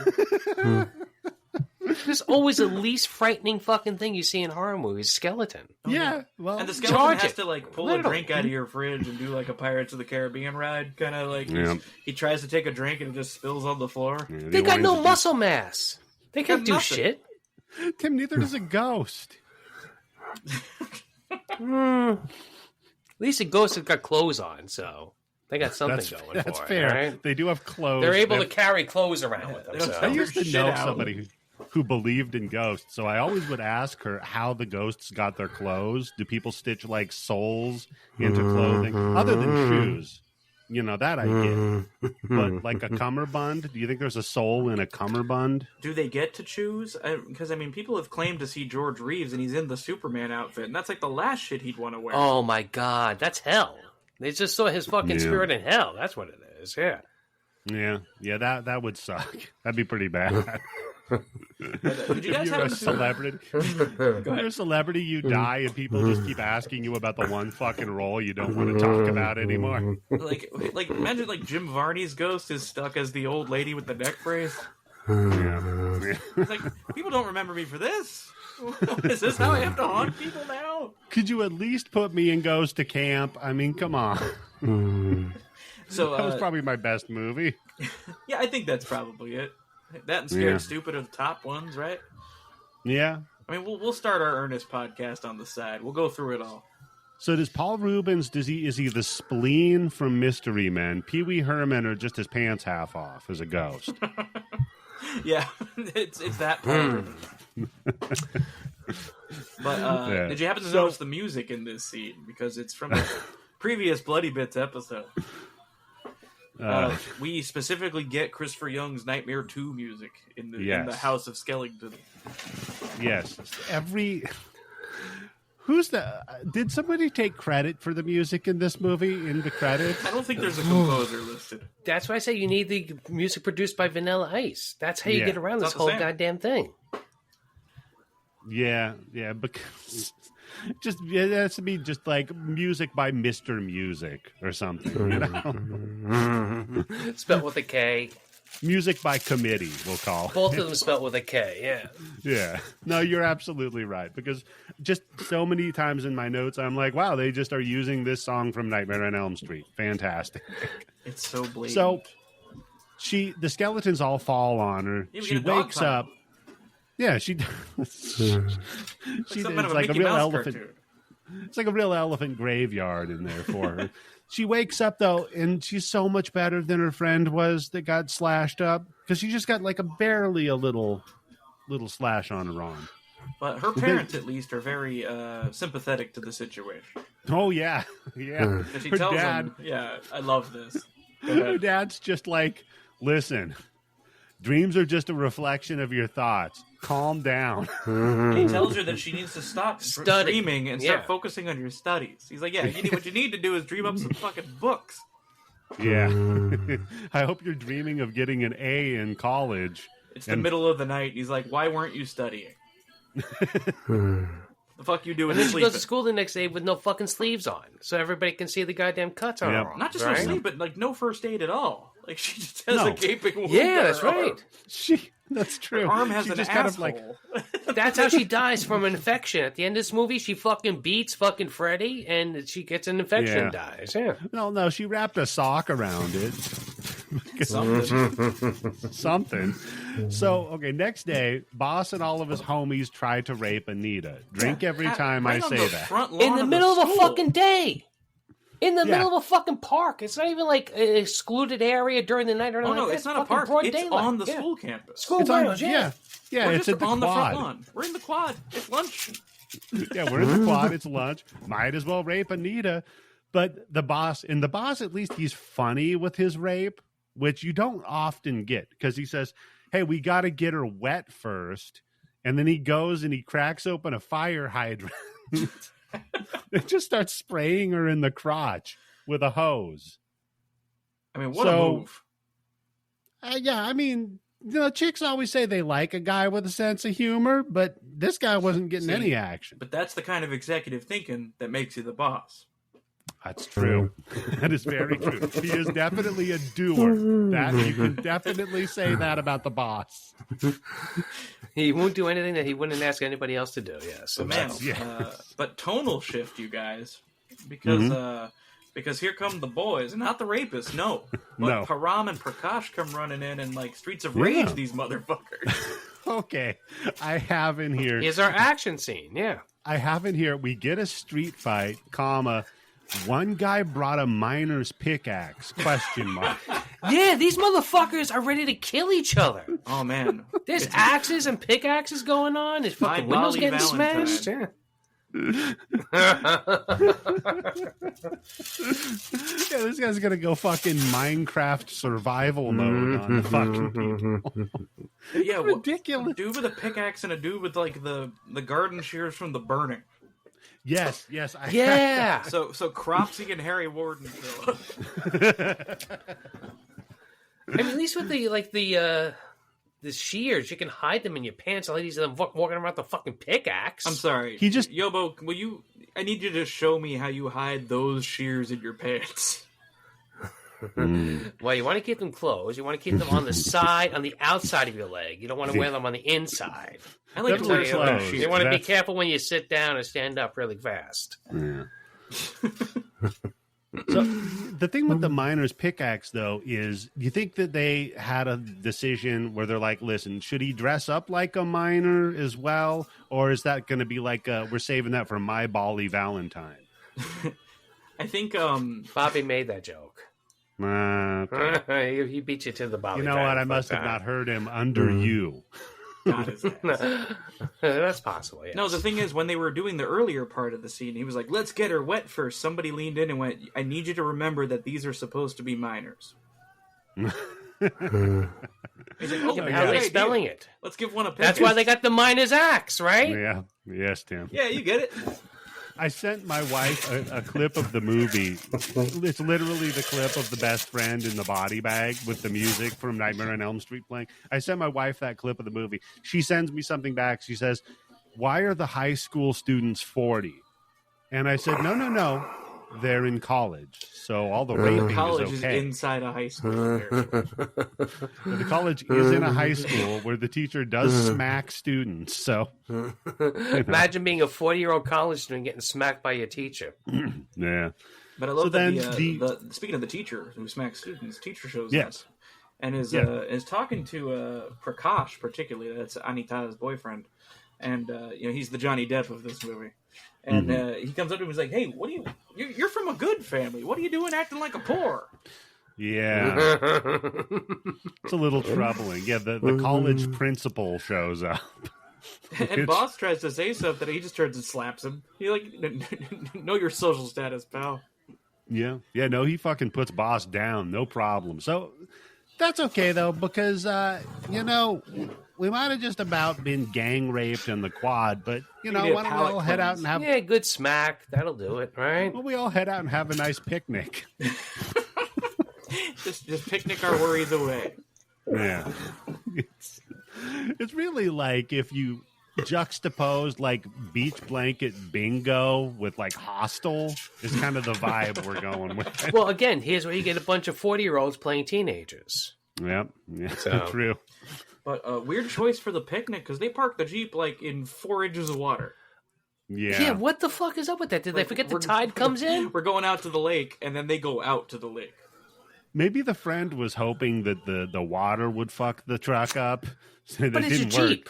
S2: There's always the least frightening fucking thing you see in horror movies: skeleton.
S1: Yeah, well,
S3: And the skeleton
S2: Charge
S3: has
S2: it.
S3: to like pull
S2: Literally.
S3: a drink out of your fridge and do like a Pirates of the Caribbean ride, kind of like
S1: Yeah.
S3: he tries to take a drink and it just spills on the floor.
S2: They got no muscle mass. They can't do
S3: nothing.
S2: shit.
S1: Tim, neither does a ghost.
S2: At least a ghost has got clothes on, so They got something going
S1: that's
S2: for it.
S1: fair.
S2: Right?
S1: They do have clothes.
S2: They're able to carry clothes around with them. So.
S1: I used to know somebody who believed in ghosts, so I always would ask her how the ghosts got their clothes. Do people stitch like soles into clothing other than shoes? You know, that I get. But like a cummerbund, do you think there's a soul in a cummerbund?
S3: Do they get to choose? Because, I mean, people have claimed to see George Reeves, and he's in the Superman outfit, and that's like the last shit he'd want to wear.
S2: Oh, my God. That's hell. They just saw his fucking spirit in hell. That's what it is, yeah.
S1: Yeah, that would suck. That'd be pretty bad.
S3: Did you guys
S1: you're a celebrity. You're a celebrity, you die, and people just keep asking you about the one fucking role you don't want to talk about anymore.
S3: Like imagine like Jim Varney's ghost is stuck as the old lady with the neck brace. It's like, people don't remember me for this. Is this how I have to haunt people now?
S1: Could you at least put me in Goes to Camp? I mean, come on.
S3: So
S1: that was probably my best movie.
S3: Yeah, I think that's probably it. That and Scared Stupid are the top ones, right?
S1: Yeah.
S3: I mean, we'll start our Ernest podcast on the side. We'll go through it all.
S1: So does Paul Rubens, is he the spleen from Mystery Men, Pee Wee Herman, or just his pants half off as a ghost?
S3: Yeah, it's that part. But did you happen to notice the music in this scene? Because it's from the previous Bloody Bits episode. We specifically get Christopher Young's Nightmare 2 music in the House of Skellington.
S1: Yes. Did somebody take credit for the music in this movie in the credits?
S3: I don't think there's a composer listed.
S2: That's why I say you need the music produced by Vanilla Ice. That's how you get around this whole goddamn thing.
S1: Yeah, because it has to be just like music by Mr. Music or something. You know?
S2: Spelled with a K.
S1: Music by committee, we'll call it.
S2: Both of them spelled with a K, yeah.
S1: Yeah. No, you're absolutely right. Because just so many times in my notes, I'm like, wow, they just are using this song from Nightmare on Elm Street. Fantastic.
S3: It's so blatant.
S1: So the skeletons all fall on her. She wakes up. Yeah, she does. It's like a real elephant. It's like a real elephant graveyard in there for her. She wakes up, though, and she's so much better than her friend was that got slashed up. Because she just got like barely a little slash on her arm.
S3: But her parents, at least, are very sympathetic to the situation.
S1: Oh, yeah. Yeah.
S3: She tells them, I love this.
S1: Her dad's just like, listen, dreams are just a reflection of your thoughts. Calm down.
S3: And he tells her that she needs to stop dreaming and start focusing on your studies. He's like, what you need to do is dream up some fucking books.
S1: Yeah. I hope you're dreaming of getting an A in college.
S3: It's the middle of the night. He's like, why weren't you studying? The fuck you doing?
S2: And then she goes to school the next day with no fucking sleeves on, so everybody can see the goddamn cuts on her arm.
S3: Not just no sleeve, but like no first aid at all. Like she just has a gaping wound.
S2: Yeah, that's right.
S1: That's true.
S3: Her arm has an asshole.
S1: Kind of like...
S2: That's how she dies from an infection. At the end of this movie, she fucking beats fucking Freddy, and she gets an infection and dies. Yeah.
S1: No, she wrapped a sock around it. Something. So, okay, next day, Boss and all of his homies try to rape Anita. Drink every time I say that.
S2: In the middle of a fucking day. In the middle of a fucking park. It's not even like an excluded area during the night or anything.
S3: No, it's not a park. It's on the school campus.
S2: School grounds,
S1: Yeah, it's at the
S3: on
S1: quad.
S3: The front lawn. We're in the quad. It's lunch.
S1: Yeah, we're in the quad. It's lunch. Might as well rape Anita. But the boss, at least he's funny with his rape, which you don't often get. Because he says, hey, we got to get her wet first. And then he goes and he cracks open a fire hydrant. It just starts spraying her in the crotch with a hose.
S3: I mean, what a move.
S1: I mean, chicks always say they like a guy with a sense of humor, but this guy wasn't getting any action.
S3: But that's the kind of executive thinking that makes you the boss.
S1: That's true. That is very true. He is definitely a doer. That you can definitely say that about the boss.
S2: He won't do anything that he wouldn't ask anybody else to do. Yes,
S3: but tonal shift, you guys, because here come the boys, not the rapists. No, but Param and Prakash come running in and like Streets of Rage these motherfuckers.
S1: Okay, I have in here.
S2: Here's our action scene. Yeah,
S1: I have in here. We get a street fight, One guy brought a miner's pickaxe, ?
S2: Yeah, these motherfuckers are ready to kill each other.
S3: Oh, man.
S2: There's axes and pickaxes going on. There's fucking windows getting smashed. Yeah.
S1: This guy's gonna go fucking Minecraft survival mode on the fucking people.
S3: Yeah,
S1: ridiculous.
S3: A dude with a pickaxe and a dude with like the garden shears from the burning.
S1: Yes.
S2: Yeah.
S3: So Cropsy and Harry Warden show up.
S2: I mean, at least with the shears, you can hide them in your pants. All these of them walking around with the fucking pickaxe.
S3: I'm sorry. Yobo, I need you to show me how you hide those shears in your pants.
S2: Well, you want to keep them closed. You want to keep them on the side, on the outside of your leg. You don't want to wear them on the inside.
S3: I like to wear clothes.
S2: You want to be careful when you sit down and stand up really fast.
S1: Yeah. So the thing with the miner's pickaxe, though, is you think that they had a decision where they're like, listen, should he dress up like a miner as well? Or is that going to be like, we're saving that for my Bali Valentine?
S3: I think
S2: Bobby made that joke.
S1: Okay.
S2: He beat you to the Bobby.
S1: You know what? I must have not heard him under you.
S3: Got his ass.
S2: That's possible, yes.
S3: No, the thing is, when they were doing the earlier part of the scene, he was like, let's get her wet first. Somebody leaned in and went, I need you to remember that these are supposed to be minors. He's like,
S2: how are they spelling it?
S3: Let's give one a pick.
S2: That's why they got the miner's axe, right?
S1: Yeah. Yes, Tim.
S3: Yeah, you get it.
S1: I sent my wife a clip of the movie. It's literally the clip of the best friend in the body bag with the music from Nightmare on Elm Street playing. I sent my wife that clip of the movie. She sends me something back. She says, why are the high school students 40? And I said, no. They're in college. So all the raping
S3: college
S1: is okay.
S3: Is inside a high school.
S1: The college is in a high school where the teacher does smack students. So
S2: imagine being a 40-year-old college student getting smacked by your teacher.
S1: Yeah.
S3: But I love that speaking of the teacher who smacks students, teacher shows up and is talking to Prakash, particularly. That's Anita's boyfriend. And he's the Johnny Depp of this movie. And he comes up to him and he's like, hey, what are you're from a good family. What are you doing acting like a poor?
S1: Yeah. It's a little troubling. Yeah, the college principal shows up.
S3: And Boss tries to say something, he just turns and slaps him. He like, know your social status, pal.
S1: Yeah. Yeah, no, he fucking puts Boss down. No problem. So that's okay, though, because, we might have just about been gang raped in the quad, but, why don't we all head out and have...
S2: Yeah, good smack. That'll do it, right?
S1: Well, we all head out and have a nice picnic.
S3: just picnic our worries away.
S1: Yeah. It's really like if you juxtaposed like beach blanket bingo with like Hostel is kind of the vibe we're going with.
S2: Well, again, here's where you get a bunch of 40-year-olds playing teenagers.
S1: Yep. Yeah, so. True.
S3: But a weird choice for the picnic because they parked the Jeep like in 4 inches of water.
S1: Yeah.
S2: Yeah, what the fuck is up with that? Did they forget the tide comes in?
S3: We're going out to the lake, and then they go out to the lake.
S1: Maybe the friend was hoping that the water would fuck the truck up. So
S2: but it's
S1: didn't
S2: a
S1: work.
S2: Jeep.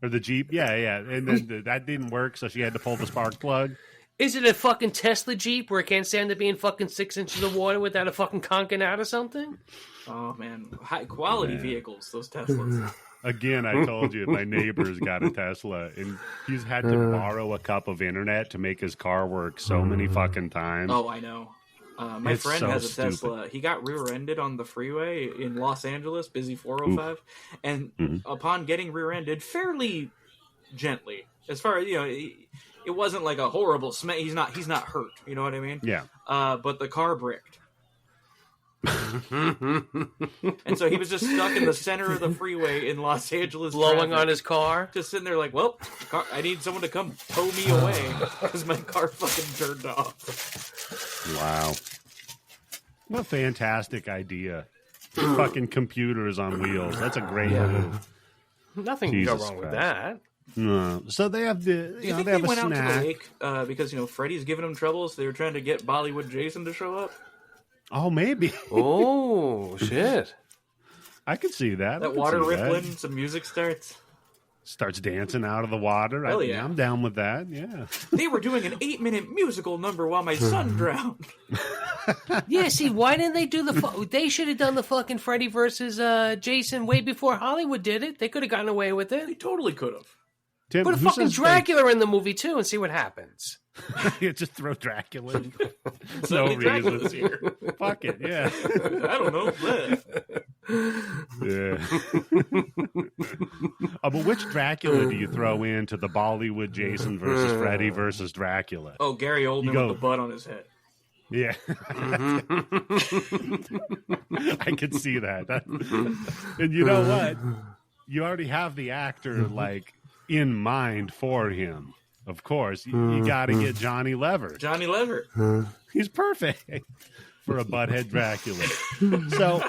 S1: Or the Jeep, yeah. And then that didn't work, so she had to pull the spark plug.
S2: Is it a fucking Tesla Jeep where it can't stand to be in fucking 6 inches of water without a fucking conking out or something?
S3: Oh, man. High quality vehicles, those Teslas.
S1: Again, I told you my neighbor's got a Tesla, and he's had to borrow a cup of internet to make his car work so many fucking times.
S3: Oh, I know. My friend has a Tesla. He got rear-ended on the freeway in Los Angeles, busy 405, and upon getting rear-ended fairly gently, as far as, it wasn't like a horrible smack. He's not hurt, you know what I mean?
S1: Yeah.
S3: But the car bricked. And so he was just stuck in the center of the freeway in Los Angeles,
S2: blowing on his car,
S3: just sitting there like, well, I need someone to come tow me away because my car fucking turned off.
S1: Wow, what a fantastic idea. Fucking computers on wheels. That's a great move.
S2: Nothing can go wrong with that.
S1: No. So they have the
S3: Do you think they went out to the lake because Freddy's giving them trouble, so they were trying to get Bollywood Jason to show up?
S1: Oh, maybe.
S2: Oh, shit.
S1: I could see that.
S3: That water rippling, some music starts.
S1: starts dancing out of the water.
S3: Hell yeah.
S1: I'm down with that. Yeah.
S3: They were doing an 8-minute musical number while my son drowned.
S2: Yeah, see, why didn't they do they should have done the fucking Freddy versus Jason way before Hollywood did it. They could have gotten away with it.
S3: They totally could have.
S1: Tim,
S2: put a fucking Dracula in the movie too and see what happens.
S1: Yeah, just throw Dracula in.
S3: No reason. Here.
S1: Fuck it, yeah.
S3: I don't know.
S1: Yeah. But which Dracula do you throw into the Bollywood Jason versus Freddy versus Dracula?
S3: Oh, Gary Oldman with the butt on his head.
S1: Yeah. I could see that. And you know what? You already have the actor like in mind for him. Of course, you got to get Johny Lever.
S3: Johny Lever.
S1: He's perfect for a butthead Dracula. So,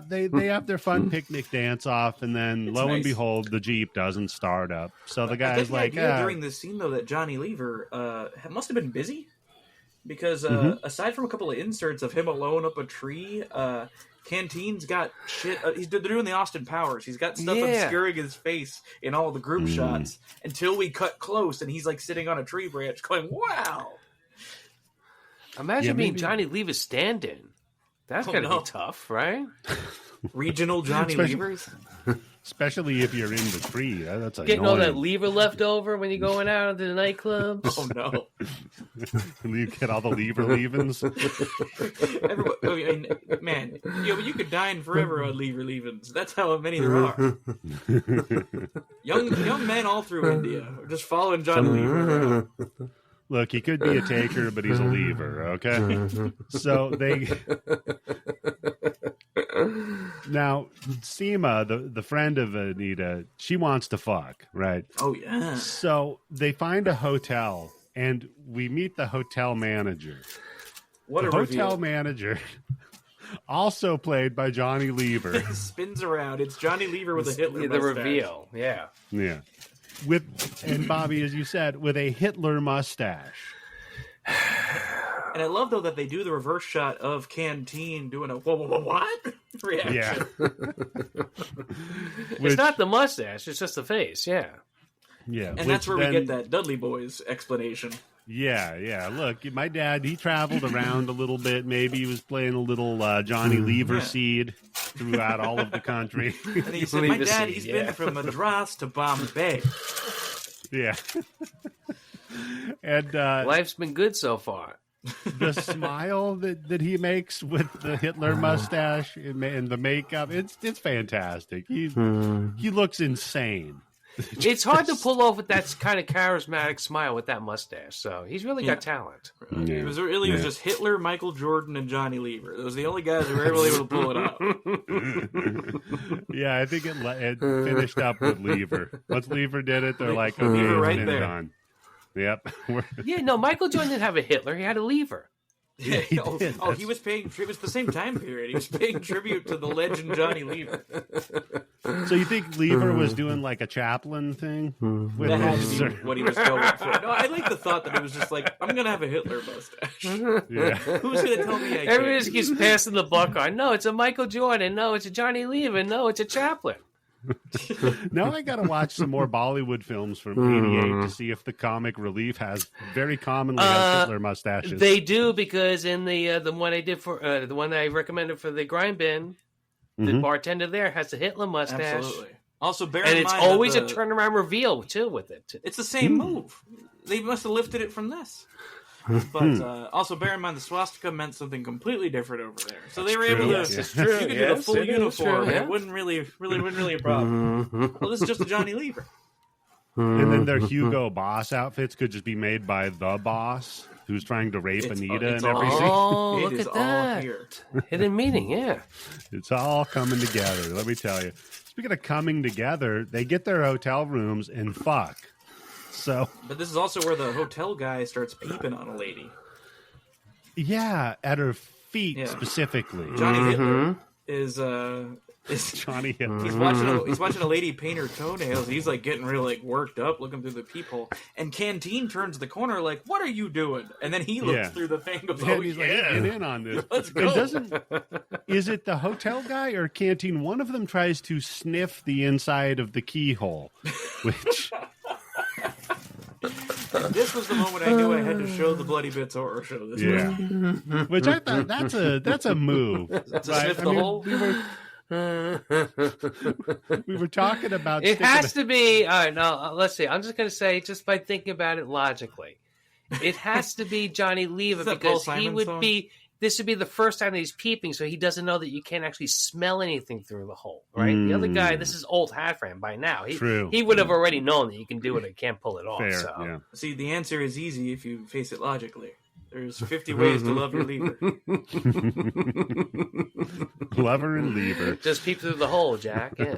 S1: they have their fun picnic dance off, and then lo and behold, the Jeep doesn't start up. So the guy's like,
S3: during this scene though, that Johny Lever must have been busy because aside from a couple of inserts of him alone up a tree, Canteen's got shit. They're doing the Austin Powers. He's got stuff obscuring his face in all the group shots until we cut close, and he's like sitting on a tree branch, going, "Wow!"
S2: Imagine being Johny Lever's stand-in. That's gotta be tough, right?
S3: Regional Johny Levers.
S1: Especially if you're in the tree. That's
S2: getting
S1: annoying.
S2: all that lever left over when you're going out to the nightclubs.
S3: Oh, no.
S1: You get all the lever leavings.
S3: Man, you could dine forever on lever leavings. That's how many there are. young men all through India are just following Johny Lever.
S1: Look, he could be a taker, but he's a lever, okay? So now, Seema, the friend of Anita, she wants to fuck, right?
S3: Oh, yeah.
S1: So they find a hotel, and we meet the hotel manager.
S3: What a
S1: hotel manager, also played by Johny Lever.
S3: Spins around. It's Johny Lever with a Hitler mustache.
S2: The reveal, yeah.
S1: Yeah. And Bobby, as you said, with a Hitler mustache.
S3: And I love, though, that they do the reverse shot of Canteen doing a what reaction.
S1: Yeah.
S2: It's not the mustache, it's just the face, yeah.
S1: Yeah.
S3: And that's where we get that Dudley Boys explanation.
S1: Yeah. Look, my dad, he traveled around a little bit. Maybe he was playing a little Johny Lever seed throughout all of the country.
S3: And he said, my dad, he's been from Madras to Bombay.
S1: Yeah. And
S2: life's been good so far.
S1: The smile that he makes with the Hitler mustache and the makeup, it's fantastic. He looks insane.
S2: It's hard to pull off with that kind of charismatic smile with that mustache. So he's really got talent.
S3: Yeah. It was just Hitler, Michael Jordan, and Johny Lever. Those were the only guys who were able to pull it off.
S1: Yeah, I think it finished up with Lever. Once Lever did it, they're like, okay,
S3: Lever right
S1: it's
S3: there.
S1: done. Yep.
S2: Yeah, no, Michael Jordan didn't have a Hitler. He had a Lever.
S1: Yeah, he
S3: was paying. It was the same time period. He was paying tribute to the legend Johny Lever.
S1: So you think Lever was doing like a Chaplin thing? With
S3: that had to be what he was going for. No, I like the thought that it was just like, I'm going to have a Hitler mustache.
S1: Yeah.
S3: Who's going to tell me I can't?
S2: Everybody just keeps passing the buck on. No, it's a Michael Jordan. No, it's a Johny Lever. No, it's a Chaplin.
S1: Now I got to watch some more Bollywood films from '88 to see if the comic relief very commonly has Hitler mustaches.
S2: They do, because in the one I did for the one I recommended for the Grindbin, the bartender there has a Hitler mustache.
S3: Absolutely. Also, bear
S2: and
S3: in
S2: it's
S3: mind
S2: always a turnaround reveal too with it.
S3: It's the same move. They must have lifted it from this. But also bear in mind the swastika meant something completely different over there. So they were able to.
S2: It's true.
S3: You could do the full uniform.
S2: True, yeah.
S3: It wouldn't really a problem. Well, this is just a Johny Lever.
S1: And then their Hugo Boss outfits could just be made by the boss who's trying to rape Anita and everything.
S2: Oh, look
S3: is
S2: at that.
S3: all here.
S2: Hidden meaning, yeah.
S1: It's all coming together. Let me tell you. Speaking of coming together, they get their hotel rooms and fuck. So,
S3: but this is also where the hotel guy starts peeping on a lady.
S1: Yeah, at her feet specifically.
S3: Johnny Hitler is
S1: Johnny Hill.
S3: He's watching a lady paint her toenails. He's like getting real like worked up, looking through the peephole. And Canteen turns the corner like, "What are you doing?" And then he looks through the thing. Goes,
S1: and he's like, "Get in on this."
S3: Let's go.
S1: Is it the hotel guy or Canteen? One of them tries to sniff the inside of the keyhole, which.
S3: This was the moment I knew I had to show the Bloody Bits horror show. This week.
S1: Which I thought that's a move.
S3: To sniff the hole.
S1: We were talking about.
S2: It has to be. All right, now let's see. I'm just going to say, just by thinking about it logically, it has to be Johny Lever because he would be. This would be the first time that he's peeping, so he doesn't know that you can't actually smell anything through the hole, right? The other guy, this is old hat for him by now. He would have already known that you can do it and can't pull it off.
S1: Fair,
S2: so.
S1: yeah.
S3: See, the answer is easy if you face it logically. There's 50 ways to love your lever.
S1: Lover and lever.
S2: Just peep through the hole, Jack. Yeah.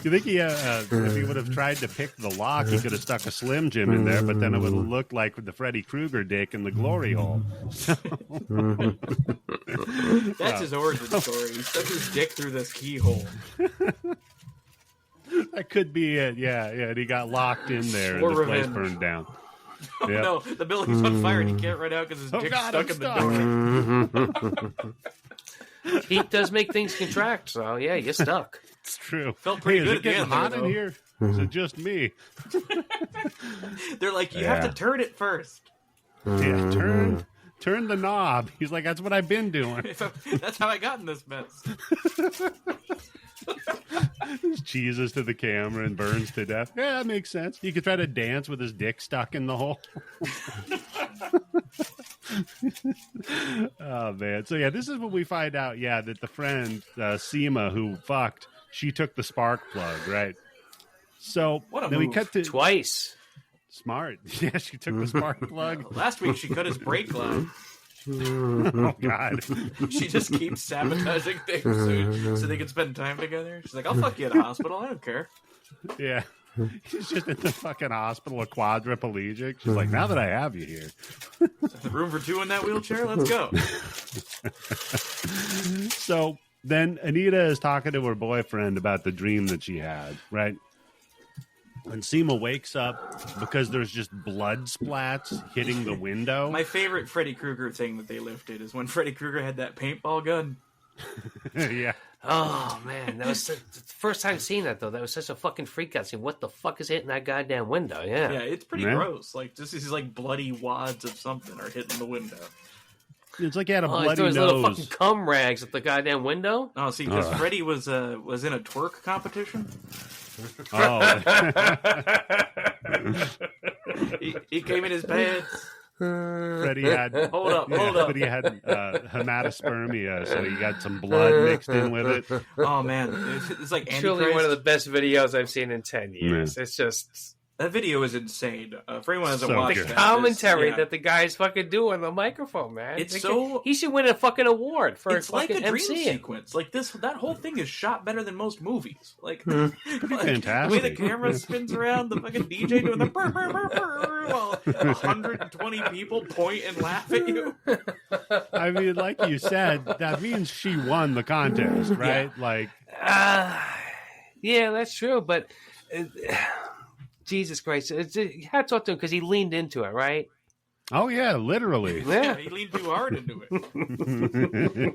S1: You think if he would have tried to pick the lock, he could have stuck a Slim Jim in there, but then it would have looked like the Freddy Krueger dick in the glory hole. So.
S3: That's his origin story. He stuck his dick through this keyhole.
S1: That could be it. Yeah. And he got locked in there, and the place burned down.
S3: Oh,
S1: yep.
S3: No, the building's on fire and he can't run out because his dick's stuck in the door.
S2: Heat does make things contract, so yeah, you're stuck.
S1: It's true.
S3: Felt pretty good
S1: Is it getting hot in here? Is it just me?
S3: They're like, you have to turn it first.
S1: Yeah, turn the knob. He's like, that's what I've been doing.
S3: That's how I got in this mess.
S1: Cheeses to the camera and burns to death. Yeah, that makes sense. He could try to dance with his dick stuck in the hole. Oh, man. So, yeah, this is what we find out, that the friend, Seema, who fucked, she took the spark plug, right? So, then we cut to...
S2: Twice.
S1: Smart. Yeah, she took the spark plug.
S3: Last week, she cut his brake line.
S1: Oh, God.
S3: She just keeps sabotaging things so they can spend time together. She's like, I'll fuck you at a hospital. I don't care.
S1: Yeah. He's just in the fucking hospital, a quadriplegic. She's like, now that I have you here.
S3: Room for two in that wheelchair? Let's go.
S1: So then Anita is talking to her boyfriend about the dream that she had, right? And Seema wakes up because there's just blood splats hitting the window.
S3: My favorite Freddy Krueger thing that they lifted is when Freddy Krueger had that paintball gun.
S1: Yeah.
S2: Oh, man. That was the first time seeing that, though. That was such a fucking freak out scene. What the fuck is hitting that goddamn window? Yeah.
S3: Yeah, it's pretty gross. Like, just these like bloody wads of something are hitting the window.
S1: It's like he had a bloody
S2: there was
S1: nose.
S2: Little fucking cum rags at the goddamn window.
S3: Oh, see, because Freddy was in a twerk competition.
S1: Oh.
S3: he came in his pants.
S1: Freddie had
S3: hold up.
S1: Freddie had hematospermia, so he got some blood mixed in with it.
S3: Oh man, it's like
S2: truly one of the best videos I've seen in 10 years.
S1: Yeah.
S2: It's just
S3: that video is insane. For anyone who hasn't watched
S2: the commentary that the guy's fucking doing on the microphone, man.
S3: It's so
S2: he should win a fucking award for
S3: it's like a dream
S2: MCing.
S3: Sequence. Like that whole thing is shot better than most movies. Like,
S1: fantastic.
S3: The way the camera spins around, the fucking DJ doing the burr, burr, burr, burr, while 120 people point and laugh at you.
S1: I mean, like you said, that means she won the contest, right?
S3: Yeah.
S1: Like,
S2: yeah, that's true, but. Jesus Christ. Hats off to him because he leaned into it, right?
S1: oh, yeah, literally.
S3: Yeah, he leaned too hard into it.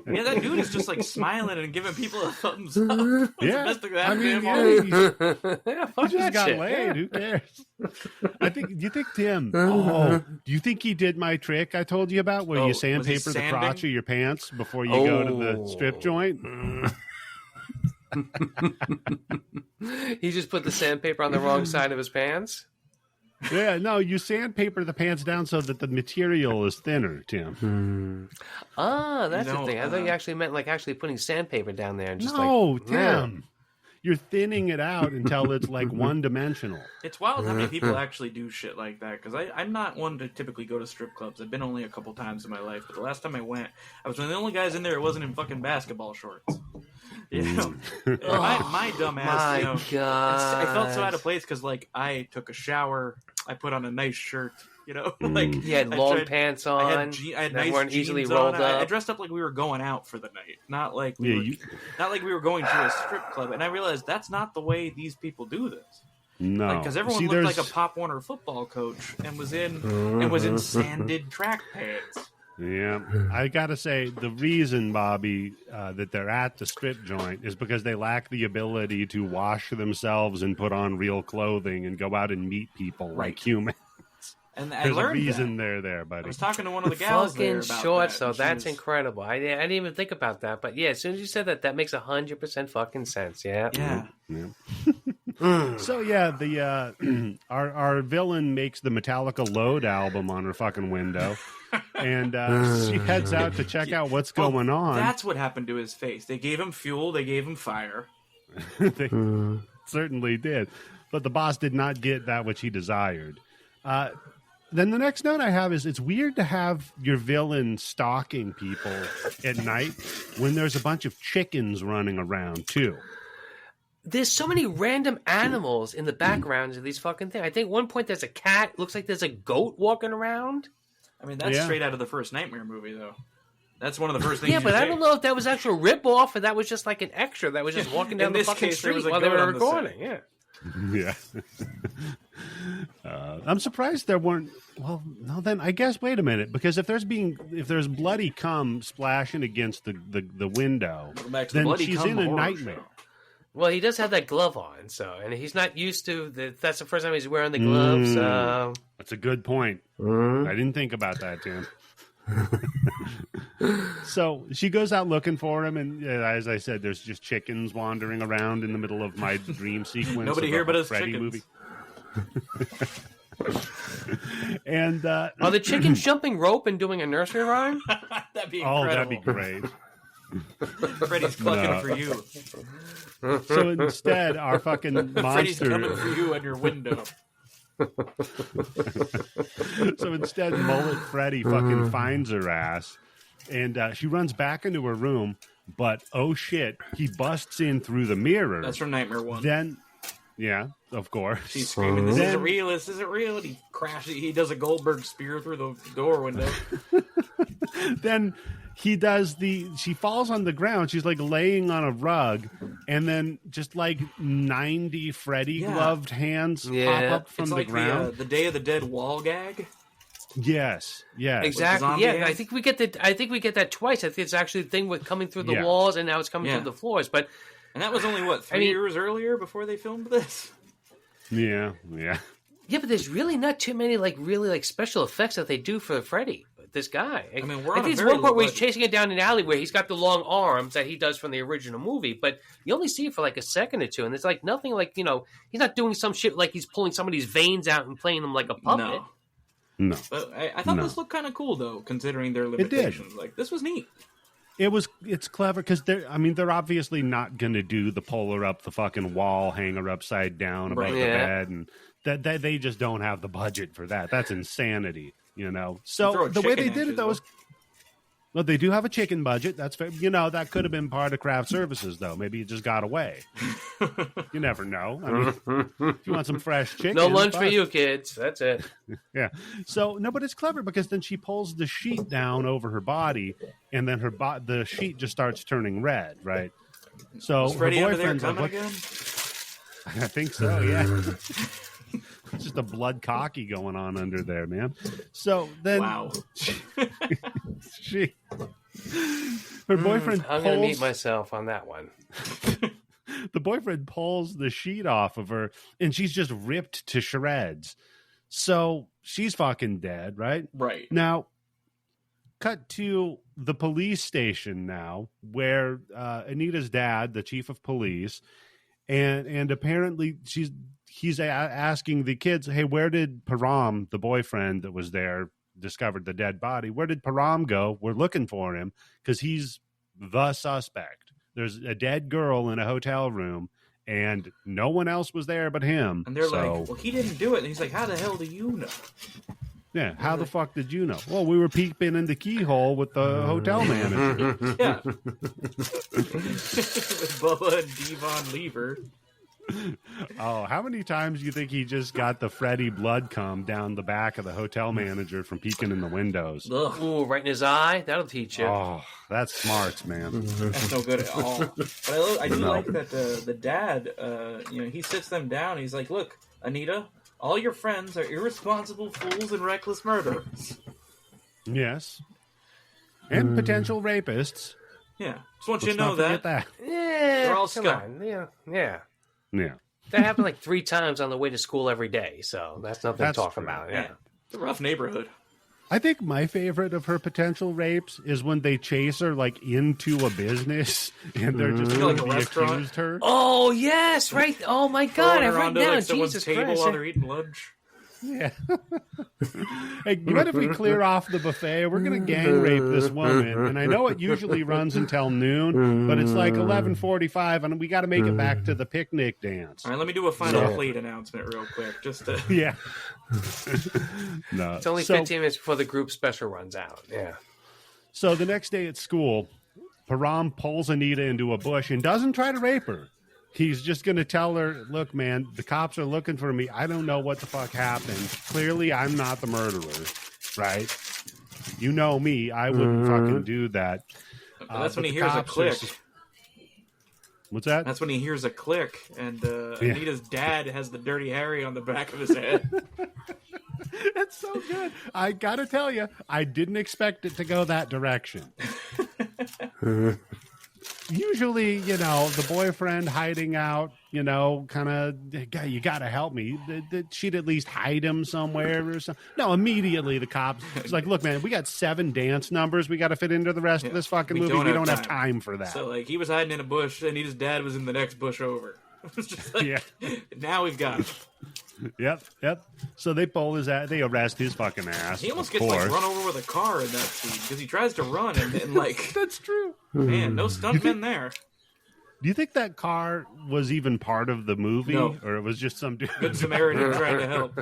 S3: Yeah, that dude is just like smiling and giving people a thumbs up.
S1: Yeah,
S3: the best thing that
S1: I
S3: happened
S1: mean,
S3: to him.
S1: he just got laid.
S2: Yeah.
S1: Who cares? Do you think Tim? Do you think he did my trick I told you about, where you sandpaper the crotch of your pants before you go to the strip joint?
S2: He just put the sandpaper on the wrong side of his pants?
S1: Yeah, no, you sandpaper the pants down so that the material is thinner, Tim.
S2: Ah, that's the thing. I thought you actually meant like actually putting sandpaper down there and just Tim.
S1: Yeah. You're thinning it out until it's like one-dimensional.
S3: It's wild how many people actually do shit like that, because I'm not one to typically go to strip clubs. I've been only a couple times in my life, but the last time I went, I was one of the only guys in there who wasn't in fucking basketball shorts. You know, my dumb ass. You know,
S2: God.
S3: I felt so out of place because, like, I took a shower, I put on a nice shirt, Like
S2: he had long pants on.
S3: I had nice
S2: weren't
S3: jeans
S2: easily
S3: on.
S2: rolled up.
S3: I dressed up like we were going out for the night, not like we were going to a strip club. And I realized that's not the way these people do this.
S1: No,
S3: because everyone looked like a Pop Warner football coach and was in sanded track pants.
S1: Yeah, I gotta say the reason, Bobby, that they're at the strip joint is because they lack the ability to wash themselves and put on real clothing and go out and meet people like humans.
S3: And
S1: there's a reason they're there, buddy.
S3: I was talking to one of the gals there about
S2: shorts,
S3: that.
S2: So that's incredible. I didn't even think about that, but yeah, as soon as you said that, that makes 100% fucking sense. Yeah.
S1: So yeah, the our villain makes the Metallica Load album on her fucking window, and she heads out to check out what's going on.
S3: That's what happened to his face. They gave him fuel. They gave him fire.
S1: They certainly did, but the boss did not get that which he desired. Then the next note I have is it's weird to have your villain stalking people at night when there's a bunch of chickens running around too.
S2: There's so many random animals in the backgrounds of these fucking things. I think at one point there's a cat. Looks like there's a goat walking around.
S3: I mean, that's straight out of the first Nightmare movie, though. That's one of the first things.
S2: Yeah, but I don't know if that was actual rip-off or that was just like an extra that was just walking down the fucking street while they were recording. Yeah.
S1: Yeah. I'm surprised there weren't. Well, no. Then I guess wait a minute, because if there's bloody cum splashing against the window, then she's in a nightmare.
S2: Well, he does have that glove on, and he's not used to that's the first time he's wearing the gloves.
S1: That's a good point. I didn't think about that, Tim. So she goes out looking for him, and as I said, there's just chickens wandering around in the middle of my dream sequence.
S3: Nobody here but us Freddy chickens.
S1: Movie. And
S2: are the chickens jumping rope and doing a nursery rhyme?
S3: That'd be incredible.
S1: Oh, that'd be great.
S3: Freddy's clucking for you.
S1: So instead, our fucking monster.
S3: Freddy's coming for you at your window.
S1: So instead, Mullet Freddy fucking finds her ass, and she runs back into her room. But oh shit, he busts in through the mirror.
S3: That's from Nightmare 1.
S1: Then, yeah, of course,
S3: she's screaming, "This isn't real! This isn't real!" And he crashes. He does a Goldberg spear through the door window.
S1: Then he does she falls on the ground. She's like laying on a rug, and then just like 90 Freddy gloved hands pop up from the ground.
S3: The Day of the Dead wall gag.
S1: Yes.
S2: Exactly. Yeah, I think we get that twice. I think it's actually the thing with coming through the walls, and now it's coming through the floors.
S3: And that was only 3 years earlier before they filmed this.
S1: Yeah.
S2: Yeah, but there's really not too many really special effects that they do for Freddy. This guy.
S3: I mean, we're on
S2: I think
S3: a
S2: there's one part where he's chasing it down an alley where he's got the long arms that he does from the original movie, but you only see it for like a second or two, and it's like nothing he's not doing some shit like he's pulling somebody's veins out and playing them like a puppet.
S1: No.
S3: But I thought this looked kind of cool though, considering their limitations. It did. Like this was neat.
S1: It's clever because they're obviously not going to do the pull her up the fucking wall, hang her upside down above the bed, and that they just don't have the budget for that. That's insanity. So the way they did it though is, well, they do have a chicken budget. That's fair. That could have been part of craft services though. Maybe it just got away. You never know. I mean, if you want some fresh chicken,
S2: no lunch for you kids. That's it.
S1: Yeah. So no, but it's clever because then she pulls the sheet down over her body, and then the sheet just starts turning red. Right. So her boyfriend's like, "What?" Again? I think so. Yeah. It's just a blood cocky going on under there, man. So then,
S3: wow.
S1: Her boyfriend.
S2: I'm going to meet myself on that one.
S1: The boyfriend pulls the sheet off of her, and she's just ripped to shreds. So she's fucking dead, right?
S3: Right.
S1: Now, cut to the police station now, where Anita's dad, the chief of police, and apparently he's asking the kids, hey, where did Param, the boyfriend that was there, discovered the dead body? Where did Param go? We're looking for him because he's the suspect. There's a dead girl in a hotel room, and no one else was there but him.
S3: And they're like, well, he didn't do it. And he's like, how the hell do you know?
S1: Yeah, how the fuck did you know? Well, we were peeping in the keyhole with the hotel manager.
S3: Yeah. With Bubba and Devon Lever.
S1: Oh, how many times do you think he just got the Freddy blood come down the back of the hotel manager from peeking in the windows?
S3: Ugh.
S2: Ooh, right in his eye. That'll teach you.
S1: Oh, that's smart, man.
S3: That's no good at all. But I do like that the dad, he sits them down. He's like, "Look, Anita, all your friends are irresponsible fools and reckless murderers."
S1: Yes. And potential rapists.
S3: Yeah, just want you
S1: Let's
S3: to know
S1: not forget that.
S2: Yeah,
S3: They're all
S2: come
S3: scum.
S2: on. Yeah.
S1: Yeah.
S2: That happened like 3 times on the way to school every day, so that's nothing
S1: That's
S2: to talk
S1: true.
S2: about.
S3: Yeah.
S2: Yeah.
S3: It's a rough neighborhood.
S1: I think my favorite of her potential rapes is when they chase her like into a business and they're just
S3: Like a
S1: going to
S3: restaurant?
S1: accused her.
S2: Oh yes, right. Oh my God,
S3: Throwing
S2: I
S3: her
S2: write
S3: onto
S2: down
S3: like someone's
S2: Jesus
S3: table
S2: Christ.
S3: while they're eating lunch.
S1: Yeah. Hey, you mind if we clear off the buffet? We're going to gang rape this woman. And I know it usually runs until noon, but it's like 11:45 and we got to make it back to the picnic dance.
S3: All right, let me do a final plate announcement real quick. Just to...
S1: Yeah. No.
S2: It's only 15 minutes before the group special runs out. Yeah.
S1: So the next day at school, Param pulls Anita into a bush and doesn't try to rape her. He's just going to tell her, look, man, the cops are looking for me. I don't know what the fuck happened. Clearly, I'm not the murderer, right? You know me. I wouldn't fucking do that.
S3: That's when
S1: but
S3: he
S1: the
S3: hears a
S1: cops are
S3: click.
S1: What's that?
S3: That's when he hears a click, and Anita's dad has the Dirty Harry on the back of his head.
S1: That's so good. I got to tell you, I didn't expect it to go that direction. Usually, the boyfriend hiding out, kind of, you got to help me. She'd at least hide him somewhere or something. No, immediately the cops, it's like, look, man, we got 7 dance numbers we got to fit into the rest of this fucking movie. We don't have time for that.
S3: So, he was hiding in a bush, and his dad was in the next bush over. It was just like, now we've got him.
S1: Yep. So they pull his ass, they arrest his fucking ass.
S3: He almost gets run over with a car in that scene because he tries to run and
S1: That's true.
S3: Man, no stuntmen there.
S1: Do you think that car was even part of the movie,
S3: No.
S1: or it was just some dude?
S3: Good Samaritan trying to help.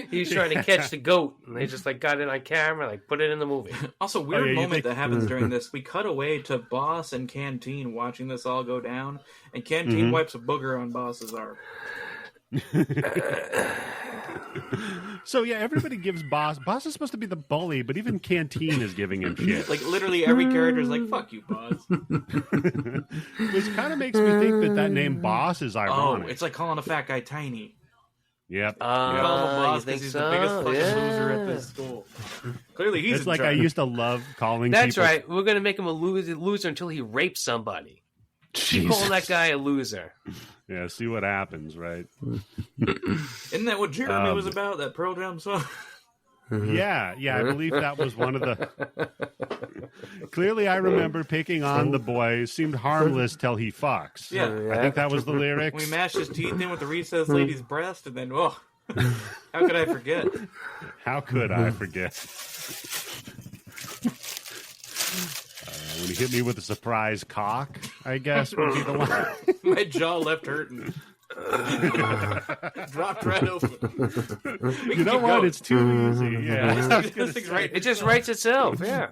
S2: He was trying to catch the goat, and they just got it on camera, put it in the movie.
S3: Also, weird moment
S1: think-
S3: that happens during this. We cut away to Boss and Canteen watching this all go down, and Canteen wipes a booger on Boss's arm.
S1: So everybody gives Boss is supposed to be the bully, but even Canteen is giving him shit.
S3: Literally every character is like, "Fuck you, Boss."
S1: Which kind of makes me think that name Boss is ironic.
S3: Oh, it's like calling a fat guy tiny.
S1: Yep.
S3: You call him a boss because he's the biggest fucking
S2: Yeah.
S3: loser at this school. Clearly, he's
S1: It's
S3: in
S1: like
S3: charge.
S1: I used to love calling
S2: That's
S1: people.
S2: right. We're going to make him a loser until he rapes somebody. Keep calling that guy a loser.
S1: Yeah, see what happens, right?
S3: Isn't that what Jeremy was about? That Pearl Jam song?
S1: Yeah, I believe that was one of the... Clearly, I remember picking on the boy. Seemed harmless till he fucks.
S3: Yeah.
S1: I think that was the lyrics.
S3: We mashed his teeth in with the recessed lady's breast, and then, how could I forget?
S1: How could I forget? When he hit me with a surprise cock, I guess would be the line.
S3: My jaw left hurting. Dropped right open.
S1: You know what? It's too easy. Yeah,
S3: This thing's right.
S2: It just writes itself, yeah.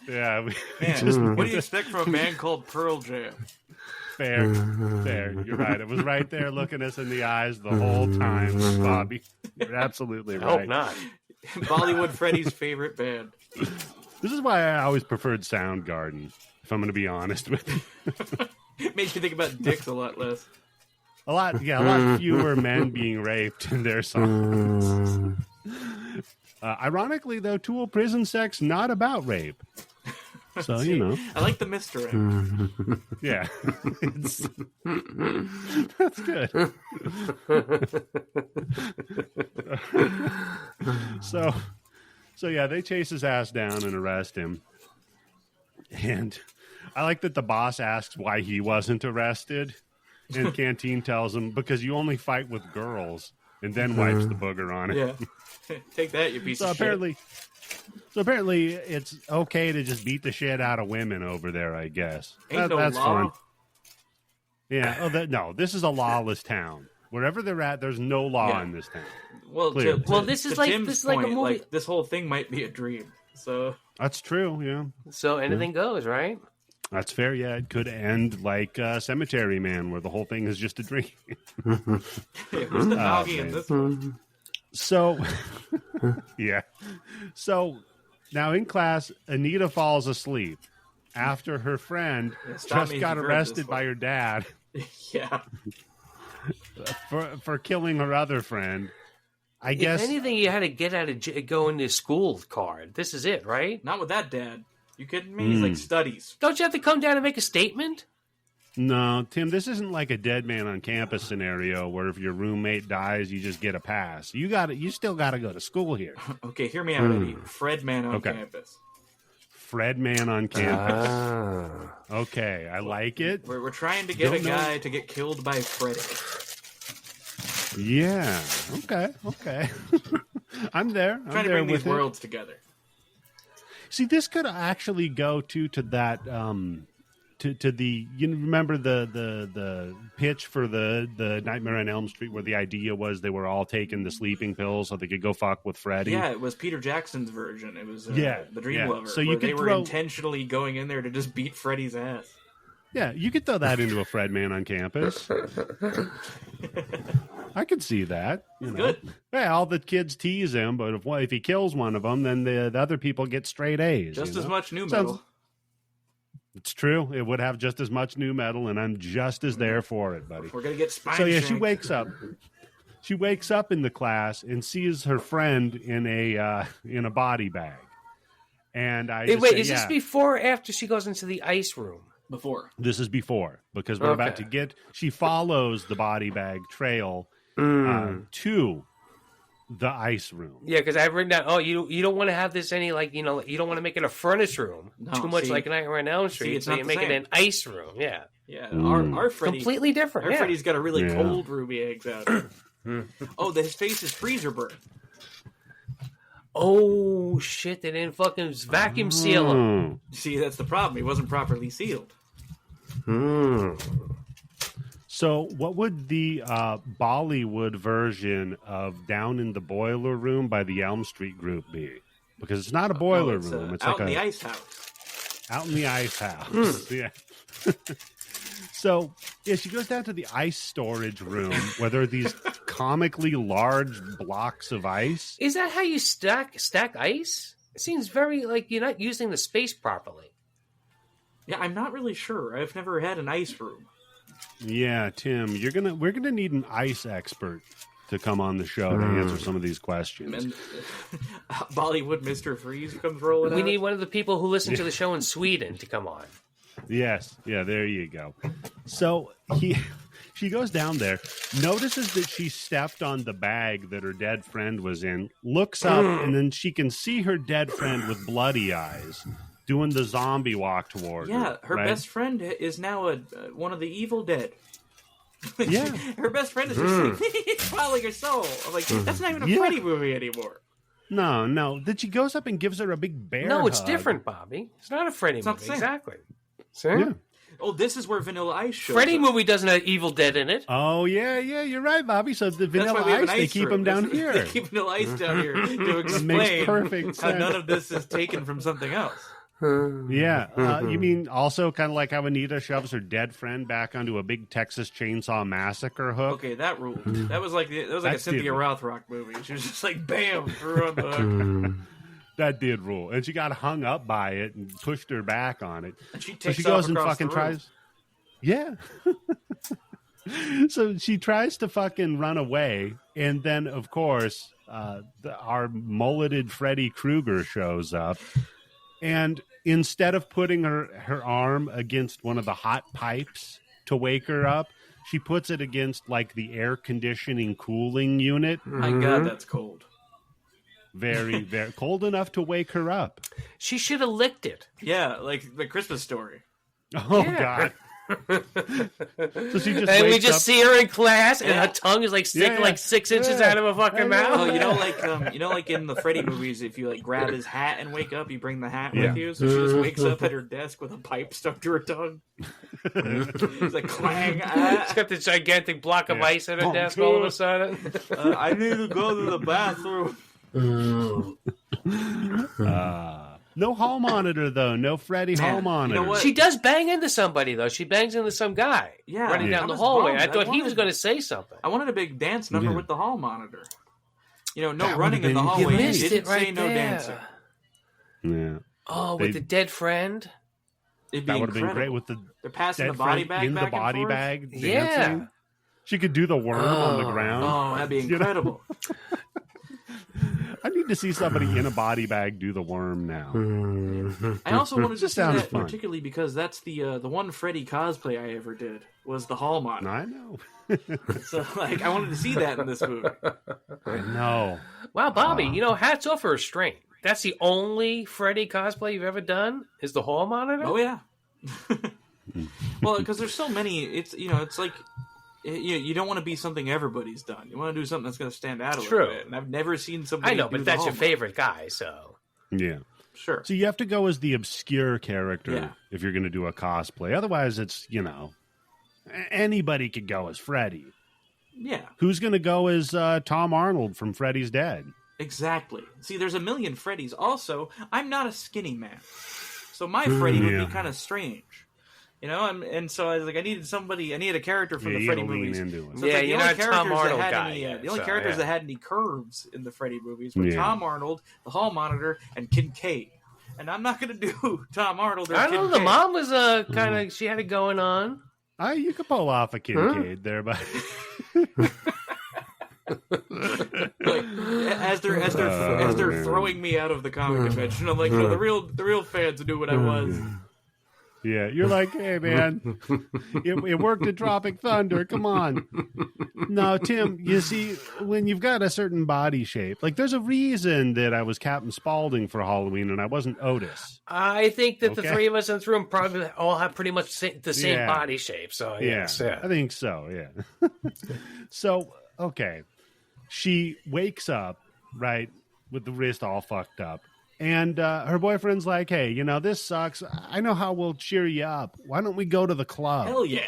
S1: yeah.
S3: Man, what do you expect from a man called Pearl Jam?
S1: Fair. You're right. It was right there, looking us in the eyes the whole time, Bobby. You're absolutely
S2: I
S1: right.
S2: hope not.
S3: Bollywood Freddy's favorite band.
S1: This is why I always preferred Soundgarden. If I'm going to be honest with you,
S3: It makes you think about dicks a lot less.
S1: a lot fewer men being raped in their songs. Ironically, though, Tool Prison Sex not about rape. So
S3: I like the mystery.
S1: yeah, that's good. So yeah, they chase his ass down and arrest him. And I like that the boss asks why he wasn't arrested. And Canteen tells him, because you only fight with girls, and then wipes the booger on it.
S3: Yeah. Take that, you piece
S1: So
S3: of
S1: apparently it's okay to just beat the shit out of women over there, I guess.
S3: shit. Ain't no
S1: That's
S3: law.
S1: fun. Yeah. No, this is a lawless town. Wherever they're at, there's no law in this town.
S3: Well,
S1: Clearly.
S2: Well, this is like-
S3: Tim's
S2: this is like a
S3: point,
S2: movie-
S3: this whole thing might be a dream. So
S1: That's true, yeah.
S2: So anything goes, right?
S1: That's fair. Yeah, it could end like Cemetery Man, where the whole thing is just a dream.
S3: Who's the doggy in this one?
S1: So, yeah. So now in class, Anita falls asleep after her friend just got arrested by her dad.
S3: Yeah.
S1: for killing her other friend. I guess.
S2: If anything, you had to get out of going to school card. This is it, right?
S3: Not with that dad. You kidding me? He's like studies.
S2: Don't you have to come down and make a statement?
S1: No, Tim, this isn't like a dead man on campus scenario where if your roommate dies, you just get a pass. You still got to go to school here.
S3: Okay, hear me out, Eddie. Fred man on campus.
S1: Fred man on campus. Okay, I like it.
S3: We're trying to get guy to get killed by Freddy.
S1: Yeah. Okay. I'm there.
S3: Trying to bring these worlds together.
S1: See, this could actually go to that to the, you remember the pitch for the Nightmare on Elm Street where the idea was they were all taking the sleeping pills so they could go fuck with Freddy?
S3: Yeah, it was Peter Jackson's version. It was the Dream Lover. So they were intentionally going in there to just beat Freddy's ass. Yeah,
S1: you could throw that into a Fred man on campus. I could see that.
S3: Good.
S1: Yeah, all the kids tease him, but if he kills one of them, then the other people get straight A's.
S3: Just as much new metal.
S1: It's true. It would have just as much new metal, and I'm just as there for it, buddy.
S3: We're gonna get spine.
S1: So yeah, she wakes up. She wakes up in the class and sees her friend in a body bag. And
S2: is this before or after she goes into the ice room?
S3: Before.
S1: This is before, because we're about to get. She follows the body bag trail to the ice room.
S2: Yeah, because I've written down. Oh, you don't want to have this you don't want to make it a furnace room too much like Nightmare on Elm Street. So you make it an ice room. Yeah.
S3: Yeah. Our Freddy
S2: completely different.
S3: Our Freddy's got a really cold ruby eggs out. His face is freezer burn.
S2: Oh shit! They didn't fucking vacuum seal him.
S3: See, that's the problem. He wasn't properly sealed.
S1: So, what would the Bollywood version of "Down in the Boiler Room" by the Elm Street group be? Because it's not a boiler room; it's
S3: out in the ice house.
S1: Out in the ice house, yeah. So, yeah, she goes down to the ice storage room where there are these comically large blocks of ice.
S2: Is that how you stack ice? It seems very like you're not using the space properly.
S3: Yeah, I'm not really sure. I've never had an ice room.
S1: Yeah, Tim, we're gonna need an ice expert to come on the show to answer some of these questions.
S3: And Bollywood Mr. Freeze comes rolling out.
S2: We need one of the people who listen to the show in Sweden to come on.
S1: Yes. Yeah, there you go. So she goes down there, notices that she stepped on the bag that her dead friend was in, looks up, and then she can see her dead friend with bloody eyes doing the zombie walk toward her.
S3: Yeah, her best friend is now one of the evil dead.
S1: Yeah.
S3: Her best friend is just following her soul. I'm like, that's not even a Freddy movie anymore.
S1: No. Then she goes up and gives her a big bear hug.
S2: It's different, Bobby. It's not a Freddy movie. Exactly. See?
S1: Yeah.
S3: Oh, this is where Vanilla Ice shows
S2: Freddy
S3: up.
S2: movie doesn't have Evil Dead in it.
S1: Oh, yeah, you're right, Bobby. So the Vanilla Ice, they keep them down here.
S3: They keep Vanilla Ice down here to explain how none of this is taken from something else.
S1: Yeah. You mean also kind of like how Anita shoves her dead friend back onto a big Texas Chainsaw Massacre hook?
S3: Okay, that ruled. That was like a Cynthia Rothrock movie. She was just like, bam, threw her on the hook.
S1: That did rule. And she got hung up by it and pushed her back on it.
S3: And she takes
S1: so she goes and
S3: across
S1: fucking
S3: the room.
S1: tries. Yeah. So she tries to fucking run away. And then, of course, our mulleted Freddy Krueger shows up. And instead of putting her arm against one of the hot pipes to wake her up, she puts it against like the air conditioning cooling unit.
S3: My God, that's cold.
S1: Very, very cold enough to wake her up.
S2: She should have licked it.
S3: Yeah, like the Christmas Story.
S1: Oh, God. So she just
S2: we just see her in class, and her tongue is like sticking like 6 inches out of her fucking mouth.
S3: Oh, like in the Freddy movies, if you like grab his hat and wake up, you bring the hat with you. So she just wakes up at her desk with a pipe stuck to her tongue. It's like clang.
S2: She's got this gigantic block of ice at her desk all of a sudden.
S3: I need to go to the bathroom.
S1: No hall monitor, though. No Freddy hall monitor.
S3: You know what?
S2: She does bang into somebody, though. She bangs into some guy running down the hallway. I thought he was going to say something.
S3: I wanted a big dance number with the hall monitor. You know, no running in the hallway.
S2: You missed
S3: didn't
S2: it right
S3: say no
S2: there.
S3: dancing.
S1: Yeah.
S2: Oh, with the dead friend?
S3: It'd be
S1: that would have been great with
S3: They're passing
S1: dead
S3: the body
S1: friend
S3: bag
S1: in
S3: back
S1: the body
S3: and forth.
S1: bag dancing.
S2: Yeah.
S1: She could do the worm on the ground.
S3: Oh, that'd be incredible.
S1: I need to see somebody in a body bag do the worm now.
S3: I also wanted to see that
S1: fun.
S3: particularly because that's the one Freddy cosplay I ever did was the hall monitor.
S1: I know.
S3: So, like, I wanted to see that in this movie.
S1: I know.
S2: Wow, Bobby, hats off for restraint. That's the only Freddy cosplay you've ever done is the hall monitor?
S3: Oh, yeah. Well, because there's so many, it's like, you don't want to be something everybody's done. You want to do something that's going to stand out a little bit. And I've never seen somebody
S2: I know,
S3: do
S2: but that's your favorite guy, so.
S1: Yeah.
S3: Sure.
S1: So you have to go as the obscure character if you're going to do a cosplay. Otherwise, it's, anybody could go as Freddy.
S3: Yeah.
S1: Who's going to go as Tom Arnold from Freddy's Dead?
S3: Exactly. See, there's a million Freddys. Also, I'm not a skinny man. So my Freddy would be kind of strange. And so I was like, I needed a character from the Freddy movies.
S1: Into it.
S3: So
S2: you're not a Tom Arnold guy.
S3: The only characters that had any curves in the Freddy movies were Tom Arnold, the Hall Monitor, and Kincaid. And I'm not going to do Tom Arnold or
S2: I don't know, the mom was kind of, she had it going on.
S1: You could pull off a Kincaid there, but...
S3: Like, as they're throwing me out of the comic convention, I'm like, the real fans knew what I was.
S1: Yeah, you're like, hey man, it worked in Tropic Thunder. Come on. No, Tim, you see, when you've got a certain body shape, like there's a reason that I was Captain Spaulding for Halloween and I wasn't Otis.
S2: I think that the three of us in this room probably all have pretty much the same body shape. So yes,
S1: I think so. Yeah. So okay, she wakes up right with the wrist all fucked up. And her boyfriend's like, hey, this sucks. I know how we'll cheer you up. Why don't we go to the club?
S3: Hell yeah.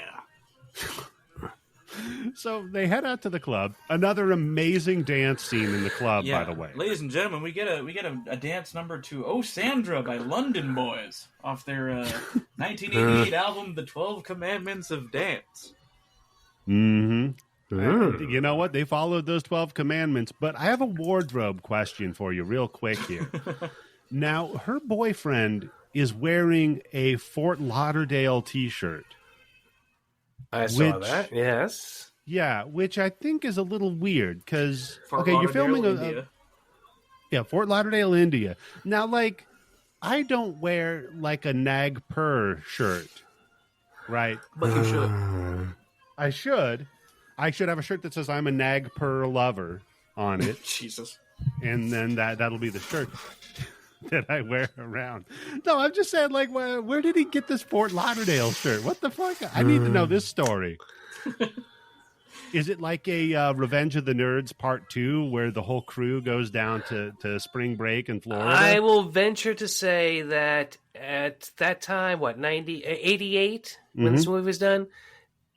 S1: So they head out to the club. Another amazing dance scene in the club, by the way.
S3: Ladies and gentlemen, we get a dance number to Oh Sandra by London Boys off their 1988 album, The 12 Commandments of Dance.
S1: Mm-hmm. You know what? They followed those 12 commandments, but I have a wardrobe question for you real quick here. Now, her boyfriend is wearing a Fort Lauderdale t-shirt.
S2: I saw that, yes.
S1: Yeah, which I think is a little weird because,
S3: you're
S1: filming
S3: India.
S1: Fort Lauderdale, India. Now, like, I don't wear like a Nagpur shirt, right?
S3: But you should.
S1: I should. I should have a shirt that says I'm a Nagpur lover on it.
S3: Jesus.
S1: And then that'll be the shirt that I wear around. No, I'm just saying, like, where did he get this Fort Lauderdale shirt? What the fuck? I need to know this story. Is it like a Revenge of the Nerds Part 2 where the whole crew goes down to spring break in Florida?
S2: I will venture to say that at that time, 88, when this movie was done,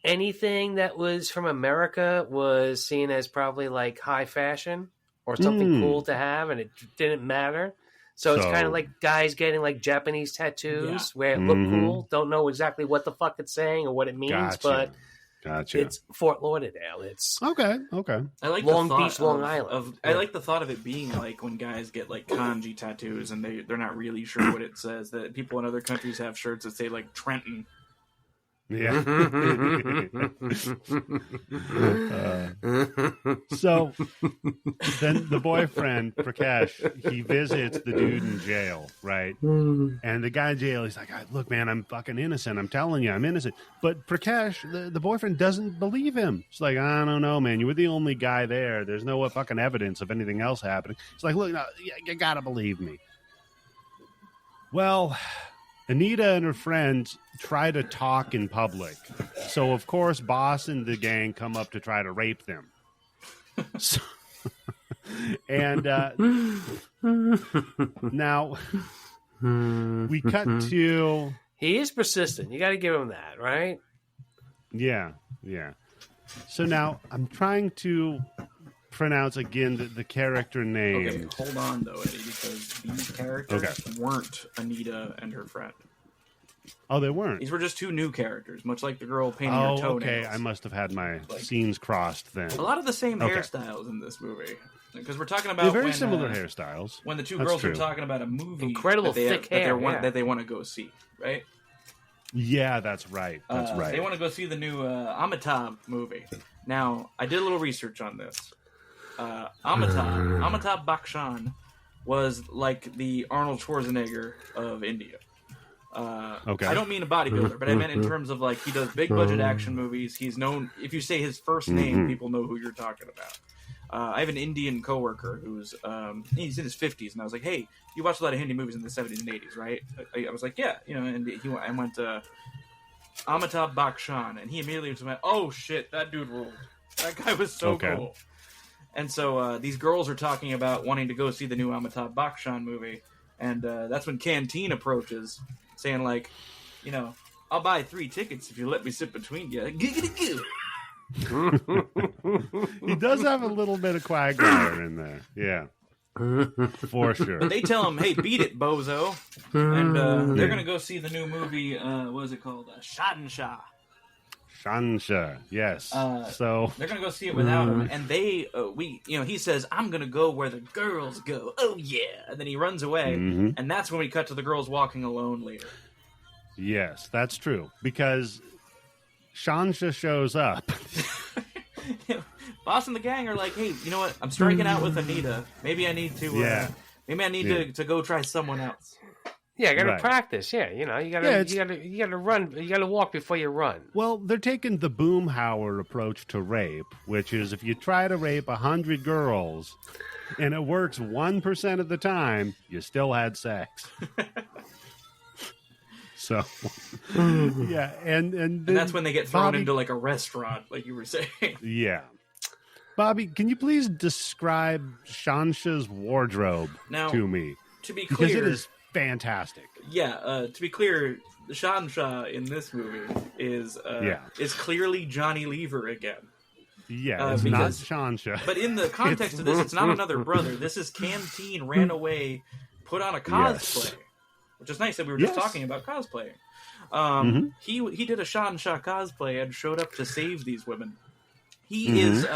S2: anything that was from America was seen as probably like high fashion or something cool to have, and it didn't matter. So it's kind of like guys getting like Japanese tattoos where it look cool, don't know exactly what the fuck it's saying or what it means, but it's Fort Lauderdale. It's
S1: okay.
S3: I like
S2: Long
S3: the thought
S2: Beach, Long Island.
S3: I like the thought of it being like when guys get like kanji tattoos and they're not really sure what it says. That people in other countries have shirts that say like Trenton.
S1: Yeah. So then the boyfriend, Prakash, he visits the dude in jail, right? And the guy in jail, he's like, look, man, I'm fucking innocent. I'm telling you, I'm innocent. But Prakash, the boyfriend, doesn't believe him. It's like, I don't know, man. You were the only guy there. There's no fucking evidence of anything else happening. It's like, look, no, you gotta believe me. Well, Anita and her friends try to talk in public. So, of course, Boss and the gang come up to try to rape them. So, and now we cut to...
S2: He is persistent. You got to give him that, right?
S1: Yeah. So now I'm trying to pronounce again the character name.
S3: Okay, hold on though, Eddie, because these characters weren't Anita and her friend.
S1: Oh, they weren't.
S3: These were just two new characters, much like the girl painting her toenails.
S1: Okay. I must have had my scenes crossed then.
S3: A lot of the same hairstyles in this movie. Because we're talking about
S1: they're very similar hairstyles.
S3: When the two girls are talking about a movie
S2: incredible thick hair
S3: that they want to go see, right?
S1: Yeah, that's right. That's right.
S3: They want to go see the new Amitabh movie. Now, I did a little research on this. Amitabh Bachchan was like the Arnold Schwarzenegger of India.
S1: Okay.
S3: I don't mean a bodybuilder, but I meant in terms of like he does big budget action movies. He's known, if you say his first name, people know who you're talking about. I have an Indian coworker who's he's in his 50s, and I was like, "Hey, you watched a lot of Hindi movies in the 70s and 80s, right?" I was like, "Yeah," and I went to Amitabh Bachchan, and he immediately went, "Oh shit, that dude ruled. That guy was so cool." And so these girls are talking about wanting to go see the new Amitabh Bachchan movie, and that's when Canteen approaches, saying like, "I'll buy 3 tickets if you let me sit between you." Giggity-goo.
S1: He does have a little bit of Quagmire in there, yeah, for sure.
S3: But they tell him, "Hey, beat it, bozo!" And they're gonna go see the new movie. What is it called? Shadenshah.
S1: Shansha, yes. So
S3: they're gonna go see it without him, and he says, "I'm gonna go where the girls go." Oh yeah, and then he runs away, and that's when we cut to the girls walking alone later.
S1: Yes, that's true because Shansha shows up.
S3: Boss and the gang are like, "Hey, you know what? I'm striking out with Anita. Maybe I need to. Maybe I need to go try someone else."
S2: Yeah, you gotta practice. Yeah, you gotta run. You gotta walk before you run.
S1: Well, they're taking the Boomhauer approach to rape, which is if you try to rape 100 girls and it works 1% of the time, you still had sex. So, yeah, and
S3: that's when they get thrown into like a restaurant, like you were saying.
S1: Yeah. Bobby, can you please describe Shansha's wardrobe to me?
S3: To be clear,
S1: because it is fantastic.
S3: Yeah, to be clear, the Shansha in this movie is clearly Johny Lever again.
S1: Yeah, it's not Shansha.
S3: But in the context of this, it's not another brother. This is Canteen ran away, put on a cosplay. Yes. Which is nice that we were just talking about cosplaying. He did a Shansha cosplay and showed up to save these women. He is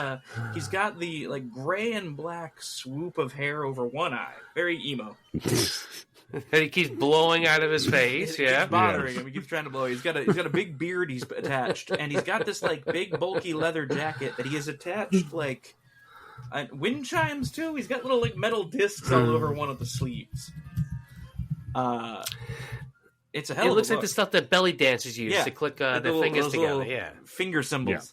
S3: he's got the like gray and black swoop of hair over one eye, very emo.
S2: And he keeps blowing out of his face.
S3: It keeps bothering him. He keeps trying to blow. He's got a big beard he's attached, and he's got this like big bulky leather jacket that he has attached like wind chimes to. He's got little like metal discs all over one of the sleeves. It's a hell of a look.
S2: It looks like the stuff that belly dancers use to click their fingers together. Yeah,
S3: finger symbols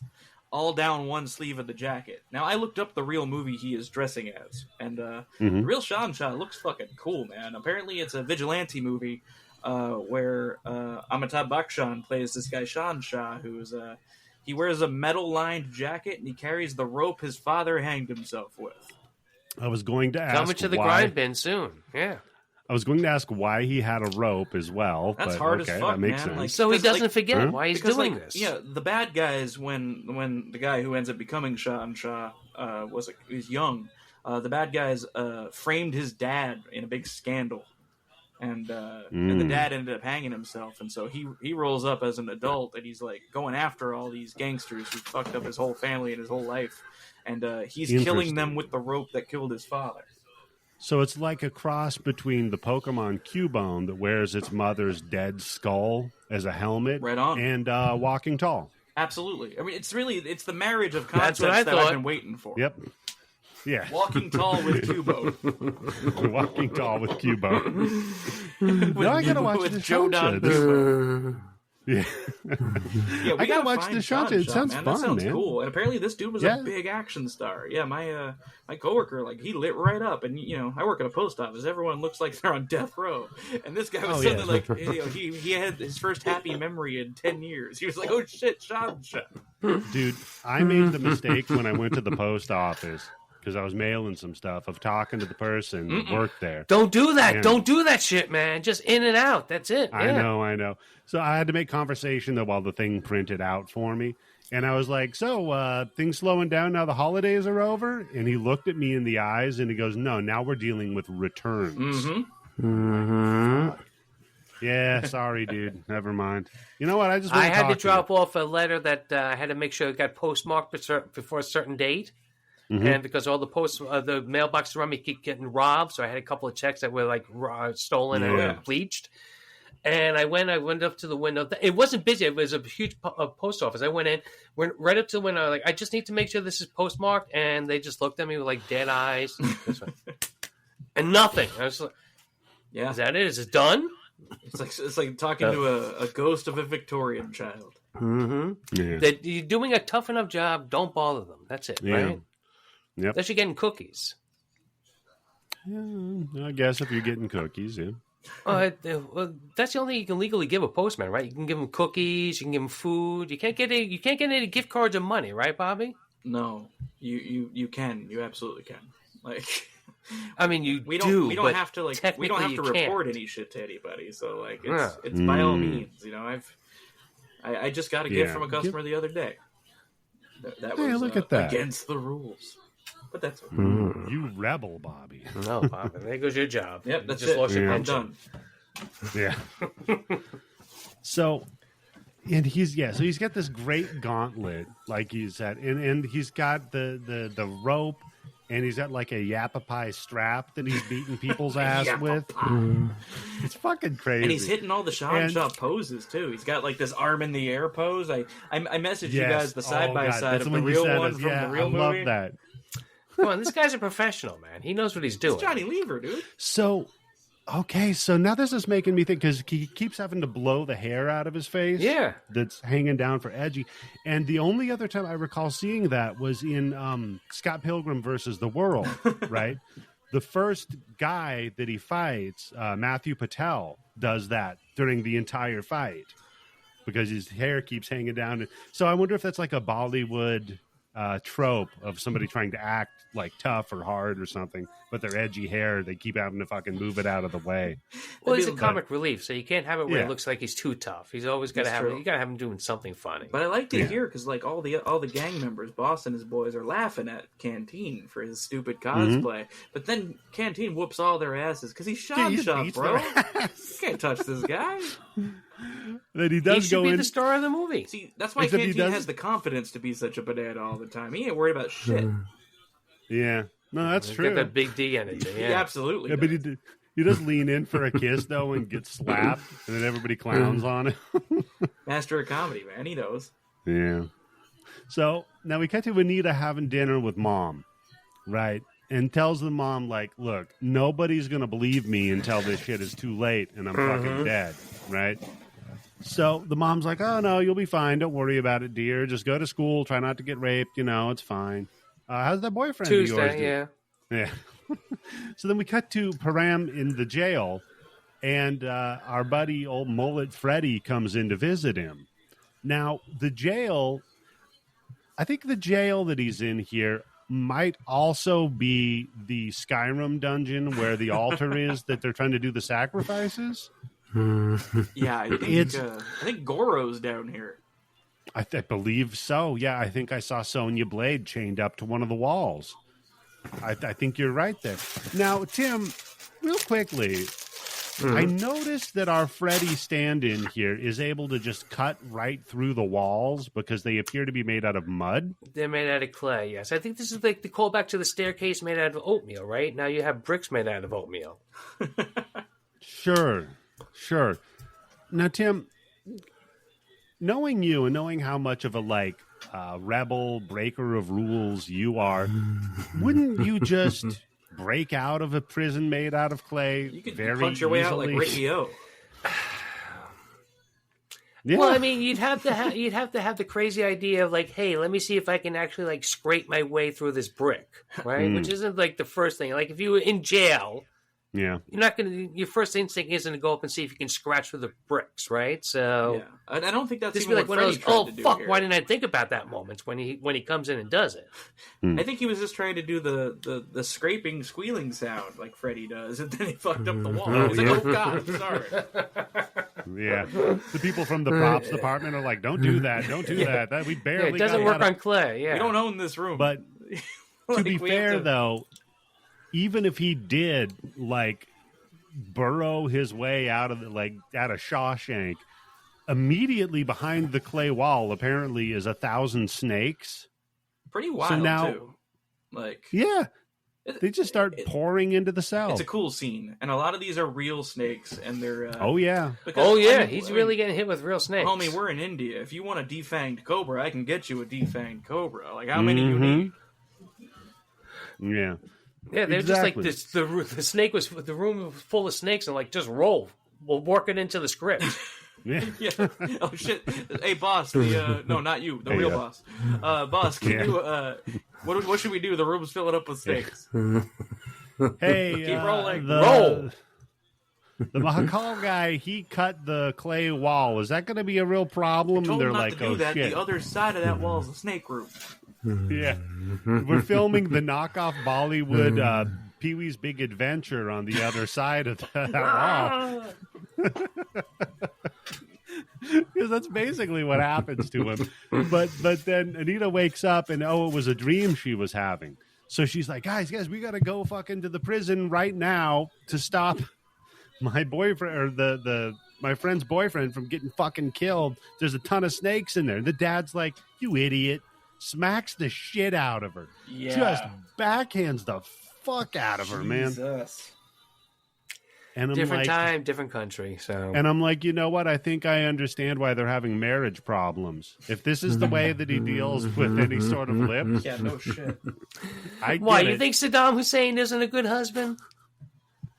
S3: all down one sleeve of the jacket. Now, I looked up the real movie he is dressing as, and the real Shansha looks fucking cool, man. Apparently, it's a vigilante movie where Amitabh Bachchan plays this guy Shansha, who's he wears a metal-lined jacket and he carries the rope his father hanged himself with.
S1: I was going to ask
S2: coming to the Grindbin soon. Yeah.
S1: I was going to ask why he had a rope as well.
S3: That's hard as fuck,
S1: that makes
S3: man.
S1: sense.
S3: Like,
S2: so he doesn't forget why he's doing this.
S3: Yeah, the bad guys, when the guy who ends up becoming Shansha was young, the bad guys framed his dad in a big scandal, and the dad ended up hanging himself. And so he rolls up as an adult, and he's like going after all these gangsters who fucked up his whole family and his whole life, and he's killing them with the rope that killed his father.
S1: So it's like a cross between the Pokemon Cubone that wears its mother's dead skull as a helmet,
S3: right on,
S1: and Walking Tall.
S3: Absolutely. I mean, it's the marriage of concepts that I've been waiting for.
S1: Yep. Yeah.
S3: Walking Tall with Cubone.
S1: Walking Tall with Cubone. Now I gotta watch the show. Yeah, I gotta watch the Shansha. It sounds fun,
S3: that sounds
S1: man.
S3: Cool. And apparently, this dude was a big action star. Yeah, my coworker, like, he lit right up. And I work at a post office. Everyone looks like they're on death row. And this guy was suddenly like, he had his first happy memory in 10 years. He was like, "Oh shit, Shansha."
S1: Dude, I made the mistake when I went to the post office, because I was mailing some stuff, of talking to the person that worked there.
S2: Don't do that. Don't do that shit, man. Just in and out. That's it. Yeah.
S1: I know. So I had to make conversation though while the thing printed out for me. And I was like, so things slowing down now the holidays are over? And he looked at me in the eyes and he goes, no, now we're dealing with returns. Yeah, sorry, dude. Never mind. You know what? I
S2: had to drop off a letter that I had to make sure it got postmarked before a certain date. Mm-hmm. And because all the the mailboxes around me keep getting robbed, so I had a couple of checks that were like stolen and bleached. And I went up to the window. It wasn't busy. It was a huge post office. I went right up to the window. Like, I just need to make sure this is postmarked. And they just looked at me with like dead eyes. And nothing. I was like, yeah. Is that it? Is it done?
S3: It's like talking to a ghost of a Victorian child.
S2: Mm-hmm. Yeah. That you're doing a tough enough job. Don't bother them. That's it, right?
S1: Yep.
S2: Unless you're getting cookies.
S1: Yeah, I guess if you're getting cookies, yeah.
S2: Well, that's the only thing you can legally give a postman, right? You can give him cookies, you can give him food. You can't get any gift cards or money, right, Bobby?
S3: No, you can. You absolutely can. Like,
S2: I mean, we don't have to
S3: report any shit to anybody. So like, it's by all means. You know, I just got a gift from a customer the other day. That was
S1: look at that.
S3: Against the rules. But that's okay.
S1: You rebel, Bobby.
S2: No, Bobby. There goes your job.
S3: Yep, that's
S2: just
S3: it.
S2: Lost your
S3: I'm done.
S1: Yeah. So he's got this great gauntlet, like you said, and he's got the rope, and he's got like a Yapapai strap that he's beating people's ass with. It's fucking crazy.
S3: And he's hitting all the shop poses too. He's got like this arm in the air pose. I messaged you guys the side by side of the real one from the real movie.
S1: I love that.
S2: Come on, this guy's a professional, man. He knows what he's doing.
S3: It's Johny Lever, dude.
S1: So now this is making me think, because he keeps having to blow the hair out of his face.
S2: Yeah.
S1: That's hanging down for edgy. And the only other time I recall seeing that was in Scott Pilgrim versus the World, right? The first guy that he fights, Matthew Patel, does that during the entire fight because his hair keeps hanging down. So I wonder if that's like a Bollywood trope of somebody trying to act like tough or hard or something, but their edgy hair, they keep having to fucking move it out of the way.
S2: Well, he's a comic relief, so you can't have it where it looks like he's too tough. He's always got to have it. You got to have him doing something funny.
S3: But I like to hear, because like all the gang members, Boss and his boys, are laughing at Canteen for his stupid cosplay. But then Canteen whops all their asses because he's shop, bro. You can't touch this guy.
S1: That he does
S2: should be the star of the movie.
S3: See, that's why Canteen has the confidence to be such a banana all the time. He ain't worried about shit.
S1: Yeah, no, that's true.
S2: Got that big D energy. Yeah,
S3: he absolutely.
S1: Yeah,
S3: does.
S1: but he does lean in for a kiss though and get slapped, and then everybody clowns on him.
S3: Master of comedy, man. He knows.
S1: Yeah. So now we cut to Anita having dinner with Mom, right? And tells the mom, like, look, nobody's gonna believe me until this shit is too late and I'm fucking dead, right? So the mom's like, oh, no, you'll be fine. Don't worry about it, dear. Just go to school. Try not to get raped. You know, it's fine. How's that boyfriend
S2: Tuesday,
S1: of yours doing? Yeah. So then we cut to Param in the jail, and our buddy, old mullet Freddy, comes in to visit him. Now, I think the jail that he's in here might also be the Skyrim dungeon where the altar is that they're trying to do the sacrifices.
S3: Yeah, I think Goro's down here.
S1: I believe so. Yeah, I think I saw Sonya Blade chained up to one of the walls. I think you're right there. Now, Tim, real quickly, I noticed that our Freddy stand-in here is able to just cut right through the walls because they appear to be made out of mud.
S2: They're made out of clay, yes. I think this is like the callback to the staircase made out of oatmeal, right? Now you have bricks made out of oatmeal.
S1: Sure. Now, Tim, knowing you and knowing how much of a rebel breaker of rules you are, wouldn't you just break out of a prison made out of clay?
S3: You could
S1: very
S3: punch your way
S1: easily?
S3: out like Radio.
S2: Yeah. Well, I mean, you'd have to have the crazy idea of like, hey, let me see if I can actually like scrape my way through this brick, right? Which isn't like the first thing. Like if you were in jail.
S1: Yeah,
S2: you're not gonna. Your first instinct isn't to go up and see if you can scratch through the bricks, right? So,
S3: I don't think that's
S2: this
S3: even
S2: be like
S3: what
S2: one of
S3: Freddy
S2: those.
S3: tried to do
S2: Fuck!
S3: here.
S2: Why didn't I think about that moment when he comes in and does it?
S3: I think he was just trying to do the scraping, squealing sound like Freddy does, and then he fucked up the wall. He's like, "Oh God, I'm sorry."
S1: Yeah. The people from the props department are like, don't do that. Don't do that. That we barely
S2: it doesn't work on clay. Yeah.
S3: We don't own this room.
S1: But to be fair, though, even if he did, like, burrow his way out of Shawshank, immediately behind the clay wall apparently is 1,000 snakes.
S3: Pretty wild,
S1: so now,
S3: too. Like,
S1: yeah. They just start pouring into the cell.
S3: It's a cool scene, and a lot of these are real snakes, and they're
S1: oh yeah,
S2: he's really getting hit with real snakes.
S3: Homie, we're in India. If you want a defanged cobra, I can get you a defanged cobra. Like, how many you need?
S1: Yeah,
S2: they're
S1: exactly.
S2: just like the snake was the room was full of snakes, and like just roll. We'll work it into the script.
S1: Yeah.
S3: Oh shit! Hey boss, no, not you, the real boss. Boss, can you what should we do? The room's filling up with snakes.
S1: Hey,
S3: keep rolling.
S2: Roll.
S1: The Mahakaal guy, he cut the clay wall. Is that going to be a real problem?
S3: I told
S1: They're
S3: him not
S1: like,
S3: to do that.
S1: shit.
S3: The other side of that wall is the snake room.
S1: Yeah, we're filming the knockoff Bollywood Pee-wee's Big Adventure on the other side of that wall. Because that's basically what happens to him. But then Anita wakes up and it was a dream she was having. So she's like, guys, we got to go fucking to the prison right now to stop my boyfriend or my friend's boyfriend from getting fucking killed. There's a ton of snakes in there. The dad's like, you idiot. Smacks the shit out of her.
S3: Yeah.
S1: Just backhands the fuck out of her, man. And I'm
S2: different
S1: like,
S2: time, different country. So,
S1: and I'm like, you know what? I think I understand why they're having marriage problems. If this is the way that he deals with any sort of lips,
S3: yeah, no shit.
S2: Why you think Saddam Hussein isn't a good husband?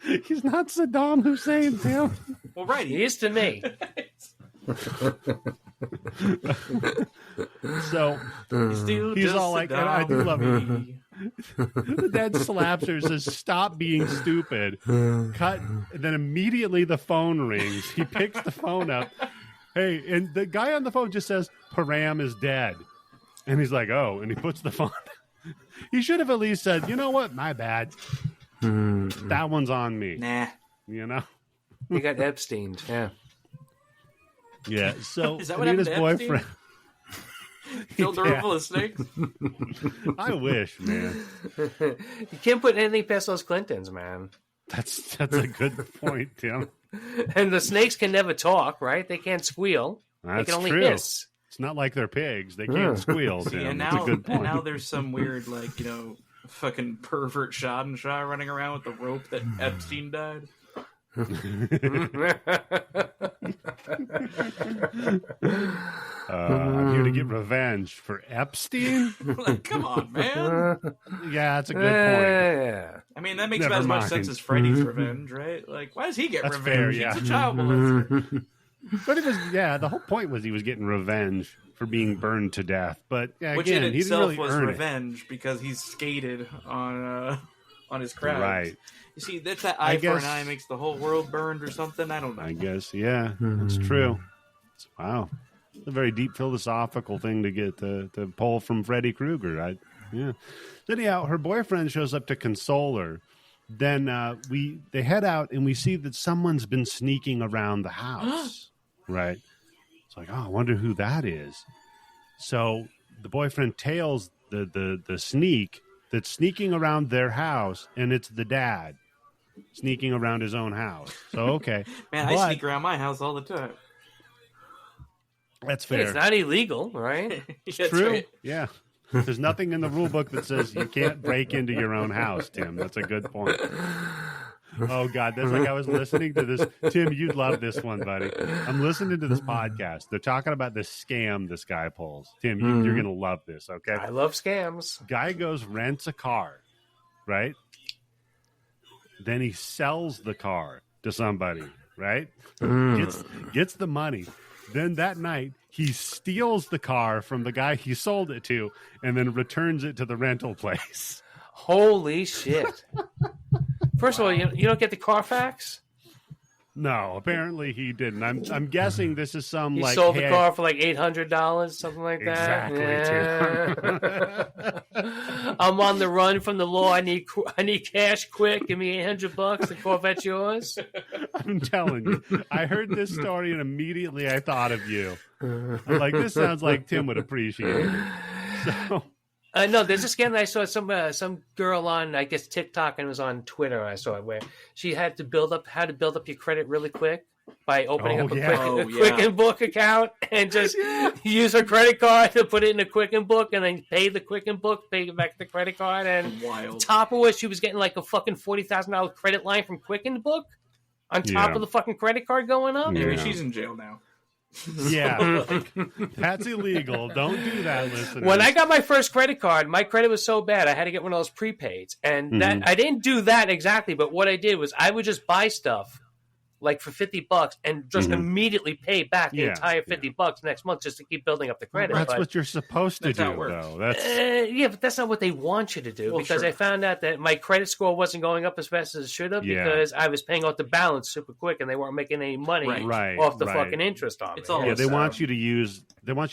S1: He's not Saddam Hussein, Tim.
S3: Well, right,
S2: he is to me.
S1: So he's all like, I do love me. The dad slaps her, says, stop being stupid. Cut. And then immediately the phone rings. He picks the phone up. Hey, and the guy on the phone just says, Param is dead. And he's like, oh, and he puts the phone. He should have at least said, you know what? My bad. That one's on me.
S3: Nah.
S1: You know?
S2: He got Epsteined, yeah.
S1: Yeah, so
S3: is that what
S1: Anita's boyfriend
S3: filled the room full of snakes?
S1: I wish, man.
S2: You can't put anything past those Clintons, man.
S1: That's a good point, Tim.
S2: And the snakes can never talk, right? They can't squeal.
S1: That's
S2: they can only
S1: true.
S2: hiss.
S1: It's not like they're pigs. They can't squeal, Tim.
S3: And
S1: That's a good point.
S3: And now there's some weird, like, fucking pervert Schadenshah running around with the rope that Epstein died.
S1: I'm here to get revenge for Epstein.
S3: Like, come on, man.
S1: Yeah, that's a good point.
S2: Yeah.
S3: I mean, that makes
S1: Never
S3: as much
S1: mind.
S3: sense as Freddy's revenge, right? Like, why does he get
S1: That's
S3: revenge?
S1: fair, yeah.
S3: He's a child molester.
S1: But it was, the whole point was he was getting revenge for being burned to death. But yeah,
S3: Which
S1: again,
S3: in
S1: he didn't
S3: itself
S1: really
S3: was
S1: earn
S3: revenge because he skated on his crowd.
S1: Right.
S3: You see, that's that eye for an eye makes the whole world burned or something. I don't know.
S1: I guess, yeah, that's true. Wow. It's a very deep philosophical thing to get to pull from Freddy Krueger. Anyhow, her boyfriend shows up to console her. Then they head out and we see that someone's been sneaking around the house. Right. It's like, I wonder who that is. So the boyfriend tails the sneak that's sneaking around their house, and it's the dad sneaking around his own house. So, okay.
S3: Man, I sneak around my house all the time.
S1: That's fair.
S2: It's not illegal, right?
S1: It's true. Right. Yeah. There's nothing in the rule book that says you can't break into your own house, Tim. That's a good point. Oh, God. That's like I was listening to this. Tim, you'd love this one, buddy. I'm listening to this podcast. They're talking about this scam this guy pulls. Tim, you're going to love this, okay?
S2: I love scams.
S1: Guy goes, rents a car, right? Then he sells the car to somebody, right? Gets the money. Then that night, he steals the car from the guy he sold it to and then returns it to the rental place.
S2: Holy shit. First of all, you don't get the Carfax?
S1: No, apparently he didn't. I'm guessing this is some
S2: he
S1: like
S2: sold the car for like $800, something like that.
S1: Exactly.
S2: Yeah. I'm on the run from the law. I need cash quick. Give me $800. The Corvette's yours.
S1: I'm telling you, I heard this story and immediately I thought of you. I'm like, this sounds like Tim would appreciate it. So.
S2: No, there's a scam that I saw some girl on, I guess, TikTok, and it was on Twitter. I saw it where she had to build up your credit really quick by opening up a Quicken Book account and just use her credit card to put it in a Quicken Book and then pay the Quicken Book, pay back the credit card, and top of which she was getting like a fucking $40,000 credit line from Quicken Book on top of the fucking credit card going up.
S3: Maybe she's in jail now.
S1: Yeah, that's illegal. Don't do that, listeners.
S2: When I got my first credit card, my credit was so bad I had to get one of those prepaids, and that I didn't do that exactly. But what I did was I would just buy stuff like for $50 and just immediately pay back the entire $50 next month just to keep building up the credit.
S1: Well, that's what you're supposed to do, though. That's
S2: but that's not what they want you to do because I found out that my credit score wasn't going up as fast as it should have because I was paying off the balance super quick and they weren't making any money off the fucking interest on it.
S1: They want you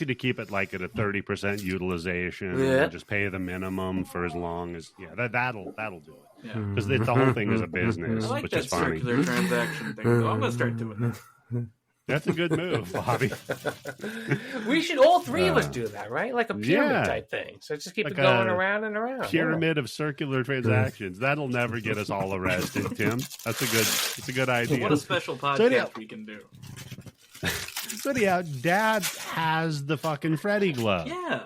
S1: to keep it like at a 30% utilization and just pay the minimum for as long as that'll do it. Because the whole thing is a business,
S3: I like
S1: which
S3: that
S1: is funny.
S3: circular transaction thing. I'm going to start doing that.
S1: That's a good move, Bobby.
S2: We should all three of us do that, right? Like a pyramid type thing. So just keep it going around and around.
S1: Pyramid of circular transactions. That'll never get us all arrested, Tim. It's a good idea.
S3: What a special podcast we can do.
S1: So anyhow, Dad has the fucking Freddy glove.
S3: Yeah.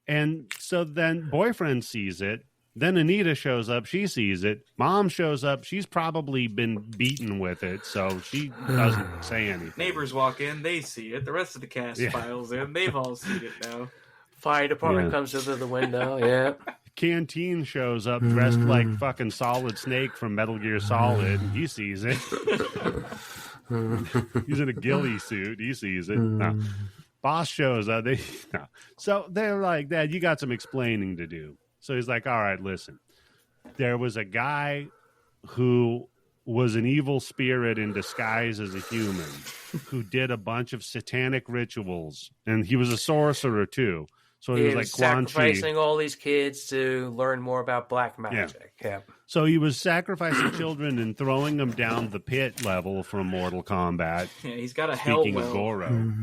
S1: And so then boyfriend sees it. Then Anita shows up. She sees it. Mom shows up. She's probably been beaten with it, so she doesn't say anything.
S3: Neighbors walk in. They see it. The rest of the cast files in. They've all seen it now.
S2: Fire department comes through the window. Yeah.
S1: Canteen shows up dressed like fucking Solid Snake from Metal Gear Solid. He sees it. He's in a ghillie suit. He sees it. No. Boss shows up. So they're like, Dad, you got some explaining to do. So he's like, all right, listen, there was a guy who was an evil spirit in disguise as a human who did a bunch of satanic rituals. And he was a sorcerer, too. So he was like
S2: sacrificing all these kids to learn more about black magic. Yeah.
S1: So he was sacrificing children and throwing them down the pit level from Mortal Kombat.
S3: Yeah, he's got a hell well.
S1: Speaking of Goro.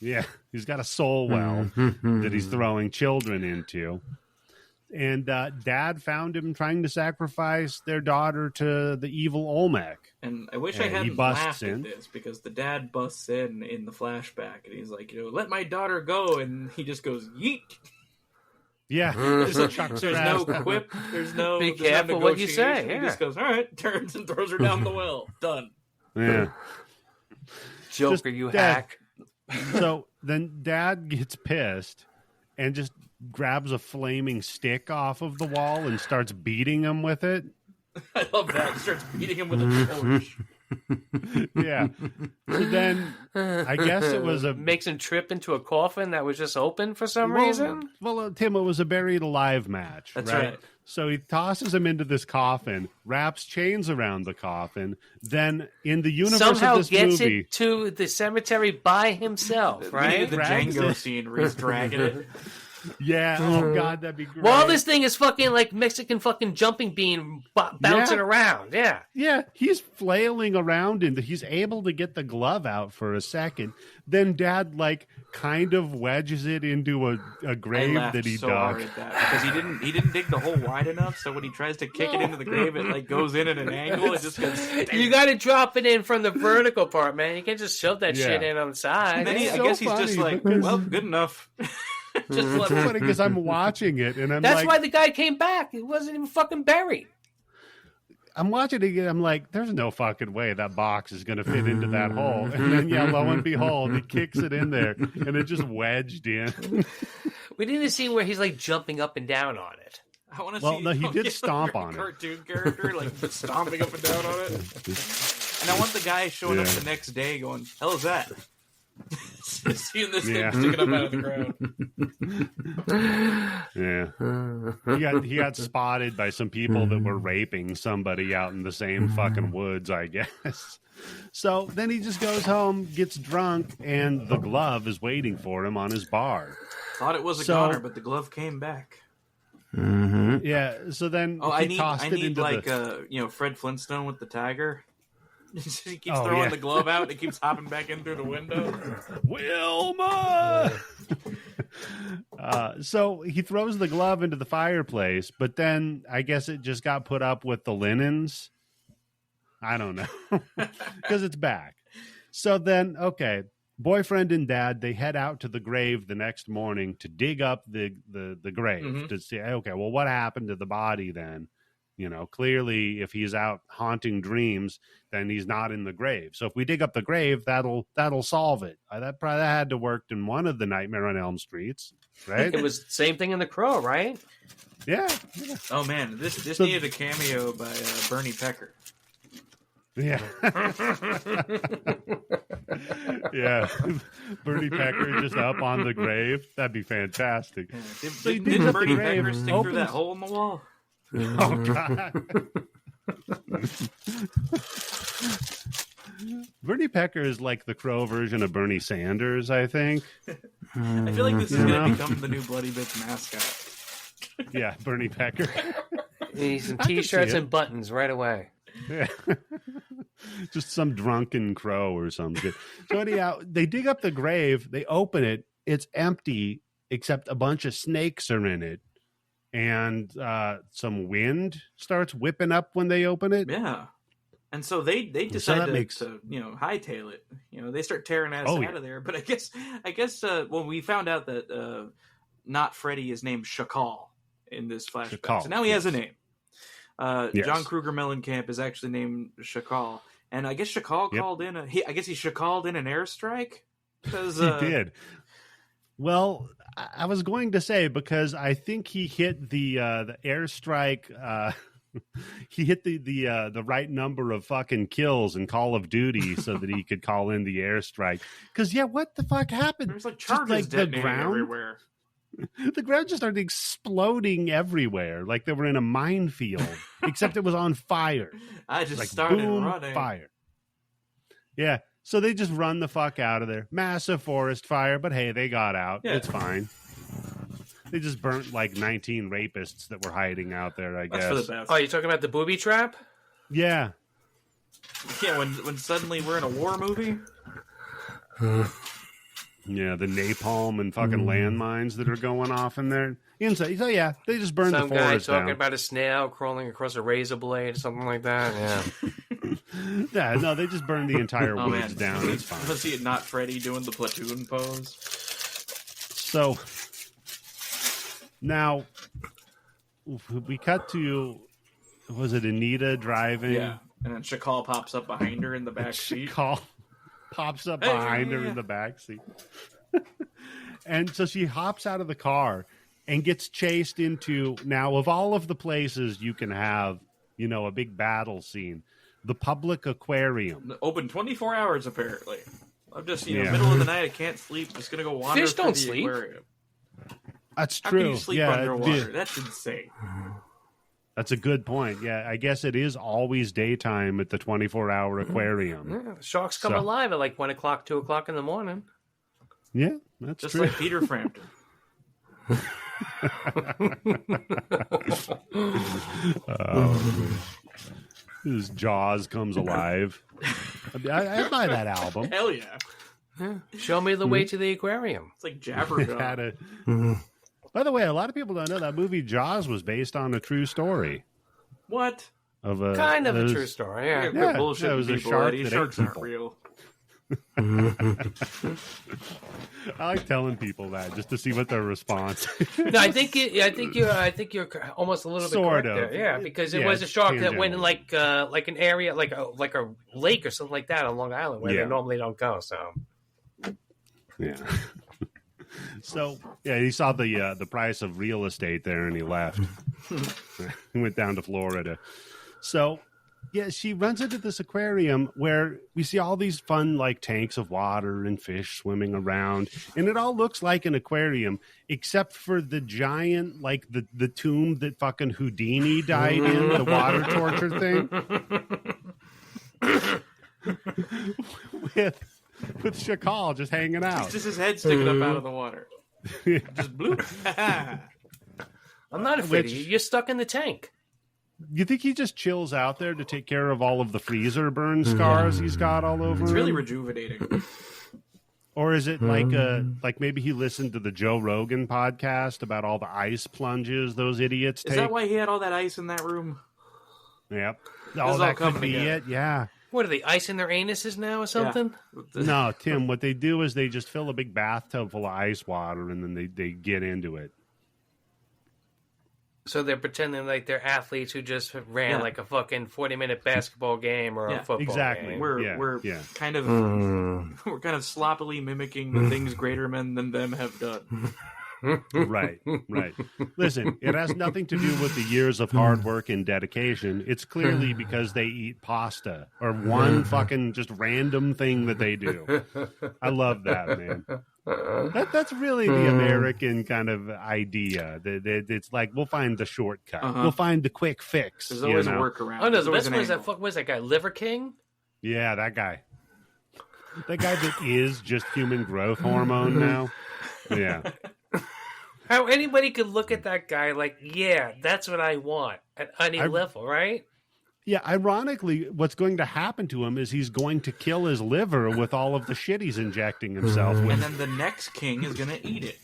S1: Yeah, he's got a soul well that he's throwing children into. And Dad found him trying to sacrifice their daughter to the evil Olmec.
S3: And I wish I hadn't laughed at this because the dad busts in the flashback and he's like, let my daughter go. And he just goes, yeet.
S1: Yeah.
S3: There's no quip. There's no
S2: be careful what you say.
S3: He just goes, all right, turns and throws her down the well. Done.
S1: Yeah.
S2: Joker, you hack.
S1: So then Dad gets pissed and just grabs a flaming stick off of the wall and starts beating him with it.
S3: I love that. He starts beating him with a torch.
S1: Yeah. So then I guess it was
S2: makes him trip into a coffin that was just open for some reason.
S1: Well, Tim, it was a buried alive match.
S3: That's right.
S1: So he tosses him into this coffin, wraps chains around the coffin, then in the universe
S2: somehow
S1: of this
S2: gets
S1: movie,
S2: it to the cemetery by himself, right?
S3: The Django scene where he's dragging it.
S1: Yeah, oh god, that'd be great.
S2: While this thing is fucking like Mexican fucking jumping bean bouncing around,
S1: yeah, he's flailing around and he's able to get the glove out for a second. Then Dad like kind of wedges it into a grave that he dug.
S3: Hard at that because he didn't dig the hole wide enough. So when he tries to kick it into the grave, it like goes in at an angle. It just goes.
S2: You got to drop it in from the vertical part, man. You can't just shove that shit in on the side.
S3: And then I guess he's just like, well, good enough.
S1: It's funny because I'm watching it and
S2: that's why the guy came back. He wasn't even fucking buried.
S1: I'm watching it again. I'm like, there's no fucking way that box is going to fit into that hole. And then, lo and behold, he kicks it in there and it just wedged in.
S2: We need a scene where he's like jumping up and down on it.
S3: I want to see.
S1: No, he did stomp on it.
S3: Cartoon character like stomping up and down on it. And I want the guy showing up the next day going, "Hell is that?" Seeing this thing sticking up out of the
S1: ground. Yeah. He got spotted by some people that were raping somebody out in the same fucking woods, I guess. So then he just goes home, gets drunk, and the glove is waiting for him on his bar.
S3: Thought it was a goner, but the glove came back.
S1: Yeah, so then
S3: I need like Fred Flintstone with the tiger. He keeps throwing the glove out. It keeps hopping back in through the window.
S1: Wilma! So he throws the glove into the fireplace, but then I guess it just got put up with the linens. I don't know. Because it's back. So then, boyfriend and dad, they head out to the grave the next morning to dig up the grave to see, well, what happened to the body then? Clearly, if he's out haunting dreams, then he's not in the grave. So if we dig up the grave, that'll solve it. That had to work in one of the Nightmare on Elm Streets, right?
S2: It was the same thing in The Crow, right?
S1: Yeah.
S3: Oh man, this needed a cameo by Bernie Pecker.
S1: Yeah. Yeah. Bernie Pecker just up on the grave. That'd be fantastic.
S3: Yeah. Did Bernie Pecker stick through that hole in the wall?
S1: Oh, God. Bernie Pecker is like the Crow version of Bernie Sanders, I think.
S3: I feel like this is going to become the new Bloody Bits mascot.
S1: Yeah, Bernie Pecker.
S2: You need some T-shirts and buttons right away.
S1: Yeah. Just some drunken crow or something. So anyhow, they dig up the grave, they open it, it's empty, except a bunch of snakes are in it. And some wind starts whipping up when they open it.
S3: Yeah. And so they decide to hightail it. They start tearing ass out of there. But I guess when we found out that not Freddy is named Shakal in this flashback. So now he has a name. John Kruger Mellencamp is actually named Shakal. And I guess Shakal called in he called in an airstrike. Because
S1: he did. Well, I was going to say, because I think he hit the airstrike. He hit the right number of fucking kills in Call of Duty so that he could call in the airstrike. Because what the fuck happened?
S3: There's like charges detonating everywhere.
S1: The ground just started exploding everywhere, like they were in a minefield. Except it was on fire.
S3: I just started running.
S1: Fire. Yeah. So they just run the fuck out of there. Massive forest fire, but hey, they got out. Yeah. It's fine. They just burnt like 19 rapists that were hiding out there, I guess.
S3: That's for the best.
S2: Oh, you're talking about the booby trap?
S1: Yeah.
S3: Yeah, when suddenly we're in a war movie.
S1: Yeah, the napalm and fucking landmines that are going off in there. Inside. So yeah, they just burned the forest down.
S2: Some guy talking about a snail crawling across a razor blade or something like that. Yeah.
S1: Yeah, no, they just burned the entire woods down. It's fine.
S3: Let's see it, not Freddy doing the platoon pose.
S1: So now we cut to, was it Anita driving?
S3: Yeah, and then Shakal pops up behind her in the back seat.
S1: Shakal pops up behind her in the back seat. And so she hops out of the car and gets chased into, now of all of the places you can have, a big battle scene, the public aquarium.
S3: Open 24 hours, apparently. I'm just, middle of the night, I can't sleep. Just going to go wander through the aquarium.
S1: That's true.
S3: How can you sleep underwater? That's insane.
S1: That's a good point. Yeah, I guess it is always daytime at the 24-hour aquarium.
S2: Yeah, the sharks come alive at like 1 o'clock, 2 o'clock in the morning.
S1: Yeah, that's
S3: just
S1: true.
S3: Like Peter Frampton.
S1: His Jaws comes alive. I buy that album.
S3: Hell yeah.
S2: Show me the way to the aquarium.
S3: It's like Jabberjaw.
S1: By the way, a lot of people don't know that movie Jaws was based on a true story.
S3: What?
S2: Kind of a true story, yeah.
S3: Bullshit.
S1: It was a shark that
S3: sharks
S1: ate
S3: aren't real.
S1: I like telling people that just to see what their response is.
S2: No, I think you're almost a little bit correct there. Yeah, because it was a shark that went in like an area like a lake or something like that on Long Island where they normally don't go. So
S1: yeah. So yeah, he saw the price of real estate there and he left. He went down to Florida. So Yeah, she runs into this aquarium where we see all these fun, like, tanks of water and fish swimming around. And it all looks like an aquarium, except for the giant, like, the tomb that fucking Houdini died in, the water torture thing. with Shakal just hanging out.
S3: It's just his head sticking up out of the water. Just bloop.
S2: I'm not afraid of you. You're stuck in the tank.
S1: You think he just chills out there to take care of all of the freezer burn scars he's got all over
S3: It's
S1: him?
S3: really rejuvenating.
S1: Or is it like maybe he listened to the Joe Rogan podcast about all the ice plunges those idiots take?
S3: Is that why he had all that ice in that room?
S1: Yep. Oh, that could be it. Yeah.
S2: What are they, icing their anuses now or something?
S3: Yeah.
S1: No, Tim, what they do is they just fill a big bathtub full of ice water and then they get into it.
S2: So they're pretending like they're athletes who just ran like a fucking 40-minute basketball game or a football game.
S3: We're kind of we're kind of sloppily mimicking the things greater men than them have done.
S1: Right. Listen, it has nothing to do with the years of hard work and dedication. It's clearly because they eat pasta or one fucking just random thing that they do. I love that, man. That's really the American kind of idea. That it's like we'll find the shortcut. We'll find the quick fix.
S3: There's always a workaround.
S2: Oh no, the best one is that was that guy Liver King?
S1: Yeah, that guy. That guy that is just human growth hormone now. Yeah.
S2: How anybody could look at that guy like, yeah, that's what I want at any level, right?
S1: Yeah, ironically, what's going to happen to him is he's going to kill his liver with all of the shit he's injecting himself with.
S3: And then the next king is going to eat it.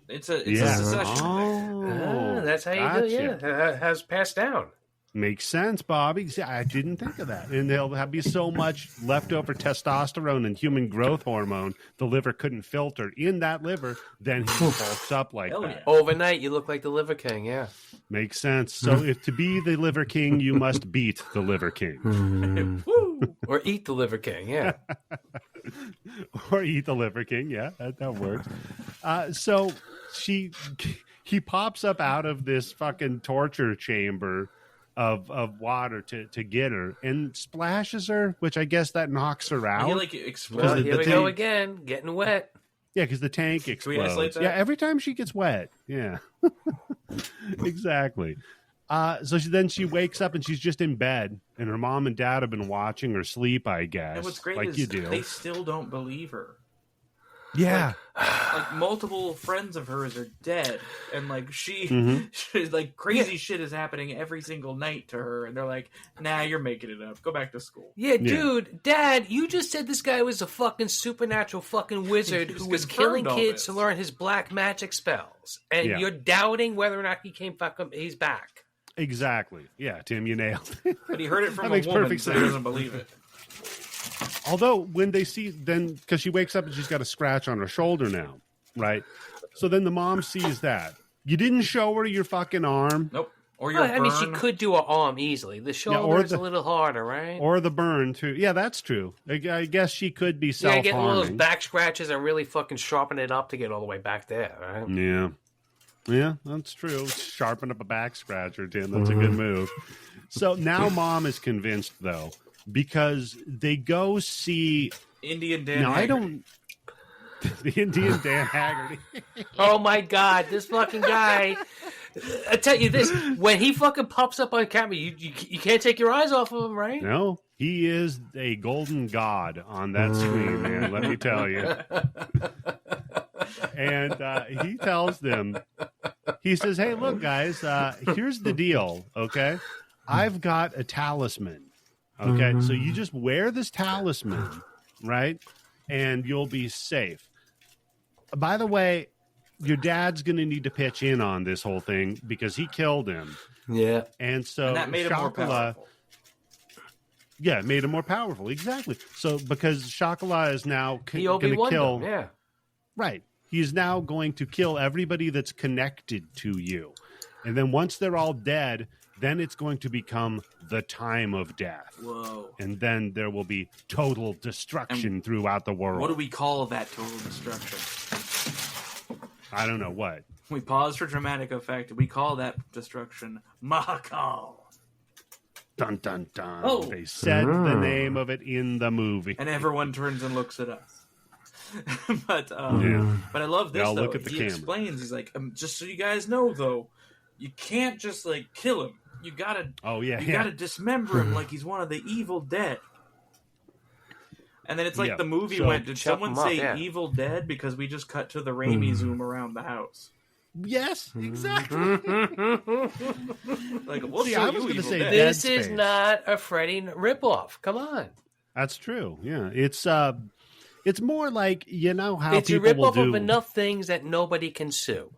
S3: It's a succession.
S2: That's how you do it. Yeah, has passed down.
S1: Makes sense, Bobby. See, I didn't think of that. And there'll be so much leftover testosterone and human growth hormone the liver couldn't filter in that liver, then he bulks up like that.
S2: Yeah. Overnight, you look like the Liver King, yeah.
S1: Makes sense. So if to be the Liver King, you must beat the Liver King.
S2: Or eat the Liver King, yeah.
S1: Or eat the Liver King, yeah, that works. So he pops up out of this fucking torture chamber of water to get her and splashes her, which I guess that knocks her out.
S3: He like explodes.
S2: Well, here we go again, getting wet.
S1: Yeah, because the tank explodes.
S3: Can we isolate that?
S1: Yeah, every time she gets wet. Yeah, exactly. So she wakes up and she's just in bed, and her mom and dad have been watching her sleep, I guess.
S3: And what's great
S1: like
S3: is
S1: you do.
S3: They still don't believe her.
S1: Yeah.
S3: Like multiple friends of hers are dead, and like she's like crazy shit is happening every single night to her, and they're like, "Nah, you're making it up. Go back to school."
S2: Yeah, dude, Dad, you just said this guy was a fucking supernatural fucking wizard who was killing kids to learn his black magic spells, and you're doubting whether or not he's back.
S1: Exactly. Yeah, Tim, you nailed it.
S3: But he heard it from a woman, so he doesn't believe it.
S1: Although when they see then because she wakes up and she's got a scratch on her shoulder now, right? So then the mom sees that. You didn't show her your fucking arm.
S3: Nope. Or your burn.
S2: I mean, she could do her arm easily. The shoulder is a little harder, right?
S1: Or the burn, too. Yeah, that's true. I guess she could be self-harming.
S2: Yeah, get one of those back scratches and really fucking sharpen it up to get all the way back there, right?
S1: Yeah. Yeah, that's true. Sharpen up a back scratcher, Tim. That's a good move. So now mom is convinced, though, because they go see
S3: Indian Dan
S1: Haggerty.
S3: I
S1: don't. The Indian Dan Haggerty.
S2: Oh my God, this fucking guy! I tell you this: when he fucking pops up on camera, you can't take your eyes off of him, right?
S1: No, he is a golden god on that screen, man. Let me tell you. And he tells them, he says, "Hey, look, guys, here's the deal. Okay, I've got a talisman. Okay, so you just wear this talisman, right, and you'll be safe. By the way, your dad's going to need to pitch in on this whole thing because he killed him.
S2: Yeah,
S1: and so
S3: that made him more powerful.
S1: Yeah, it made him more powerful. Exactly. So because Shakala is now going to kill, right? He's now going to kill everybody that's connected to you, and then once they're all dead." Then it's going to become the time of death.
S3: Whoa.
S1: And then there will be total destruction throughout the world.
S3: What do we call that total destruction?
S1: I don't know what.
S3: We pause for dramatic effect. We call that destruction Mahakaal.
S1: Dun, dun, dun.
S3: Oh.
S1: They said the name of it in the movie.
S3: And everyone turns and looks at us. But I love this, though.
S1: Look at the camera.
S3: Explains, he's like, just so you guys know, though, you can't just, like, kill him. You gotta dismember him like he's one of the evil dead. And then it's like the movie went, did someone say Evil Dead? Because we just cut to the Raimi zoom around the house.
S1: Yes, exactly.
S3: Like, we'll
S1: See,
S3: show
S1: I was
S3: you
S1: going to
S3: Evil
S1: say
S3: Dead.
S2: This
S1: Dead
S2: is
S1: Space.
S2: not a Freddy ripoff. Come on.
S1: That's true. Yeah, it's more like, you know how
S2: It's a
S1: people will
S2: ripoff
S1: do
S2: of enough things that nobody can sue.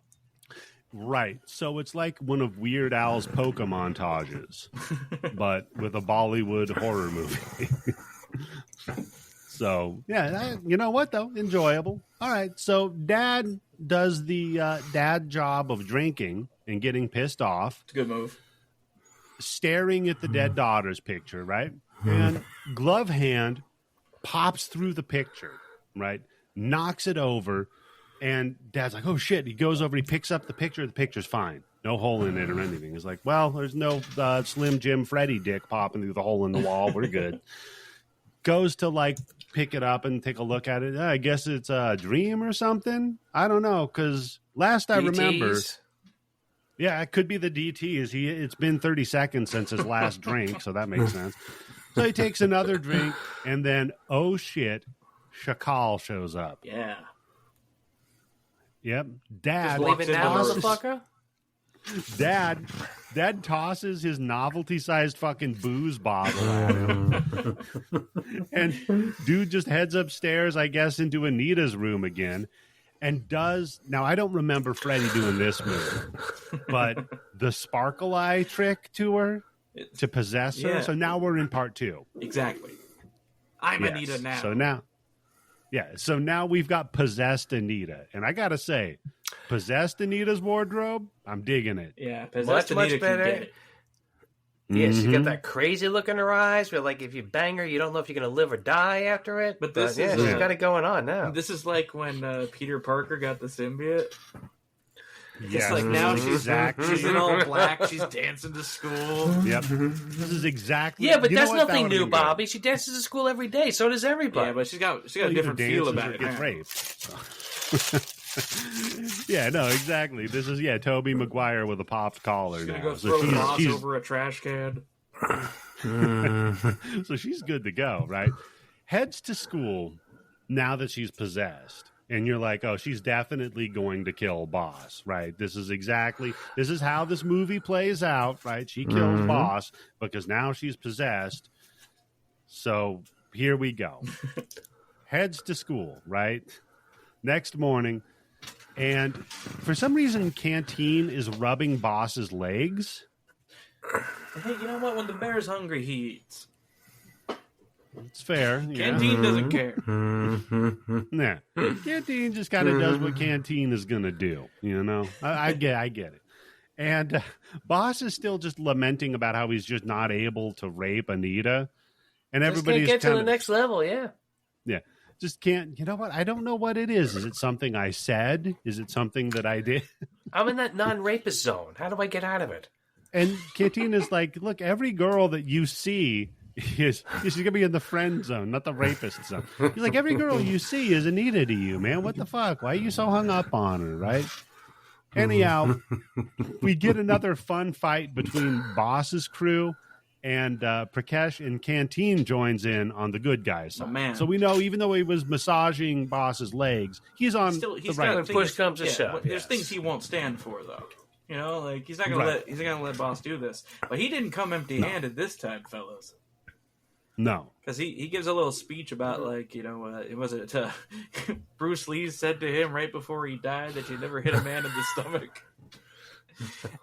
S1: Right. So it's like one of Weird Al's polka montages, but with a Bollywood horror movie. So, yeah, you know what, though? Enjoyable. All right. So Dad does the dad job of drinking and getting pissed off.
S3: It's a good move.
S1: Staring at the dead daughter's picture, right? And glove hand pops through the picture, right? Knocks it over. And Dad's like, oh, shit. He goes over, he picks up the picture. The picture's fine. No hole in it or anything. He's like, well, there's no Slim Jim Freddy dick popping through the hole in the wall. We're good. Goes to, like, pick it up and take a look at it. I guess it's a dream or something. I don't know, because last I remember... Yeah, it could be the DTs. It's been 30 seconds since his last drink, so that makes sense. So he takes another drink, and then, oh, shit, Mahakaal shows up.
S3: Yeah.
S1: Yep. Dad.
S2: Just leave it now, motherfucker.
S1: Dad tosses his novelty-sized fucking booze bottle at him. And dude just heads upstairs, I guess, into Anita's room again. And now I don't remember Freddy doing this move, but the sparkle eye trick to her to possess her. So now we're in part 2.
S3: Exactly. I'm Anita now.
S1: So now we've got possessed Anita. And I got to say, possessed Anita's wardrobe, I'm digging it.
S3: Yeah, possessed Anita
S2: better.
S3: can get it.
S2: Yeah, she's got that crazy look in her eyes where, like, if you bang her, you don't know if you're going to live or die after it.
S3: But this is...
S2: she's got it going on now.
S3: This is like when Peter Parker got the symbiote.
S1: Yes,
S3: like now she's in all black. She's dancing to school.
S1: Yep. This is exactly...
S2: Yeah, but that's nothing new, Bobby. She dances to school every day. So does everybody.
S3: Yeah, but she's got a different feel about it.
S1: Gets raped. Yeah, no, exactly. This is Tobey Maguire with a popped collar.
S3: She's
S1: now.
S3: gonna go throw moss over a trash can.
S1: So she's good to go, right? Heads to school now that she's possessed. And you're like, oh, she's definitely going to kill Boss, right? This is how this movie plays out, right? She kills Boss because now she's possessed. So here we go. Heads to school, right? Next morning. And for some reason, Canteen is rubbing Boss's legs.
S3: Hey, you know what? When the bear's hungry, he eats.
S1: It's fair.
S3: Canteen doesn't care.
S1: Nah. Canteen just kind of does what Canteen is going to do. You know, I get it. And Boss is still just lamenting about how he's just not able to rape Anita. And everybody's
S2: get to the next level, yeah.
S1: Yeah. Just can't, you know what? I don't know what it is. Is it something I said? Is it something that I did?
S2: I'm in that non-rapist zone. How do I get out of it?
S1: And Canteen is like, look, every girl that you see she's going to be in the friend zone, not the rapist zone. He's like, every girl you see is Anita to you, man. What the fuck? Why are you so hung up on her, right? Anyhow, we get another fun fight between Boss's crew, and Prakash and Canteen joins in on the good guys' side.
S3: Oh, man.
S1: So we know, even though he was massaging Boss's legs, he's on the right.
S2: When push comes to shove.
S3: There's things he won't stand for, though. You know, like he's not gonna let Boss do this. But he didn't come empty-handed this time, fellas.
S1: No,
S3: because he gives a little speech about, like, you know, Bruce Lee said to him right before he died that you never hit a man in the stomach.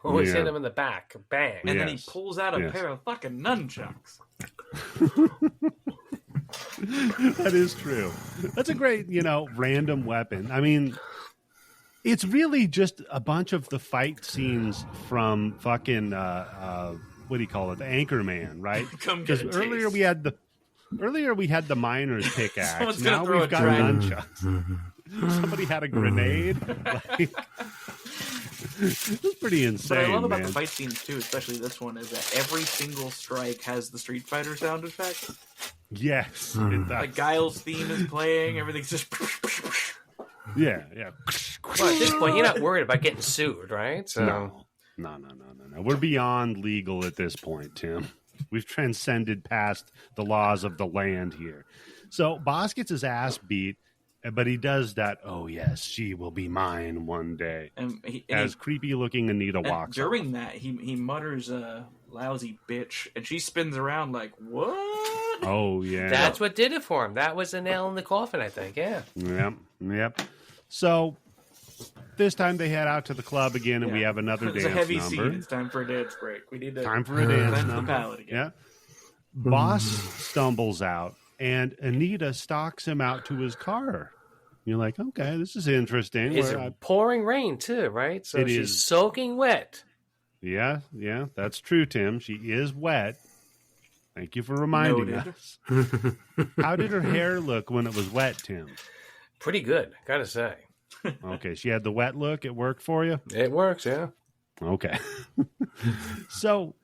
S2: Always hit him in the back, bang,
S3: and then he pulls out a pair of fucking nunchucks.
S1: That is true. That's a great, random weapon. I mean, it's really just a bunch of the fight scenes from fucking what do you call it? The Anchorman, right? Because earlier we had the miner's pickaxe. Now we've got nunchucks. Somebody had a grenade. It's pretty insane.
S3: What I love about
S1: man.
S3: the fight scenes too, especially this one, is that every single strike has the Street Fighter sound effect.
S1: Yes, it does.
S3: Like Guile's theme is playing. Everything's just.
S1: Yeah.
S2: Well, at this point, you're not worried about getting sued, right? So.
S1: No. We're beyond legal at this point, Tim. We've transcended past the laws of the land here. So Boss gets his ass beat, but he does that, oh, yes, she will be mine one day. As creepy-looking Anita walks
S3: during that, he mutters a lousy bitch, and she spins around like, what?
S1: Oh, yeah.
S2: That's what did it for him. That was a nail in the coffin, I think, yeah.
S1: Yep. So this time they head out to the club again, and we have another dance number.
S3: It's a heavy scene. It's time for a dance break. We need to
S1: time for a dance
S3: cleanse
S1: number.
S3: the palate again.
S1: Yeah. Boss stumbles out, and Anita stalks him out to his car. You're like, okay, this is interesting.
S2: It's pouring rain, too, right? So she's soaking wet.
S1: Yeah, that's true, Tim. She is wet. Thank you for reminding us. How did her hair look when it was wet, Tim?
S2: Pretty good, gotta say.
S1: Okay, she had the wet look. It worked for you?
S2: It works, yeah.
S1: Okay. So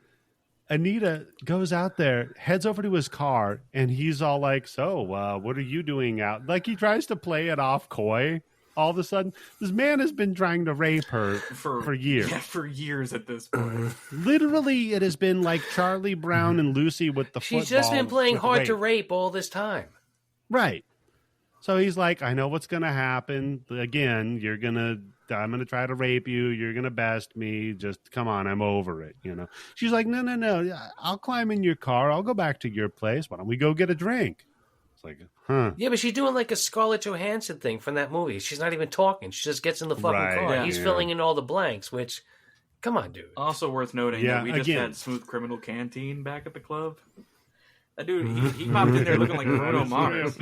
S1: Anita goes out there, heads over to his car, and he's all like, so, what are you doing out? Like, he tries to play it off coy. All of a sudden, this man has been trying to rape her for years.
S3: Yeah, for years at this point.
S1: Literally, it has been like Charlie Brown and Lucy with the football.
S2: She's just been playing hard to rape all this time.
S1: Right. So he's like, I know what's going to happen. Again, I'm going to try to rape you. You're going to best me. Just come on. I'm over it. She's like, no. I'll climb in your car. I'll go back to your place. Why don't we go get a drink? It's like, huh.
S2: Yeah, but she's doing like a Scarlett Johansson thing from that movie. She's not even talking. She just gets in the fucking car.
S3: Yeah.
S2: He's filling in all the blanks, which, come on, dude.
S3: Also worth noting that we just had Smooth Criminal Canteen back at the club. That dude, he popped in there looking like Bruno Mars.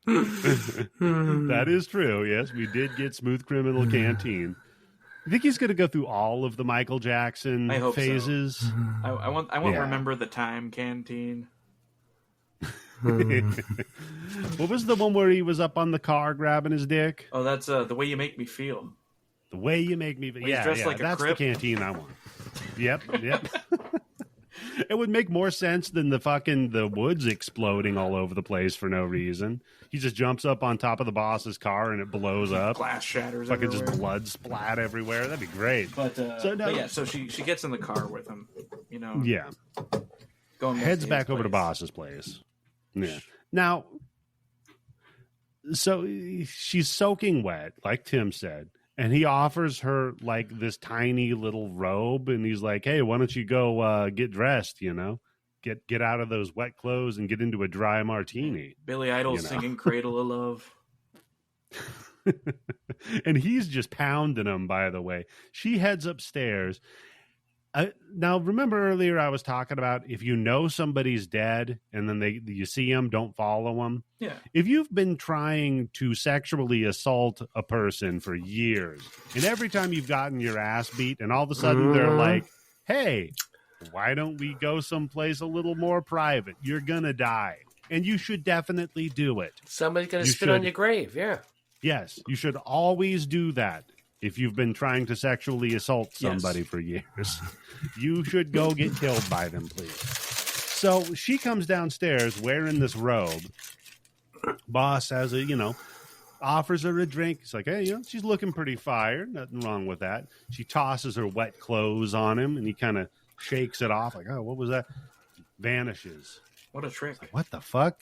S1: That is true. Yes, we did get Smooth Criminal Canteen. You think he's going to go through all of the Michael Jackson phases?
S3: So. I want to remember the time Canteen.
S1: What was the one where he was up on the car grabbing his dick?
S3: Oh, that's The Way You Make Me Feel.
S1: The Way You Make Me Feel. Yeah, like that's the canteen I want. Yep. It would make more sense than the woods exploding all over the place for no reason. He just jumps up on top of the boss's car and it blows up.
S3: Glass shatters
S1: fucking
S3: everywhere.
S1: Just blood splat everywhere. That'd be great.
S3: But so she gets in the car with him,
S1: Yeah. Heads back over to boss's place. Yeah. Now, so she's soaking wet, like Tim said. And he offers her like this tiny little robe, and he's like, "Hey, why don't you go get dressed? Get out of those wet clothes and get into a dry martini."
S3: Billy Idol singing "Cradle of Love,"
S1: and he's just pounding them. By the way, she heads upstairs. Now, remember earlier I was talking about if you know somebody's dead and then you see them, don't follow them.
S3: Yeah.
S1: If you've been trying to sexually assault a person for years, and every time you've gotten your ass beat, and all of a sudden they're like, "Hey, why don't we go someplace a little more private? You're gonna die," and you should definitely do it.
S2: Somebody's gonna spit on your grave. Yeah.
S1: Yes, you should always do that. If you've been trying to sexually assault somebody for years, you should go get killed by them, please. So she comes downstairs wearing this robe. Boss has offers her a drink. He's like, hey, she's looking pretty fire. Nothing wrong with that. She tosses her wet clothes on him, and he kind of shakes it off like, oh, what was that? Vanishes.
S3: What a trick.
S1: Like, what the fuck?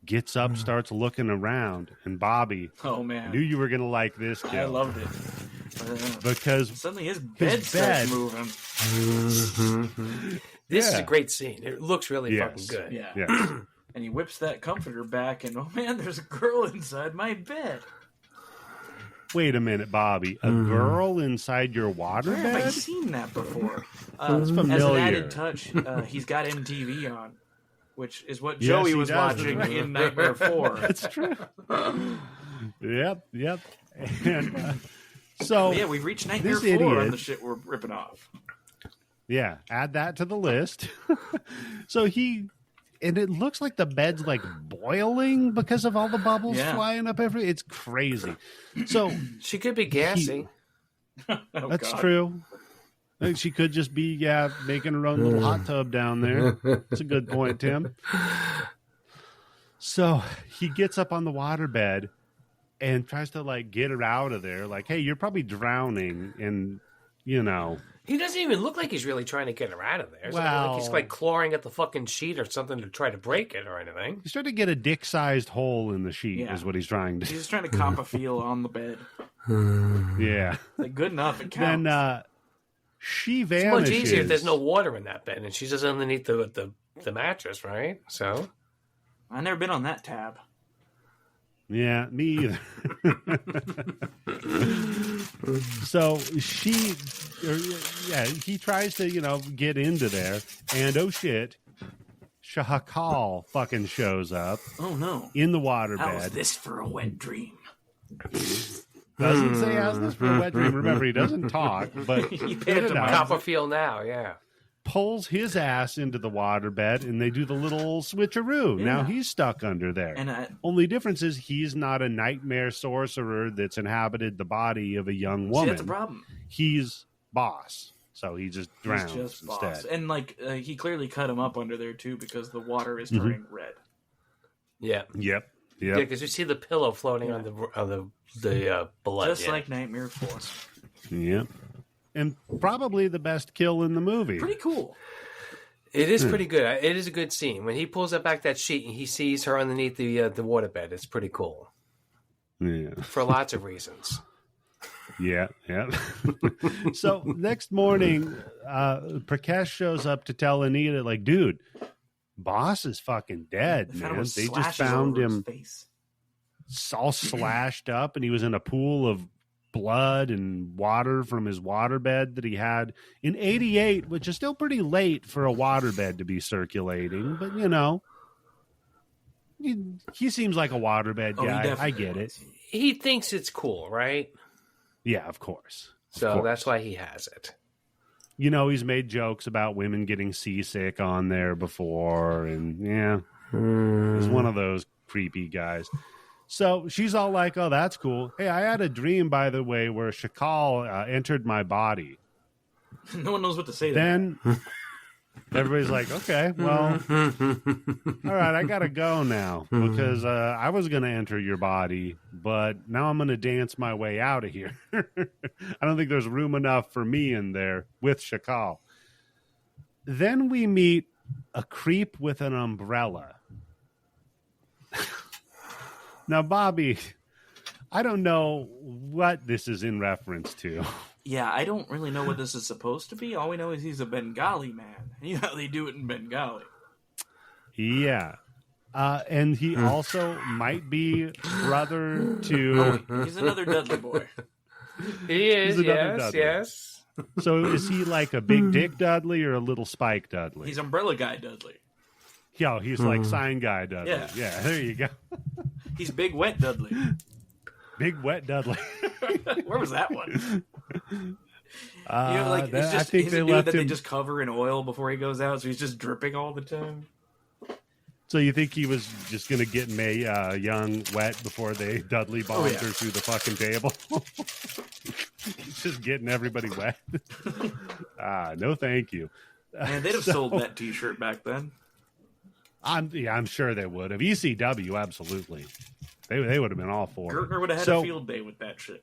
S1: Gets up, starts looking around, and Bobby,
S3: oh man,
S1: I knew you were gonna like this kid.
S3: I loved it
S1: because
S3: suddenly his bed starts moving.
S2: This is a great scene. It looks really fucking good.
S3: Yeah. And he whips that comforter back, and oh man, there's a girl inside my bed.
S1: Wait a minute, Bobby. A girl inside your water bed?
S3: Have I seen that before?
S1: That's familiar.
S3: As an added touch, he's got MTV on. Which is what Joey was watching in Nightmare 4.
S1: That's true. Yep. And so
S3: we've reached Nightmare 4 on the shit we're ripping off.
S1: Yeah, add that to the list. So and it looks like the bed's like boiling because of all the bubbles flying up it's crazy. So
S2: she could be gassy.
S1: That's true. She could just be, making her own little hot tub down there. That's a good point, Tim. So he gets up on the waterbed and tries to, like, get her out of there. Like, hey, you're probably drowning. And, you know.
S2: He doesn't even look like he's really trying to get her out of there.
S1: Well,
S2: like he's, like, clawing at the fucking sheet or something to try to break it or anything.
S1: He's trying to get a dick-sized hole in the sheet is what he's trying to do.
S3: He's just trying to cop a feel on the bed.
S1: Yeah.
S3: Like, good enough, it counts.
S1: Then, she vanishes.
S2: It's much easier if there's no water in that bed, and she's just underneath the mattress, right? So
S3: I've never been on that tab.
S1: Yeah, me either. So he tries to, get into there, and oh shit, Mahakaal fucking shows up.
S3: Oh no!
S1: In the waterbed.
S3: How's this for a wet dream?
S1: Doesn't say how's this for a wet dream. Remember, he doesn't talk, but
S2: Copperfield now, yeah.
S1: Pulls his ass into the waterbed, and they do the little switcheroo. Yeah. Now he's stuck under there. And only difference is he's not a nightmare sorcerer that's inhabited the body of a young woman.
S3: See, that's a problem.
S1: He's boss, so he just drowns instead. Boss.
S3: And he clearly cut him up under there too because the water is turning red.
S2: Yeah.
S1: Yep.
S2: Yeah, because you see the pillow floating on the blood.
S3: Just like Nightmare 4.
S1: Yep. And probably the best kill in the movie.
S3: Pretty cool.
S2: It is pretty good. It is a good scene. When he pulls up back that sheet and he sees her underneath the waterbed, it's pretty cool.
S1: Yeah.
S2: For lots of reasons.
S1: Yeah. So next morning, Prakash shows up to tell Anita, like, dude, boss is fucking dead, man. They just found him all slashed up, and he was in a pool of blood and water from his waterbed that he had in 88, which is still pretty late for a waterbed to be circulating, but he seems like a waterbed guy. I get it.
S2: He thinks it's cool, right?
S1: Yeah, of course.
S2: So that's why he has it.
S1: He's made jokes about women getting seasick on there before, and he's one of those creepy guys. So she's all like, oh, that's cool. Hey, I had a dream, by the way, where Mahakaal entered my body.
S3: No one knows what to say to
S1: then that. Everybody's like, okay, well, all right, I got to go now because I was going to enter your body, but now I'm going to dance my way out of here. I don't think there's room enough for me in there with Mahakaal. Then we meet a creep with an umbrella. Now, Bobby, I don't know what this is in reference to.
S3: Yeah, I don't really know what this is supposed to be. All we know is he's a Bengali man. You know how they do it in Bengali.
S1: Yeah. And he also might be brother to...
S3: he's another Dudley boy.
S2: He is, yes.
S1: So is he like a big dick Dudley or a little Spike Dudley?
S3: He's Umbrella Guy Dudley.
S1: Yeah, he's like Sign Guy Dudley. Yeah, there you go.
S3: He's Big Wet Dudley.
S1: Big Wet Dudley.
S3: Where was that one?
S1: I think they left him.
S3: They just cover in oil before he goes out, so he's just dripping all the time.
S1: So you think he was just going to get May Young wet before they Dudley bombed her through the fucking table? He's just getting everybody wet. No, thank you.
S3: Man, they'd have sold that T-shirt back then.
S1: I'm sure they would have. ECW, absolutely. They would have been all for it.
S3: Gertner would have had a field day with that shit.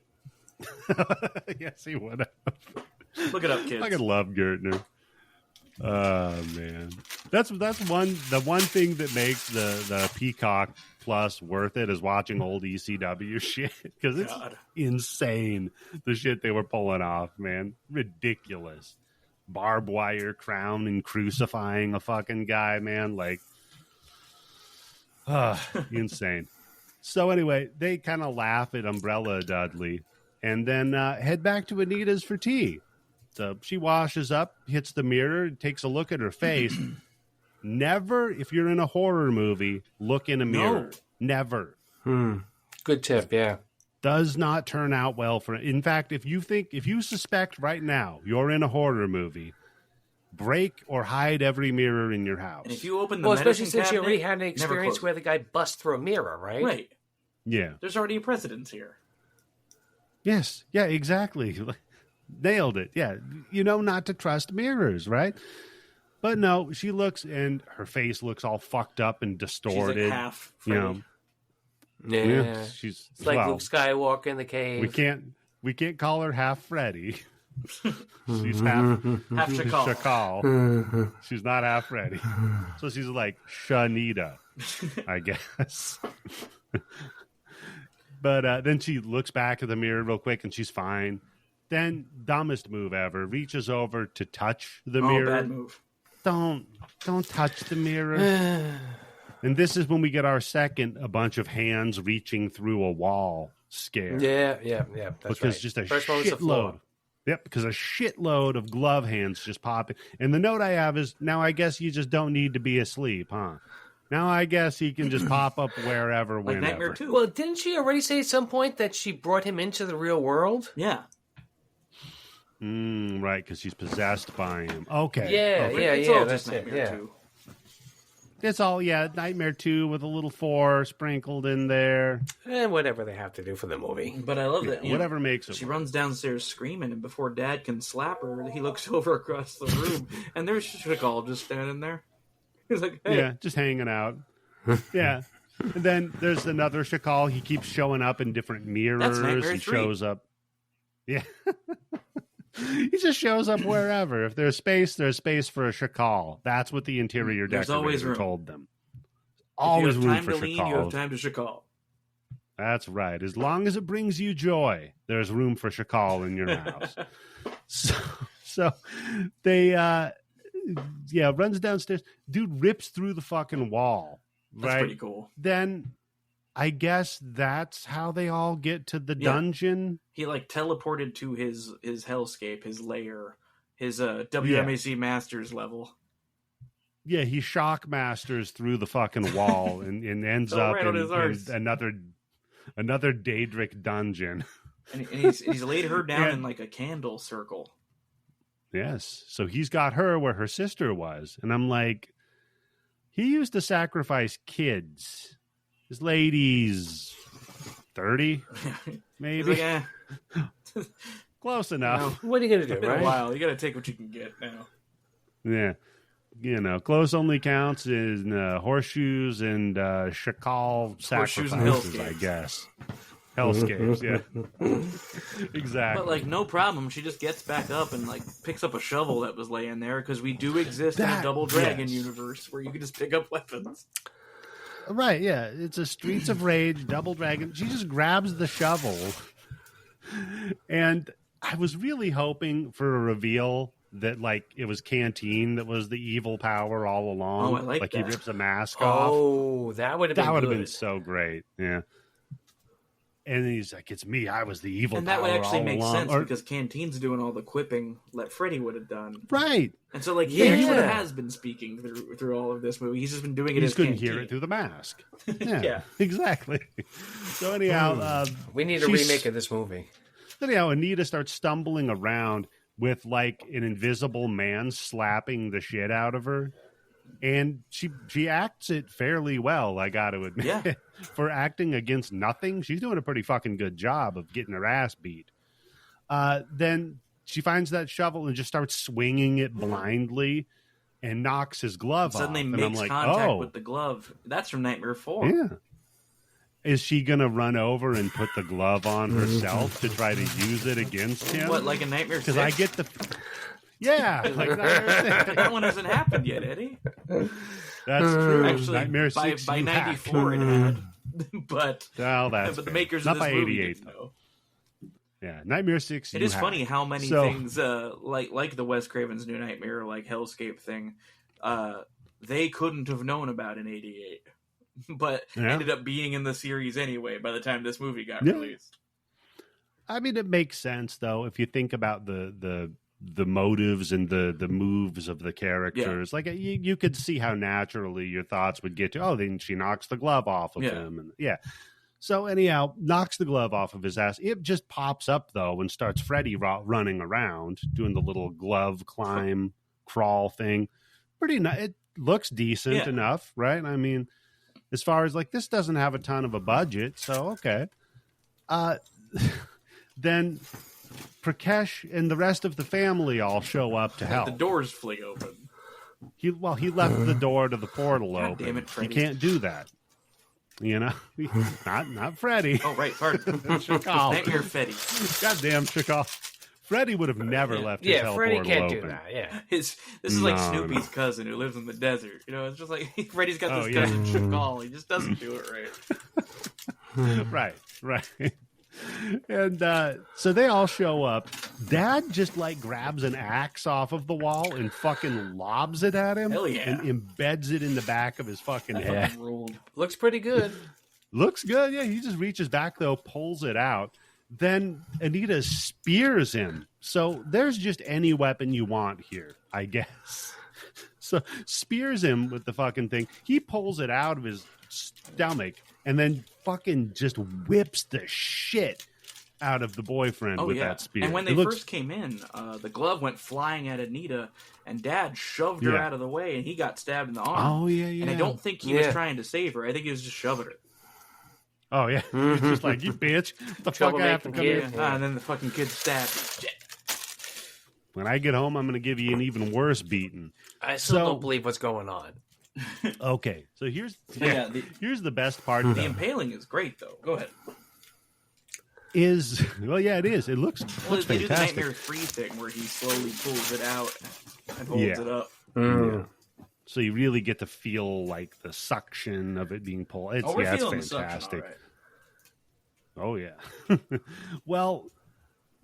S1: Yes, he would have.
S3: Look it up, kids.
S1: I could love Gertner. Oh man, that's the one thing that makes the Peacock Plus worth it is watching old ECW shit because it's insane the shit they were pulling off, man. Ridiculous. Barbed wire crown and crucifying a fucking guy, man. Like, insane. So anyway, they kind of laugh at Umbrella Dudley and then head back to Anita's for tea. So she washes up, hits the mirror, takes a look at her face. Never, if you're in a horror movie, look in a mirror. Never.
S2: Good tip, yeah.
S1: Does not turn out well for. In fact, if you suspect right now you're in a horror movie, break or hide every mirror in your house.
S3: And if you open the
S2: especially since you already had an experience where the guy busts through a mirror, right?
S3: Right.
S1: Yeah.
S3: There's already a precedence here.
S1: Yes. Yeah. Exactly. Nailed it. Yeah. You know not to trust mirrors, right? But no, she looks and her face looks all fucked up and distorted.
S3: She's like half Freddy.
S2: Yeah.
S1: She's
S2: it's like Luke Skywalker in the cave.
S1: We can't call her half Freddy. She's half Shakal. She's not half Freddy. So she's like Shanita, I guess. But then she looks back at the mirror real quick and she's fine. Then, dumbest move ever, reaches over to touch the mirror.
S3: Bad move.
S1: Don't touch the mirror. And this is when we get our second, a bunch of hands reaching through a wall scare.
S2: Yeah. That's
S1: because
S2: right.
S1: just a
S2: First one was the
S1: shitload. Yep, because a shitload of glove hands just pop in. And the note I have is, now I guess you just don't need to be asleep, huh? Now I guess he can just pop up wherever,
S3: like
S1: whenever.
S3: Nightmare 2.
S2: Well, didn't she already say at some point that she brought him into the real world?
S3: Yeah.
S1: Right, because she's possessed by him. Okay.
S3: It's all just Nightmare 2.
S1: It's all, Nightmare 2 with a little 4 sprinkled in there.
S2: And whatever they have to do for the movie.
S3: But I love that.
S1: Whatever makes it
S3: She
S1: work.
S3: runs downstairs screaming, and before Dad can slap her, he looks over across the room, and there's Shakal just standing there. He's like, hey.
S1: Yeah, just hanging out. Yeah. And then there's another Shakal. He keeps showing up in different mirrors.
S3: That's Nightmare
S1: He
S3: 3.
S1: shows up. Yeah. He just shows up wherever. If there's space for a Shakal. That's what the interior decorator told them. Always room for Shakal.
S3: You have time to Shakal.
S1: That's right. As long as it brings you joy, there's room for Shakal in your house. So they, runs downstairs. Dude rips through the fucking wall.
S3: That's pretty cool.
S1: Then I guess that's how they all get to the dungeon.
S3: He like teleported to his hellscape, his lair, his WMAC Masters level.
S1: Yeah, he shock masters through the fucking wall and ends up
S3: right
S1: in another Daedric dungeon.
S3: And he's laid her down in like a candle circle.
S1: Yes. So he's got her where her sister was. And I'm like, he used to sacrifice kids. This lady's 30, maybe.
S3: Like,
S1: Close enough.
S2: What are you going to do,
S3: It's been
S2: right?
S3: a while. You got to take what you can get now.
S1: Yeah. Close only counts in horseshoes and Shakal sacrifices, I guess. Hellscapes, yeah. Exactly.
S3: But, like, no problem. She just gets back up and, like, picks up a shovel that was laying there because we do exist in a Double Dragon universe where you can just pick up weapons.
S1: Right, yeah. It's a Streets of Rage, Double Dragon. She just grabs the shovel. And I was really hoping for a reveal that, like, it was Canteen that was the evil power all along.
S3: Oh, I like that.
S1: He rips a mask off.
S2: Oh, that would have been
S1: so great. Yeah. And he's like, it's me. I was the evil power.
S3: And that would actually
S1: all
S3: make
S1: along.
S3: sense because Canteen's doing all the quipping that Freddy would have done.
S1: Right.
S3: And so, like, he actually has been speaking through all of this movie. He's just been doing it as Canteen.
S1: He couldn't hear it through the mask. Yeah,
S3: Yeah.
S1: Exactly. So anyhow...
S2: we need a remake of this movie.
S1: Anyhow, Anita starts stumbling around with, like, an invisible man slapping the shit out of her. And she acts it fairly well, I got to admit.
S3: Yeah.
S1: For acting against nothing, she's doing a pretty fucking good job of getting her ass beat. Then she finds that shovel and just starts swinging it blindly and knocks his glove off.
S3: Suddenly
S1: And I'm
S3: makes
S1: like,
S3: contact with the glove. That's from Nightmare 4.
S1: Yeah. Is she going to run over and put the glove on herself to try to use it against him?
S3: What, like a Nightmare 6?
S1: Because I get the... Yeah. Like
S3: that one hasn't happened yet, Eddie.
S1: That's true.
S3: Actually,
S1: Nightmare 6
S3: by 94 it had. But,
S1: well, that's
S3: but the
S1: fair.
S3: makers
S1: Not
S3: of this
S1: by
S3: movie
S1: 88,
S3: didn't know.
S1: Yeah, Nightmare 6
S3: It is funny how many things, like the Wes Craven's New Nightmare, like Hellscape thing, they couldn't have known about in 88. But ended up being in the series anyway by the time this movie got released.
S1: I mean, it makes sense, though, if you think about the motives and the moves of the characters. Like, you could see how naturally your thoughts would get to, then she knocks the glove off of him. And so anyhow, knocks the glove off of his ass. It just pops up, though, and starts Freddy running around, doing the little glove climb, crawl thing. Pretty nice. It looks decent enough, right? I mean, as far as, like, this doesn't have a ton of a budget, so okay. Then Prakash and the rest of the family all show up to help.
S3: The doors fling open.
S1: He left the door to the portal
S3: God
S1: open.
S3: damn it, Freddy.
S1: You can't do that. You know, not Freddy.
S3: Oh right, pardon.
S1: Shakal.
S3: Nightmare Freddy.
S1: Goddamn Shakal. Freddy would have never left his hell
S2: Freddy
S1: portal
S2: can't
S1: open.
S2: do that. Yeah,
S3: This is like Snoopy's cousin who lives in the desert. You know, it's just like Freddy's got this cousin Shakal. He just doesn't do it right.
S1: Right. And so they all show up. Dad just like grabs an axe off of the wall and fucking lobs it at him.
S3: Hell yeah.
S1: And embeds it in the back of his fucking head.
S2: looks pretty good.
S1: Looks good. Yeah, he just reaches back though, pulls it out. Then Anita spears him. So there's just any weapon you want here, I guess. So spears him with the fucking thing. He pulls it out of his stomach and then fucking just whips the shit out of the boyfriend with that spear.
S3: And when they first came in, the glove went flying at Anita, and Dad shoved her out of the way, and he got stabbed in the arm.
S1: Oh, yeah.
S3: And I don't think he was trying to save her. I think he was just shoving her.
S1: Oh, yeah. He's just like, you bitch. What the fuck I have to come here for?
S3: And then the fucking kid stabbed her.
S1: When I get home, I'm going to give you an even worse beating.
S2: I still don't believe what's going on.
S1: Okay, so here's the best part.
S3: The impaling is great, though. Go ahead.
S1: It is. It looks
S3: They
S1: fantastic.
S3: do the Nightmare 3 thing where he slowly pulls it out and holds it up.
S1: Yeah. So you really get to feel like the suction of it being pulled. It's fantastic. Oh yeah. Well,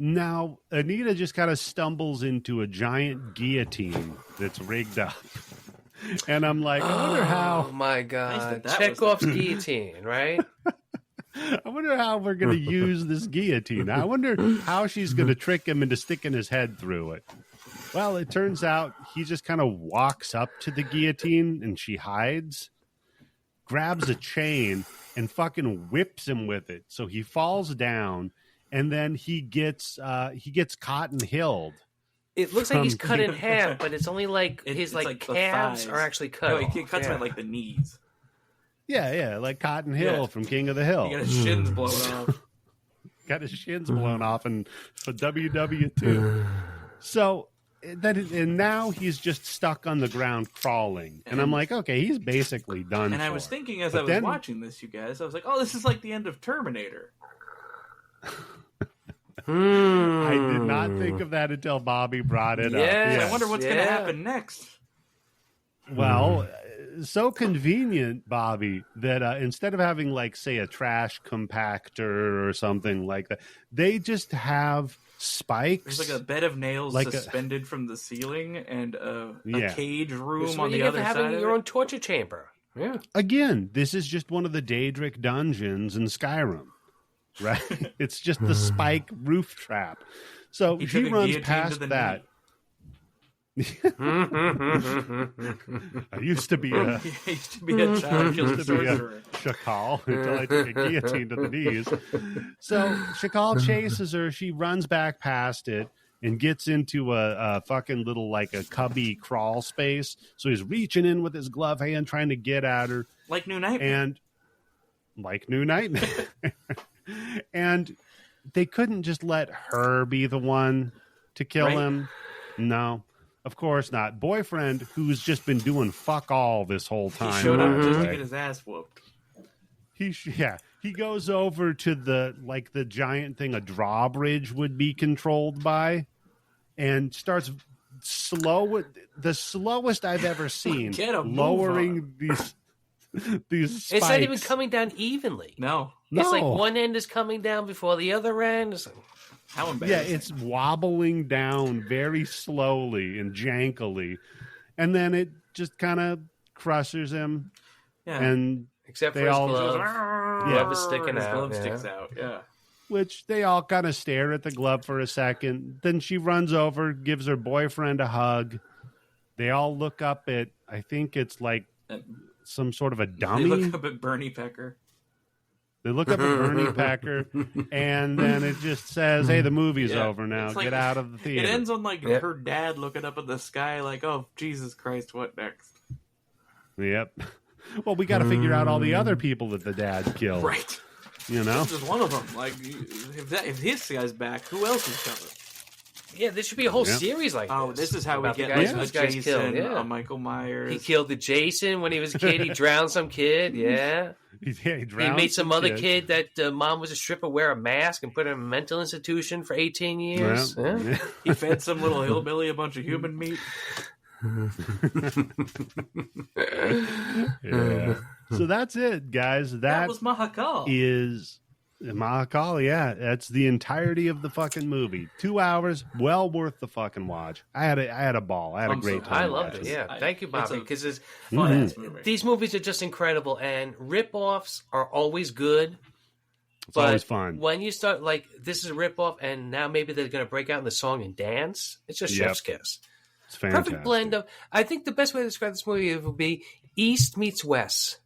S1: now Anita just kind of stumbles into a giant guillotine that's rigged up. And I'm like, I wonder how.
S2: Oh my god!
S3: Nice
S2: Chekhov's guillotine, right?
S1: I wonder how we're going to use this guillotine. I wonder how she's going to trick him into sticking his head through it. Well, it turns out he just kind of walks up to the guillotine and she hides, grabs a chain, and fucking whips him with it. So he falls down, and then he gets Cotton Hilled.
S2: It looks like he's cut in half, but it's only like his calves are actually cut.
S3: No, he cuts him at like the knees.
S1: Yeah, like Cotton Hill from King of the Hill.
S3: He got his shins blown off.
S1: Got his shins blown off in WW2. So and now he's just stuck on the ground crawling. And I'm like, okay, he's basically done.
S3: And I was thinking as I was watching this, you guys, I was like, oh, this is like the end of Terminator.
S1: I did not think of that until Bobby brought it up.
S3: Yes. I wonder what's going to happen next.
S1: Well, so convenient, Bobby, that instead of having, like, say, a trash compactor or something like that, they just have spikes.
S3: There's like a bed of nails suspended from the ceiling and a cage room on the other side of
S2: your own torture chamber. Yeah.
S1: Again, this is just one of the Daedric dungeons in Skyrim. Right? It's just the spike roof trap. So she runs past that. I used to be a child Shakal until I took a guillotine to the knees. So Shakal chases her. She runs back past it and gets into a fucking little, like, a cubby crawl space. So he's reaching in with his glove hand trying to get at her.
S3: Like New Nightmare.
S1: And they couldn't just let her be the one to kill him. No, of course not. Boyfriend, who's just been doing fuck all this whole time.
S3: He showed up just to get his ass whooped.
S1: He goes over to the giant thing a drawbridge would be controlled by, and starts the slowest I've ever seen, lowering these spikes.
S2: It's not even coming down evenly.
S3: No.
S2: It's like one end is coming down before the other end. It's like,
S3: how embarrassing.
S1: Yeah, it's wobbling down very slowly and jankily. And then it just kind of crushes him.
S3: Yeah.
S1: And
S2: except for his glove. Glove is sticking out.
S3: Glove sticks out, yeah.
S1: Which they all kind of stare at the glove for a second. Then she runs over, gives her boyfriend a hug. They all look up at, I think it's like some sort of a dummy.
S3: They look up at Bernie Pecker.
S1: They look up at Bernie Pecker, and then it just says, hey, the movie's over now. Get out of the theater.
S3: It ends on, like, her dad looking up at the sky like, oh, Jesus Christ, what next?
S1: Yep. Well, we got to figure out all the other people that the dad killed.
S3: Right.
S1: You know?
S3: This is one of them. Like, if this guy's back, who else is coming?
S2: Yeah, there should be a whole series like this.
S3: Oh, this is how we get
S2: those guys
S3: Jason,
S2: killed. Yeah.
S3: Michael Myers.
S2: He killed the Jason when he was a kid. He drowned some kid. Yeah.
S1: He
S2: made some other kid that mom was a stripper wear a mask and put him in a mental institution for 18 years. Yeah.
S3: He fed some little hillbilly a bunch of human meat.
S1: Yeah. So that's it, guys.
S3: That was Mahakaal.
S1: Is Mahakaal, yeah. That's the entirety of the fucking movie. 2 hours, well worth the fucking watch. I had a ball. I had a great time.
S2: I loved it. Yeah, thank you, Bobby. Because
S3: these
S2: movies are just incredible, and rip-offs are always good.
S1: It's always fun.
S2: When you start like this is a rip-off, and now maybe they're going to break out in the song and dance. It's just chef's kiss.
S1: It's fantastic.
S2: Perfect blend of. I think the best way to describe this movie would be East meets West.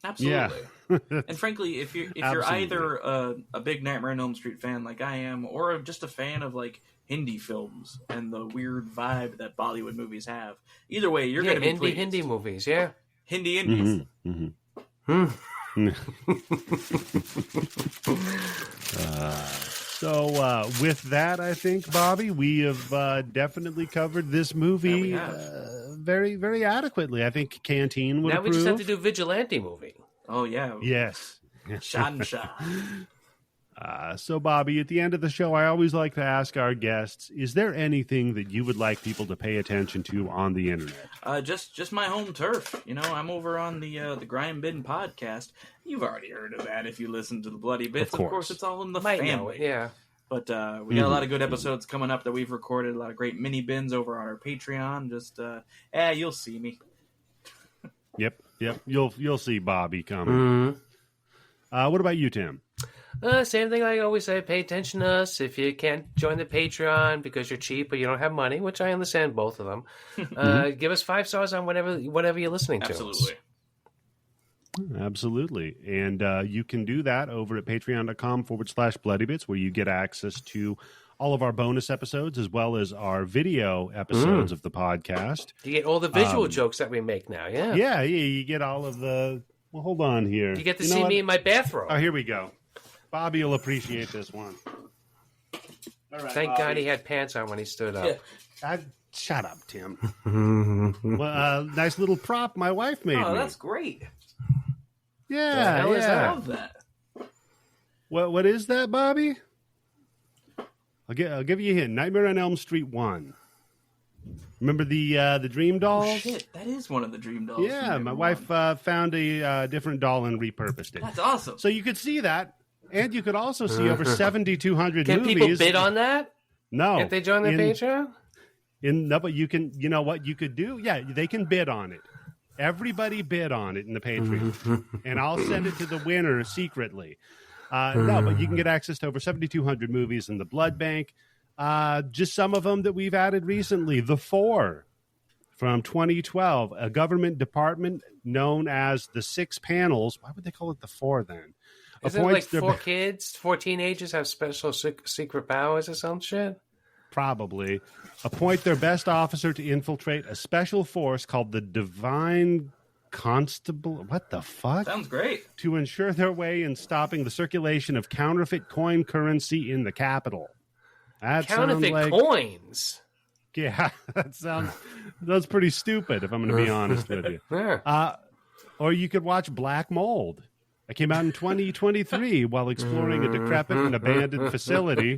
S3: Absolutely. Yeah. And frankly, if you're either a big Nightmare on Elm Street fan like I am, or just a fan of like Hindi films and the weird vibe that Bollywood movies have, either way, you're going to be pleased.
S2: Hindi movies, yeah.
S3: Hindi Indies.
S1: So with that, I think, Bobby, we have definitely covered this movie very, very adequately. I think Canteen would approve.
S2: Now we just have to do Vigilante movie.
S3: Oh, yeah.
S1: Yes.
S3: Shansha.
S1: So, Bobby, at the end of the show, I always like to ask our guests, is there anything that you would like people to pay attention to on the internet?
S3: Just my home turf. You know, I'm over on the Grindbin podcast. You've already heard of that if you listen to the Bloody Bits. Of course it's all in the family.
S2: Yeah.
S3: But we got a lot of good episodes coming up that we've recorded, a lot of great mini bins over on our Patreon. Just, you'll see me.
S1: Yep. You'll see Bobby coming. What about you, Tim?
S2: Same thing I always say, pay attention to us. If you can't join the Patreon because you're cheap or you don't have money, which I understand both of them, give us 5 stars on whatever you're listening to.
S1: Absolutely. And you can do that over at patreon.com/bloodybits, where you get access to all of our bonus episodes as well as our video episodes of the podcast.
S2: You get all the visual jokes that we make now, yeah.
S1: Yeah, you get all of the... Well, hold on here.
S2: You get to see me in my bathrobe.
S1: Oh, here we go. Bobby will appreciate this one.
S2: All right, Thank God he had pants on when he stood up.
S1: Yeah. Shut up, Tim. Well, nice little prop my wife made me.
S3: Oh, that's great.
S1: Yeah,
S3: I love that.
S1: What is that, Bobby? I'll give you a hint. Nightmare on Elm Street 1. Remember the dream doll?
S3: Oh, shit, that is one of the dream dolls.
S1: Yeah, my wife found a different doll and repurposed it.
S3: That's awesome.
S1: So you could see that, and you could also see over 7,200 movies.
S2: Can people bid on that?
S1: No.
S2: If they join the Patreon?
S1: No, but you can. You know what you could do? Yeah, they can bid on it. Everybody bid on it in the Patreon, and I'll send it to the winner secretly. No, but you can get access to over 7,200 movies in the Blood Bank. Just some of them that we've added recently. The Four from 2012, a government department known as the Six Panels. Why would they call it the Four then?
S2: Isn't it like 4 kids, 4 teenagers have special secret powers or some shit?
S1: Probably. Appoint their best officer to infiltrate a special force called the Divine Constable. What the fuck?
S3: Sounds great.
S1: To ensure their way in stopping the circulation of counterfeit coin currency in the capital. That
S2: counterfeit coins?
S1: Yeah, that's pretty stupid, if I'm going to be honest with you.
S2: Yeah.
S1: Or you could watch Black Mold. It came out in 2023 while exploring a decrepit and abandoned facility.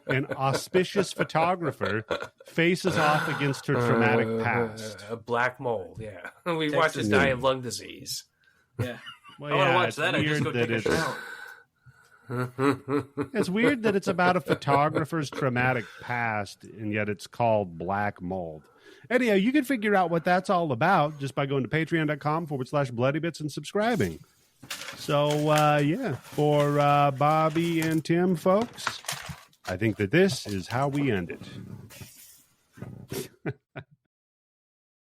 S1: An auspicious photographer faces off against her traumatic past.
S2: Black Mold, yeah. We watched this die of lung disease.
S3: Yeah. Well, I want to watch that. I just go take a shower.
S1: It's weird that it's about a photographer's traumatic past, and yet it's called Black Mold. Anyhow, you can figure out what that's all about just by going to patreon.com/bloodybits and subscribing. So, for Bobby and Tim, folks, I think that this is how we end it.